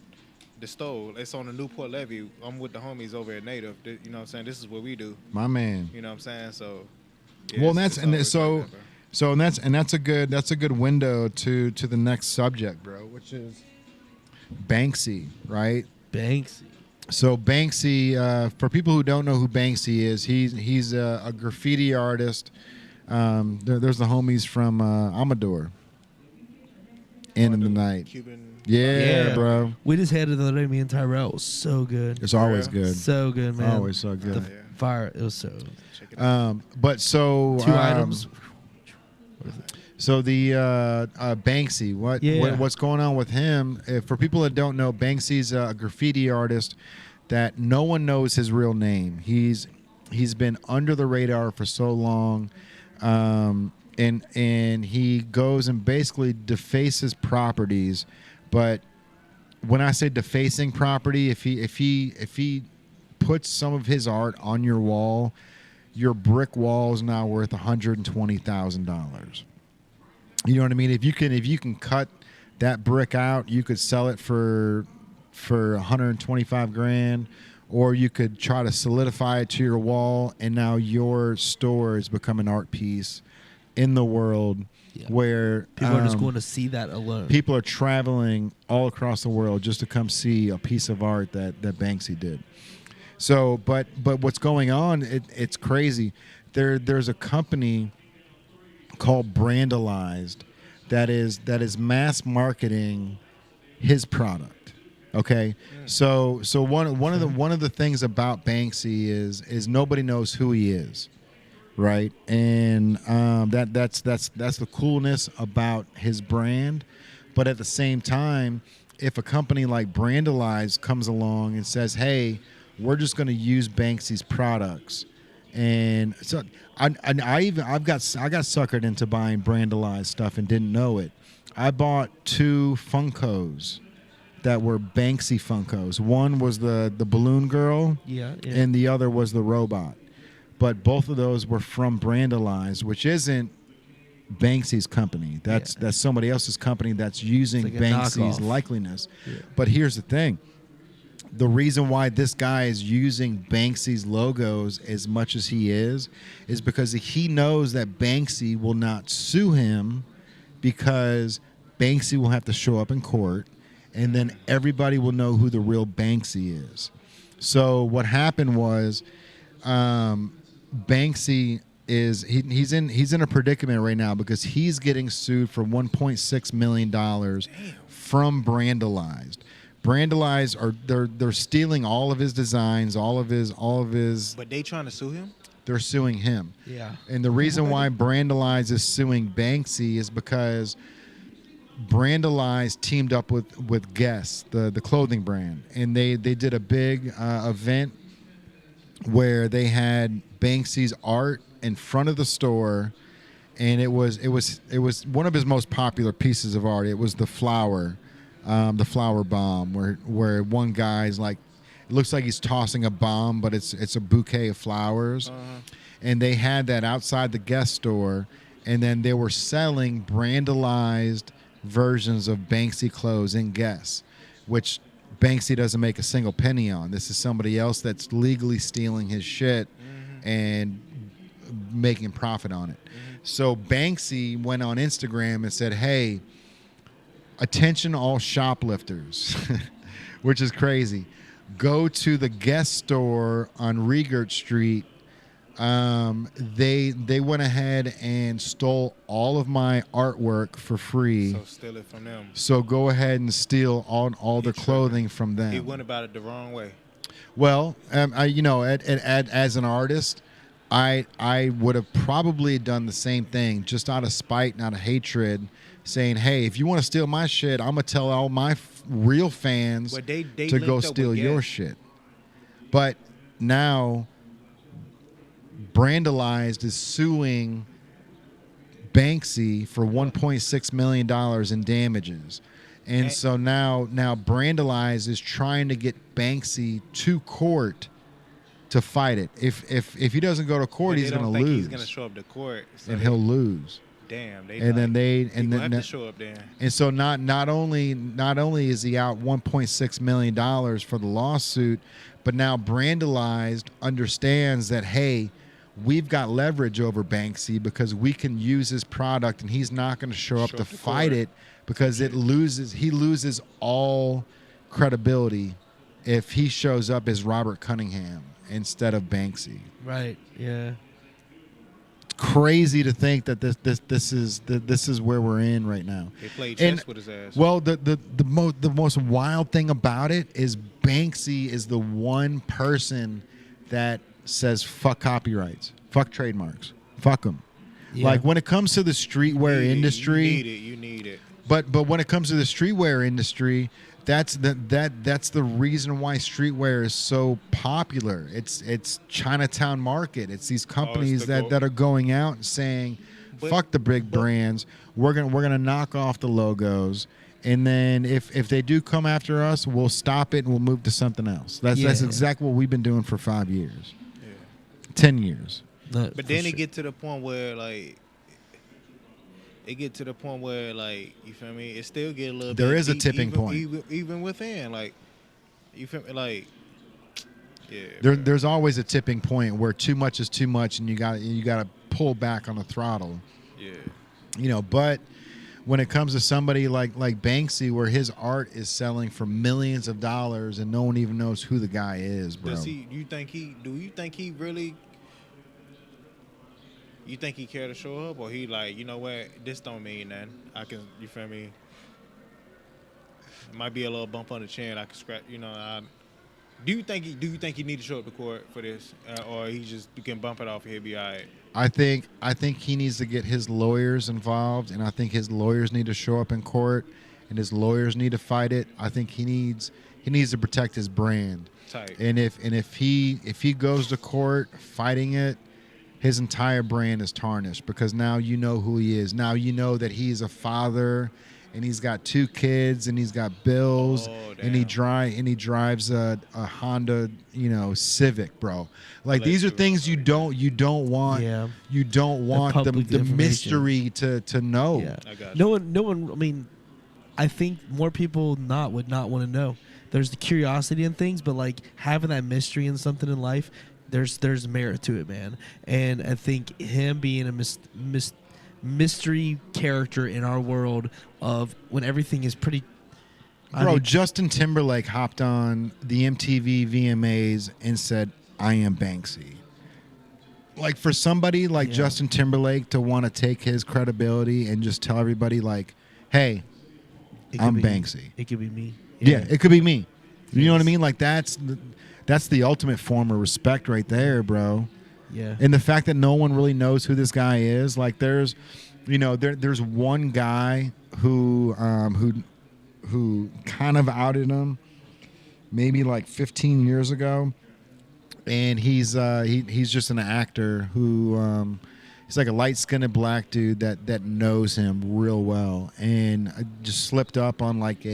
the stove. It's on the Newport Levee. I'm with the homies over at Native. You know what I'm saying? This is what we do. My man. You know what I'm saying? So. Yeah, well, that's a good window to the next subject, bro, which is Banksy, right? Banksy. So Banksy, for people who don't know who Banksy is, he's a graffiti artist There's the homies from Amador. End of the night. Cuban. Yeah, bro. We just had it the other day. Me and Tyrell. It was so good. It's always Yeah. good. So good, man. Always so good. The fire. It was so. Check it out. But so 2 items. So the Banksy, what's going on with him? For people that don't know, Banksy's a graffiti artist that no one knows his real name. He's been under the radar for so long, and he goes and basically defaces properties. But when I say defacing property, if he puts some of his art on your wall, your brick wall is now worth $120,000. You know what I mean? If you can cut that brick out, you could sell it for 125 grand, or you could try to solidify it to your wall, and now your store has become an art piece in the world where People are just going to see that alone. people are traveling all across the world just to come see a piece of art that Banksy did. So, but what's going on? It's crazy. There's a company called Brandalized that is mass marketing his product. Okay, so one of the things about Banksy is nobody knows who he is, right? And that's the coolness about his brand. But at the same time, if a company like Brandalized comes along and says, "Hey, we're just going to use Banksy's products," and so I got suckered into buying Brandalized stuff and didn't know it. I bought 2 Funkos that were Banksy Funkos. One was the balloon girl, and the other was the robot. But both of those were from Brandalized, which isn't Banksy's company. That's somebody else's company that's using like Banksy's knockoff. likeliness. Yeah. But here's the thing. The reason why this guy is using Banksy's logos as much as he is because he knows that Banksy will not sue him, because Banksy will have to show up in court, and then everybody will know who the real Banksy is. So what happened was, Banksy he's in a predicament right now because he's getting sued for $1.6 million from Brandalized. Brandalized they're stealing all of his designs, all of his. But they trying to sue him? They're suing him. Yeah. And the reason why Brandalized is suing Banksy is because Brandalized teamed up with Guess, the clothing brand, and they did a big event where they had Banksy's art in front of the store, and it was one of his most popular pieces of art. It was the flower bomb, where one guy's like, it looks like he's tossing a bomb, but it's a bouquet of flowers. And they had that outside the Guess store, and then they were selling Brandalized versions of Banksy clothes in Guess, which Banksy doesn't make a single penny on. This is somebody else that's legally stealing his shit and making profit on it. So Banksy went on Instagram and said, "Hey, attention all shoplifters," which is crazy. Go to the Guess store on Regert Street. They went ahead and stole all of my artwork for free. So steal it from them. So go ahead and steal all the clothing from them. He went about it the wrong way. Well, as an artist, I would have probably done the same thing, just out of spite and out of hatred, saying, "Hey, if you want to steal my shit, I'm gonna tell all my real fans They to go linked up steal with your Guess. shit." But now Brandalized is suing Banksy for $1.6 million in damages. And so now Brandalized is trying to get Banksy to court to fight it. If he doesn't go to court, he's going to lose. He's going to show up to court, so and he'll lose. Damn. Then have to show up there. And so not only is he out $1.6 million for the lawsuit, but now Brandalized understands that, hey, we've got leverage over Banksy because we can use his product, and he's not going to show up to fight it because he loses all credibility if he shows up as Robert Cunningham instead of Banksy. Right. Yeah. crazy to think that this is where we're in right now. They played chess with his ass. Well, the most wild thing about it is Banksy is the one person that says fuck copyrights, fuck trademarks, fuck them. Yeah. Like when it comes to the streetwear industry, you need it. But when it comes to the streetwear industry, that's the reason why streetwear is so popular. It's Chinatown market. It's these companies that are going out and saying, fuck the big brands. We're gonna knock off the logos. And then if they do come after us, we'll stop it and we'll move to something else. That's exactly what we've been doing for 5 years. Yeah. 10 years. But then it get to the point where like you feel me? It still get a little. There bit is a deep, tipping point. even within, like you feel me? Like yeah. There's always a tipping point where too much is too much, and you got to pull back on the throttle. Yeah. But when it comes to somebody like Banksy, where his art is selling for millions of dollars and no one even knows who the guy is, bro. Do you think he really? You think he care to show up, or he like, you know what, this don't mean nothing. I can, you feel me? It might be a little bump on the chin. I can scratch, do you think he need to show up to court for this, or he can bump it off and he'll be all right? I think he needs to get his lawyers involved, and I think his lawyers need to show up in court, and his lawyers need to fight it. I think he needs to protect his brand. Tight. And if he goes to court fighting it, his entire brand is tarnished, because now you know who he is. Now you know that he's a father, and he's got 2 kids, and he's got bills, and he drives a Honda, Civic, bro. Like these are things you don't want. Yeah. You don't want the mystery to know. Yeah. I got you. No one. I mean, I think more people would not want to know. There's the curiosity in things, but like having that mystery in something in life. There's merit to it, man, and I think him being a mystery character in our world of when everything is pretty. Bro, Justin Timberlake hopped on the MTV VMAs and said, "I am Banksy." Like for somebody like Justin Timberlake to want to take his credibility and just tell everybody like, "Hey, I'm Banksy." It could be me. Yeah, it could be me. You know what I mean? Like that's the ultimate form of respect right there, bro. Yeah. And the fact that no one really knows who this guy is, like there's one guy who kind of outed him maybe like 15 years ago, and he's just an actor who he's like a light-skinned black dude that knows him real well, and I just slipped up on like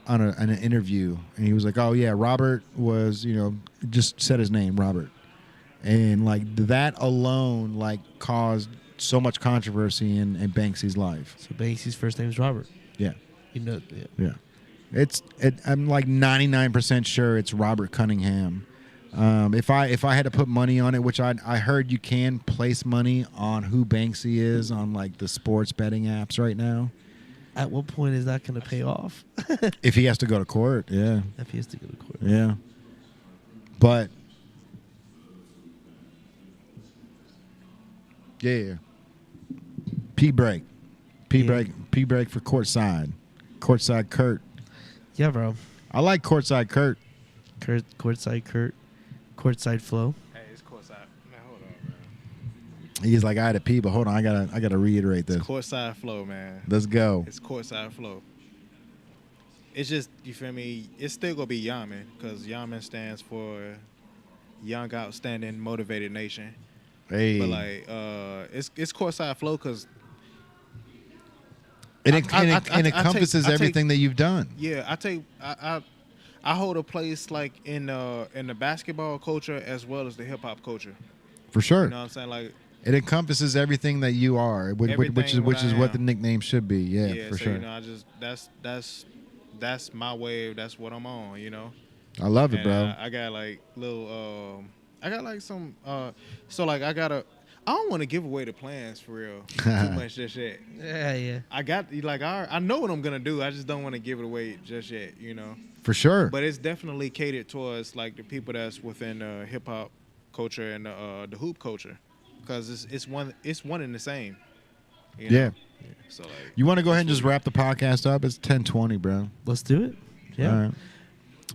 on an interview, and he was like, "Oh yeah, Robert was, just said his name, Robert," and like that alone like caused so much controversy in Banksy's life. So Banksy's first name is Robert. Yeah. Yeah. I'm like 99% sure it's Robert Cunningham. If I had to put money on it, which I heard you can place money on who Banksy is on like the sports betting apps right now. At what point is that going to pay off? If he has to go to court, yeah. If he has to go to court. Yeah. But, yeah. P-break for courtside. Courtside Kurt. Yeah, bro. I like courtside Kurt. Courtside Kurt. Courtside Flow. Hey, it's courtside. Man, hold on, bro. He's like, I had to pee, but hold on, I gotta reiterate this. It's courtside flow, man. Let's go. It's courtside flow. It's just, you feel me? It's still gonna be Yaman, because Yaman stands for Young, Outstanding, Motivated Nation. Hey. But like, it's courtside flow because it encompasses everything that you've done. Yeah, I hold a place like in the basketball culture as well as the hip hop culture. For sure. You know what I'm saying? Like, it encompasses everything that you are, which is what the nickname should be. Yeah, for so, sure. I just that's my wave. That's what I'm on. I love it, bro. I got like little I got like some so like I don't want to give away the plans for real too much just yet. Yeah. I got like I know what I'm gonna do. I just don't want to give it away just yet. For sure. But it's definitely catered towards like the people that's within hip hop culture and the hoop culture. because it's one and the same. You Yeah. know? So like, You want to go ahead and just wrap the podcast up? It's 10:20, bro. Let's do it. Yeah.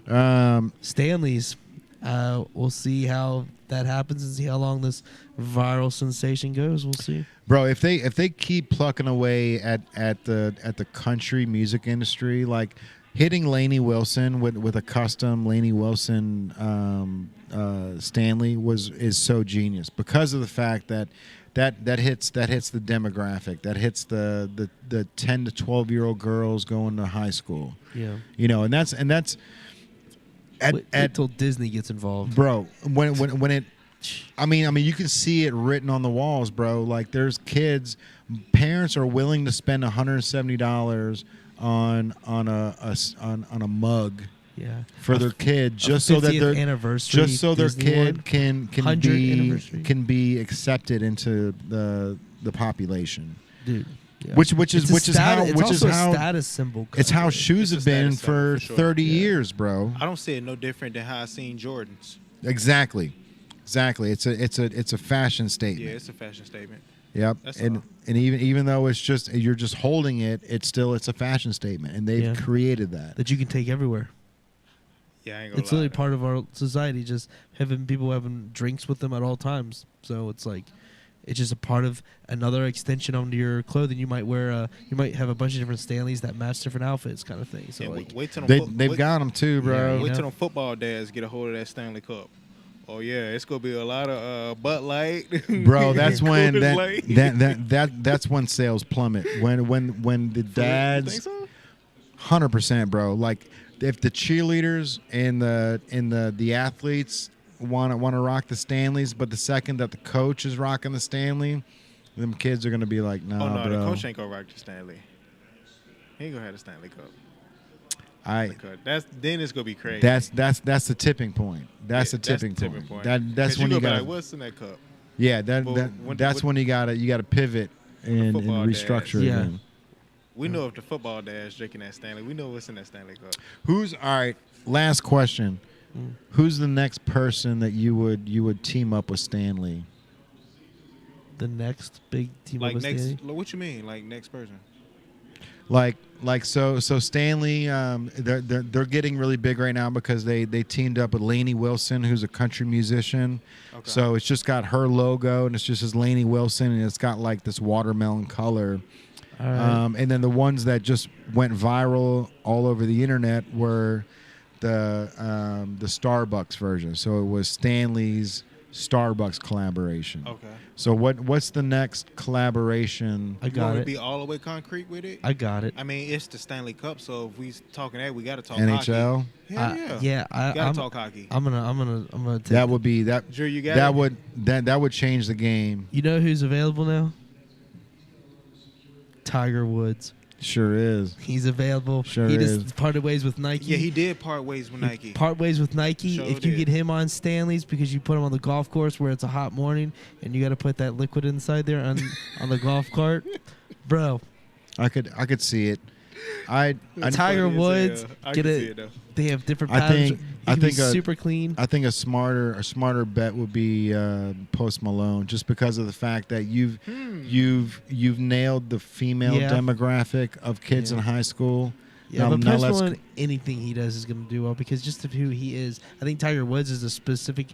All right. Stanley's. We'll see how that happens and see how long this viral sensation goes. We'll see. Bro, if they keep plucking away at the country music industry, like hitting Lainey Wilson with a custom Lainey Wilson Stanley is so genius because of the fact that hits the demographic, that hits the 10 to 12-year-old girls going to high school. Yeah. You know, and that's Wait till Disney gets involved. bro, when it I mean you can see it written on the walls, bro. Like there's parents are willing to spend $170 on a mug Yeah. for their kid just so that 50th their anniversary Disney kid can 100th anniversary. be accepted into the population. Dude. Yeah. Which is how a status symbol. it's how shoes It's a have been status symbol for for sure. 30 years, bro. I don't see it no different than how I seen Jordans. Exactly. It's a fashion statement. Yeah, it's a fashion statement. Yep. That's And all. even though you're just holding it, it's a fashion statement, and they've Yeah. created that. that you can take everywhere. Yeah, I ain't gonna It's lie. literally part of our society, just having people having drinks with them at all times. So it's like, it's just a part of another extension onto your clothing. You might you might have a bunch of different Stanleys that match different outfits, kind of thing. So Yeah, like, wait till They've got them too, bro. Yeah, Wait know? till them football dads get a hold of that Stanley Cup. Oh yeah, it's gonna be a lot of Bud Light. Bro, that's when Coors Light. that's when sales plummet. When the dads, You think so? 100%, bro. Like if the cheerleaders and the athletes want to rock the Stanleys, but the second that the coach is rocking the Stanley, them kids are gonna be like, nah, Oh no, bro. the coach ain't gonna rock the Stanley. He ain't gonna have the Stanley Cup. Then it's gonna be crazy. That's the tipping point. That's Yeah, the tipping point. point. That's 'Cause when you you gonna be got. like, what's in that cup? Yeah, But that's when you gotta pivot and football restructure dads. Yeah. again. We know if the football dad's drinking that Stanley, we know what's in that Stanley Cup. Who's all right? Last question. Who's the next person that you would team up with Stanley? the next big team Like up with next, Stanley. what you mean? Like next person? So Stanley, they're getting really big right now because they teamed up with Lainey Wilson, who's a country musician. Okay. So it's just got her logo and it's just as Lainey Wilson and it's got like this watermelon color. All right. And then the ones that just went viral all over the internet were the Starbucks version. So it was Stanley's Starbucks collaboration. Okay. So what's the next collaboration? I You got want to it. be all the way concrete with it? I got it. I mean, it's the Stanley Cup, so if we talking that, we got to talk NHL? hockey. Hell yeah. Yeah, Gotta I'm, talk hockey. I'm gonna take That would be that. Drew, you got that it? would change the game. You know who's available now? Tiger Woods. Sure is. He's available. Sure he is. just parted ways with Nike. Yeah, he did part ways with Nike. Part ways with Nike. Sure If you did. get him on Stanley's because you put him on the golf course where it's a hot morning and you got to put that liquid inside there on the golf cart, bro. I could see it. I Tiger funny as Woods, hell. I get can it. see it, though. They have different I patterns. think- He I can be think a- super clean. I think a smarter bet would be Post Malone, just because of the fact that you've nailed the female Yeah. demographic of kids Yeah. in high school. Yeah, Now- but now Post let's- Malone, anything he does is going to do well because just of who he is. I think Tiger Woods is a specific.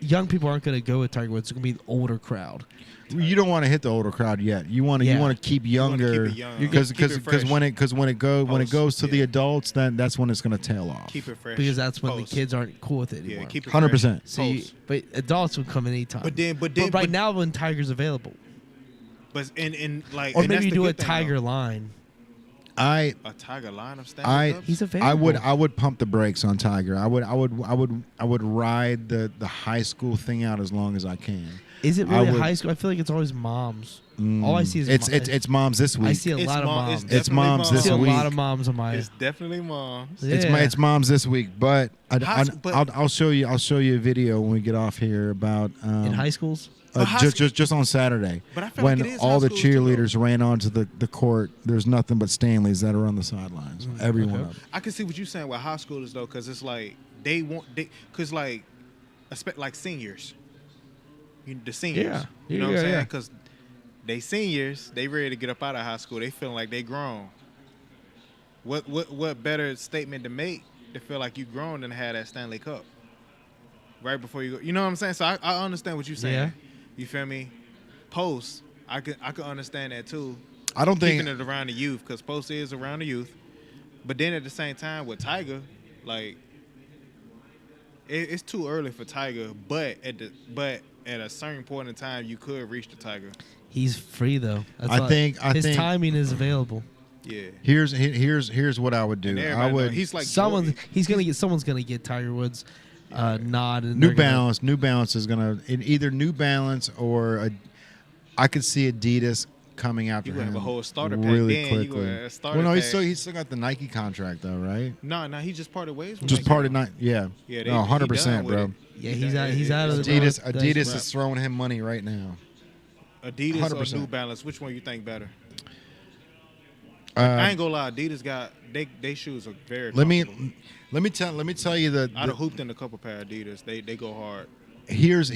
Young people aren't going to go with Tiger Woods. It's going to be the older crowd. You don't want to hit the older crowd yet. You want to Yeah. keep You wanna younger keep it young. because Keep it fresh. when it goes to the yeah. adults, then that's when it's going to tail off. Keep it fresh. Because that's when Post. the kids aren't cool with it Yeah, anymore. keep it 100%. fresh. So you, Post. but adults would come anytime. But then, right but- now when Tiger's available, But in like, or and maybe that's you the do a good thing, Tiger though. line. I A Tiger line of Stanley Cups? He's available. I would pump the brakes on Tiger. I would ride the high school thing out as long as I can. Is it I really would- high school? I feel like it's always moms. All I see is it's moms this week. I see a It's lot of mom- moms. it's It's moms definitely this I see a week. lot of moms on my. It's definitely moms. Yeah. It's moms this week, but But- I'll show you a video when we get off here about in high schools. just on Saturday But I feel when like it is all high the schools too, though. cheerleaders ran onto the court. There's nothing but Stanleys that are on the sidelines. Every one of them. I can see what you're saying with high schoolers though, because it's like because like seniors. the seniors. Yeah. You know what I'm Yeah, saying? yeah. Because they seniors, they ready to get up out of high school. They feeling like they grown. What better statement to make to feel like you grown than to have that Stanley Cup right before you go? You know what I'm saying? So I understand what you're saying. Yeah. You feel me? Post, I could understand that too. I don't think Keeping it around the youth, because Post is around the youth. But then at the same time with Tiger, like it's too early for Tiger. But at a certain point in time, you could reach the Tiger. He's free though. That's I why think his timing is available. Yeah. Here's what I would do. And I everybody would know, he's like Someone's gonna get Tiger Woods nod. And New they're gonna- Balance. New Balance is gonna either New Balance or I could see Adidas coming after You gonna him have a whole starter pack really then. You quickly. gonna have a starter Well, no, pack. he's still got the Nike contract though, right? No, he just parted ways with Just Nike. part of Nike. Yeah. Yeah, No, he 100%, done with bro. it. Yeah, he's out of the Adidas is throwing him money right now. Adidas 100%. or New Balance, which one you think better? Uh, I ain't gonna lie, Adidas got they shoes are very let me comfortable. let me tell you I'd have hooped in a couple pair of Adidas. They go hard. here's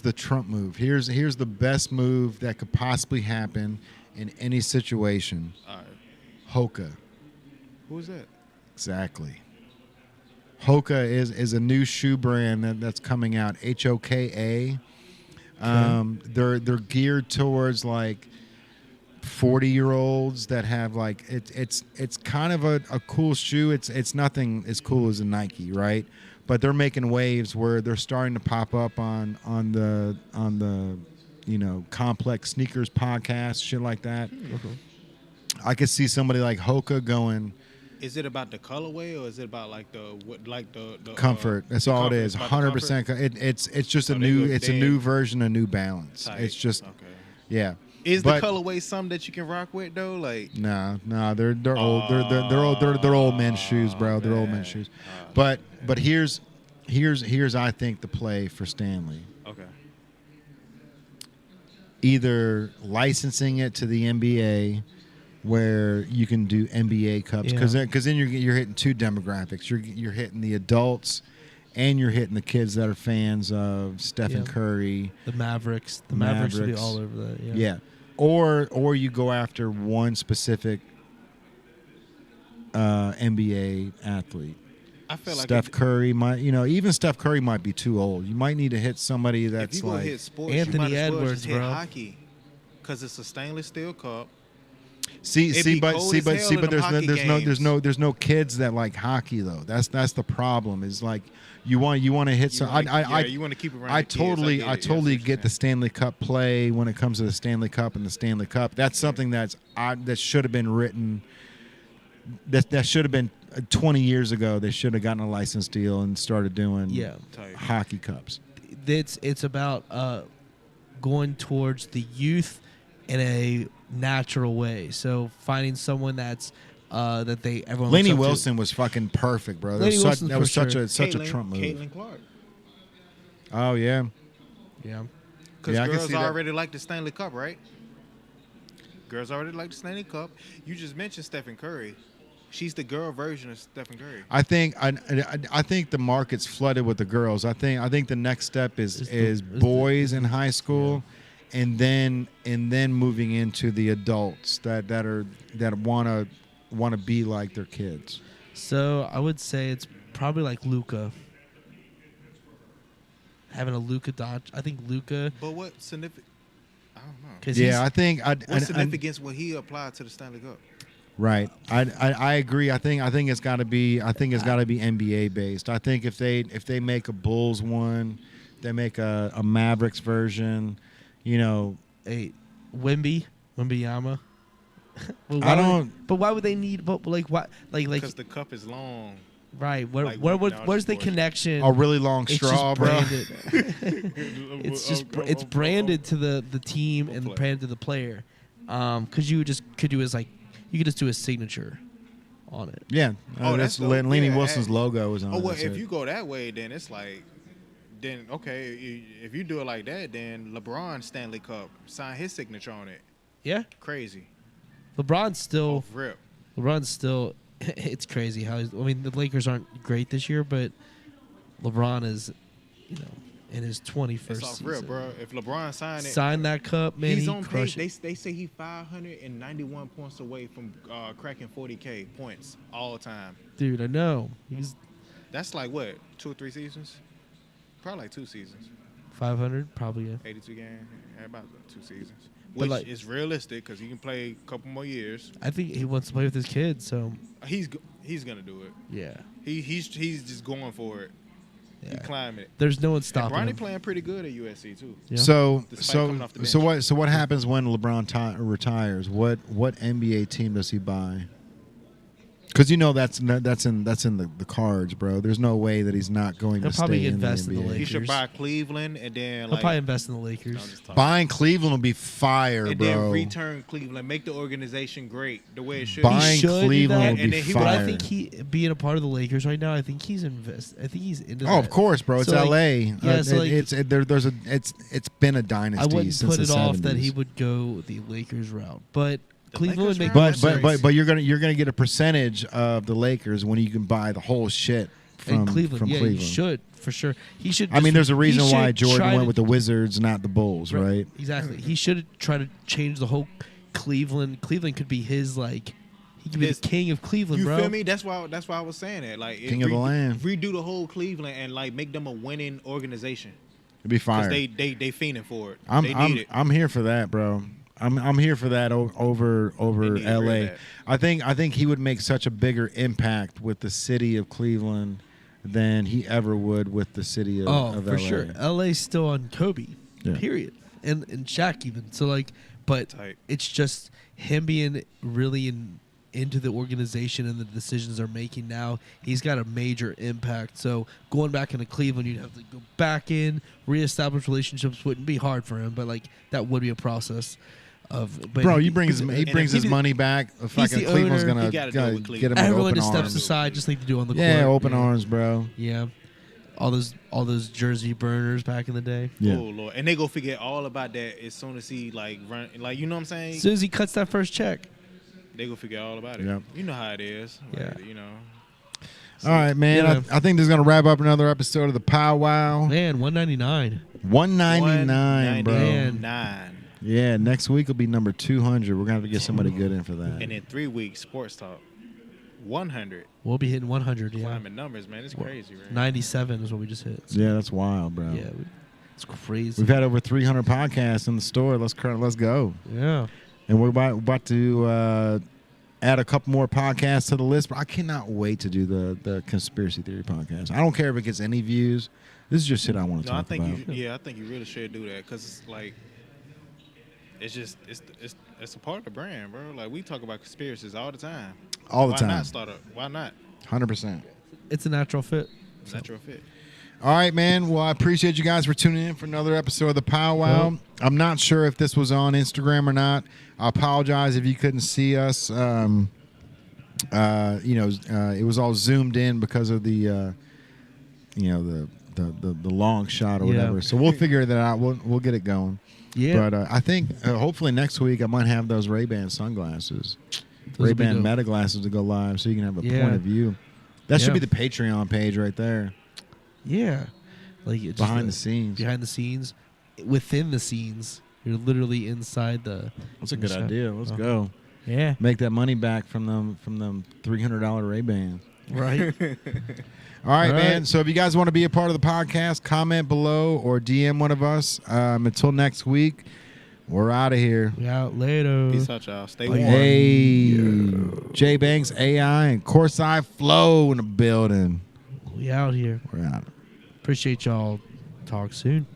the Trump move. Here's the best move that could possibly happen in any situation. All right. Hoka. Who is that? Exactly. Hoka is a new shoe brand that's coming out. HOKA. They're geared towards like 40-year-olds that have like it's kind of a cool shoe. It's nothing as cool as a Nike, right? But they're making waves where they're starting to pop up on the Complex Sneakers podcast, shit like that. I could see somebody like Hoka going. Is it about the colorway or is it about like the Comfort. That's all it comfort. is. It's about the 100%. It's just So a they new. look It's a dead new version of New Balance. tight. It's just okay. yeah. Is But- the colorway something that you can rock with though? Like No, they're old. They're old men's shoes, bro. They're old men's shoes. But here's I think the play for Stanley. okay. Either licensing it to the NBA, where you can do NBA Cups, because Yeah. then you're hitting two demographics. You're hitting the adults, and you're hitting the kids that are fans of Stephen Yeah. Curry. The Mavericks. The Mavericks will be Mavericks. all over that. Yeah. Or you go after one specific NBA athlete. I feel like Steph Curry might, even Steph Curry might be too old. You might need to hit somebody if that's you go like hit sports, Anthony you might as well Edwards, just hit bro. hockey, because it's a stainless steel cup. see, be but cold as hell in them there's hockey there's no kids that like hockey though. That's the problem. Is like you want to hit some. You want to keep it around. I the kids. totally Get get the Stanley Cup play when it comes to the Stanley Cup and the Stanley Cup. That's something that should have been written. That should have been 20 years ago. They should have gotten a license deal and started doing hockey cups. It's about going towards the youth in a natural way. So finding someone that's everyone. looks Laney up to. Wilson was fucking perfect, bro. Laney Wilson's That was for such sure. a Trump move. Caitlin Clark. Oh yeah. Yeah. Because Yeah, I can girls see that. already like the Stanley Cup, right? Girls already like the Stanley Cup. You just mentioned Stephen Curry. She's the girl version of Stephen Curry. I think the market's flooded with the girls. I think the next step is boys in high school, and then moving into the adults that want to be like their kids. So I would say it's probably like Luka. Having a Luka Doncic. I think Luka. But what significant? I don't know. Because Yeah, I think What significance will he apply to the Stanley Cup? right. I agree. I think it's got to be NBA based. I think if they make a Bulls one, they make a Mavericks version, a Wembyama. I don't. But why would they need? But like why? Like Because the cup is long. right? like, Where's the sports. connection? A really long It's straw, just bro. branded. It's branded to the team and branded to the player. Because you could do a signature on it. Yeah. Oh, that's that's dope. Laney Yeah, Wilson's logo is on Oh it. well, That's if it. you go that way, then it's like, then okay, if you do it like that, then LeBron Stanley Cup sign his signature on it. Yeah, Crazy. LeBron's still. Off rip. LeBron's still. It's crazy how. The Lakers aren't great this year, but LeBron is, in his 21st It's off season. real, bro. If LeBron Sign that cup, man. he's he on pace. crushed it. They say he's 591 points away from cracking 40K points all time. Dude, I know. That's like what, 2 or 3 seasons? Probably like 2 seasons. 500, probably, yeah. 82 games, about 2 seasons. But, Which like, is realistic because he can play a couple more years. I think he wants to play with his kids, so He's gonna do it. yeah. He's just going for it. He Yeah. climbing it. There's no one And stopping Bronny him. playing pretty good at USC too. Yeah. Despite coming off the So what happens when LeBron retires? What NBA team does he buy? Because you know that's in the cards, bro. There's no way that he's not going He'll to probably stay invest in in the the NBA. He Lakers. should buy Cleveland and then He'll like probably invest in the No, Lakers. I'm just talking. Buying Cleveland will be fire, and bro. then return Cleveland, make the organization great the way it should. Buying He should do Cleveland that, will and be then he- fire. But I think he being a part of the Lakers right now. I think he's I think he's into that. Oh, of course, bro. It's So, like, LA. yeah, so, like, It's been a dynasty. I wouldn't since put it the off 70s. that he would go the Lakers route, but The Cleveland Lakers would make route? more sense. But you're gonna get a percentage of the Lakers when you can buy the whole shit from in Cleveland, From yeah, Cleveland. he should for sure. He should. I mean, there's a reason he why should Jordan try went to- with the Wizards, not the Bulls, right? Exactly. He should try to change the whole Cleveland. Cleveland could be his like. He could be His- the king of Cleveland, You bro. feel me? That's why I was saying that. Like King of the land. Redo the whole Cleveland and like make them a winning organization. It'd be fire. Because they fiending for it. They need it. I'm here for that, bro. I'm here for that over They need it real LA. bad. I think he would make such a bigger impact with the city of Cleveland than he ever would with the city of, Oh, of for LA. sure. LA's still on Kobe. Yeah. Period. And Shaq even. So like, but Tight. it's just him being really into the organization and the decisions they're making now. He's got a major impact. So going back into Cleveland, you'd have to go back in, reestablish relationships. Wouldn't be hard for him, but like that would be a process. But Bro, he brings his the- money back. Fucking the Cleveland's owner. gonna He gotta do it with get Cleveland. him with Everyone open just steps arms. aside, just like they do on the Yeah, court. open arms, bro. Yeah, all those jersey burners back in the day. Yeah. Oh Lord. And they go forget all about that as soon as he like run, like, you know what I'm saying? As soon as he cuts that first check. They go forget all about it. Yep. You know how it is. Yeah. Like, you know. All right, man. Yeah. I think this is gonna wrap up another episode of the PowWow. Man, 199. 199, bro. Man. 199. Yeah, next week will be number 200. We're gonna have to get somebody good in for that. And in 3 weeks, Sports Talk. 100. We'll be hitting 100. Yeah, Climbing numbers, man. It's crazy, right? 97 is what we just hit. So, Yeah, that's wild, bro. yeah, it's crazy. We've had over 300 podcasts in the store. Let's go. Yeah. And we're about to add a couple more podcasts to the list. But I cannot wait to do the conspiracy theory podcast. I don't care if it gets any views. This is just shit I want to No, I talk about. think I think you really should do that because it's like, it's a part of the brand, bro. Like we talk about conspiracies all the time. All the Why time. not start up? Why not? 100%. It's a natural fit. Natural fit. All right, man. Well, I appreciate you guys for tuning in for another episode of the PowWow. I'm not sure if this was on Instagram or not. I apologize if you couldn't see us. It was all zoomed in because of the long shot or Yeah. whatever. So we'll figure that out. We'll get it going. Yeah. But I think hopefully next week I might have those Ray-Ban sunglasses, Those would be Ray-Ban dope. Meta glasses to go live, so you can have a Yeah. point of view. That should Yeah. be the Patreon page right there. Yeah. Like it's Behind the just scenes. Behind the scenes. Within the scenes. You're literally inside the. That's a the good shot. idea. Let's Uh-huh. go. Yeah. Make that money back from them $300 Ray-Bans. Right. All right, All man. right. So if you guys want to be a part of the podcast, comment below or DM one of us. Until next week, we're out of here. We out later. Peace out, y'all. Stay Bye. warm. Hey, J Banks AI and Courtside Flow in the building. We out here. We're out. Appreciate y'all. Talk soon.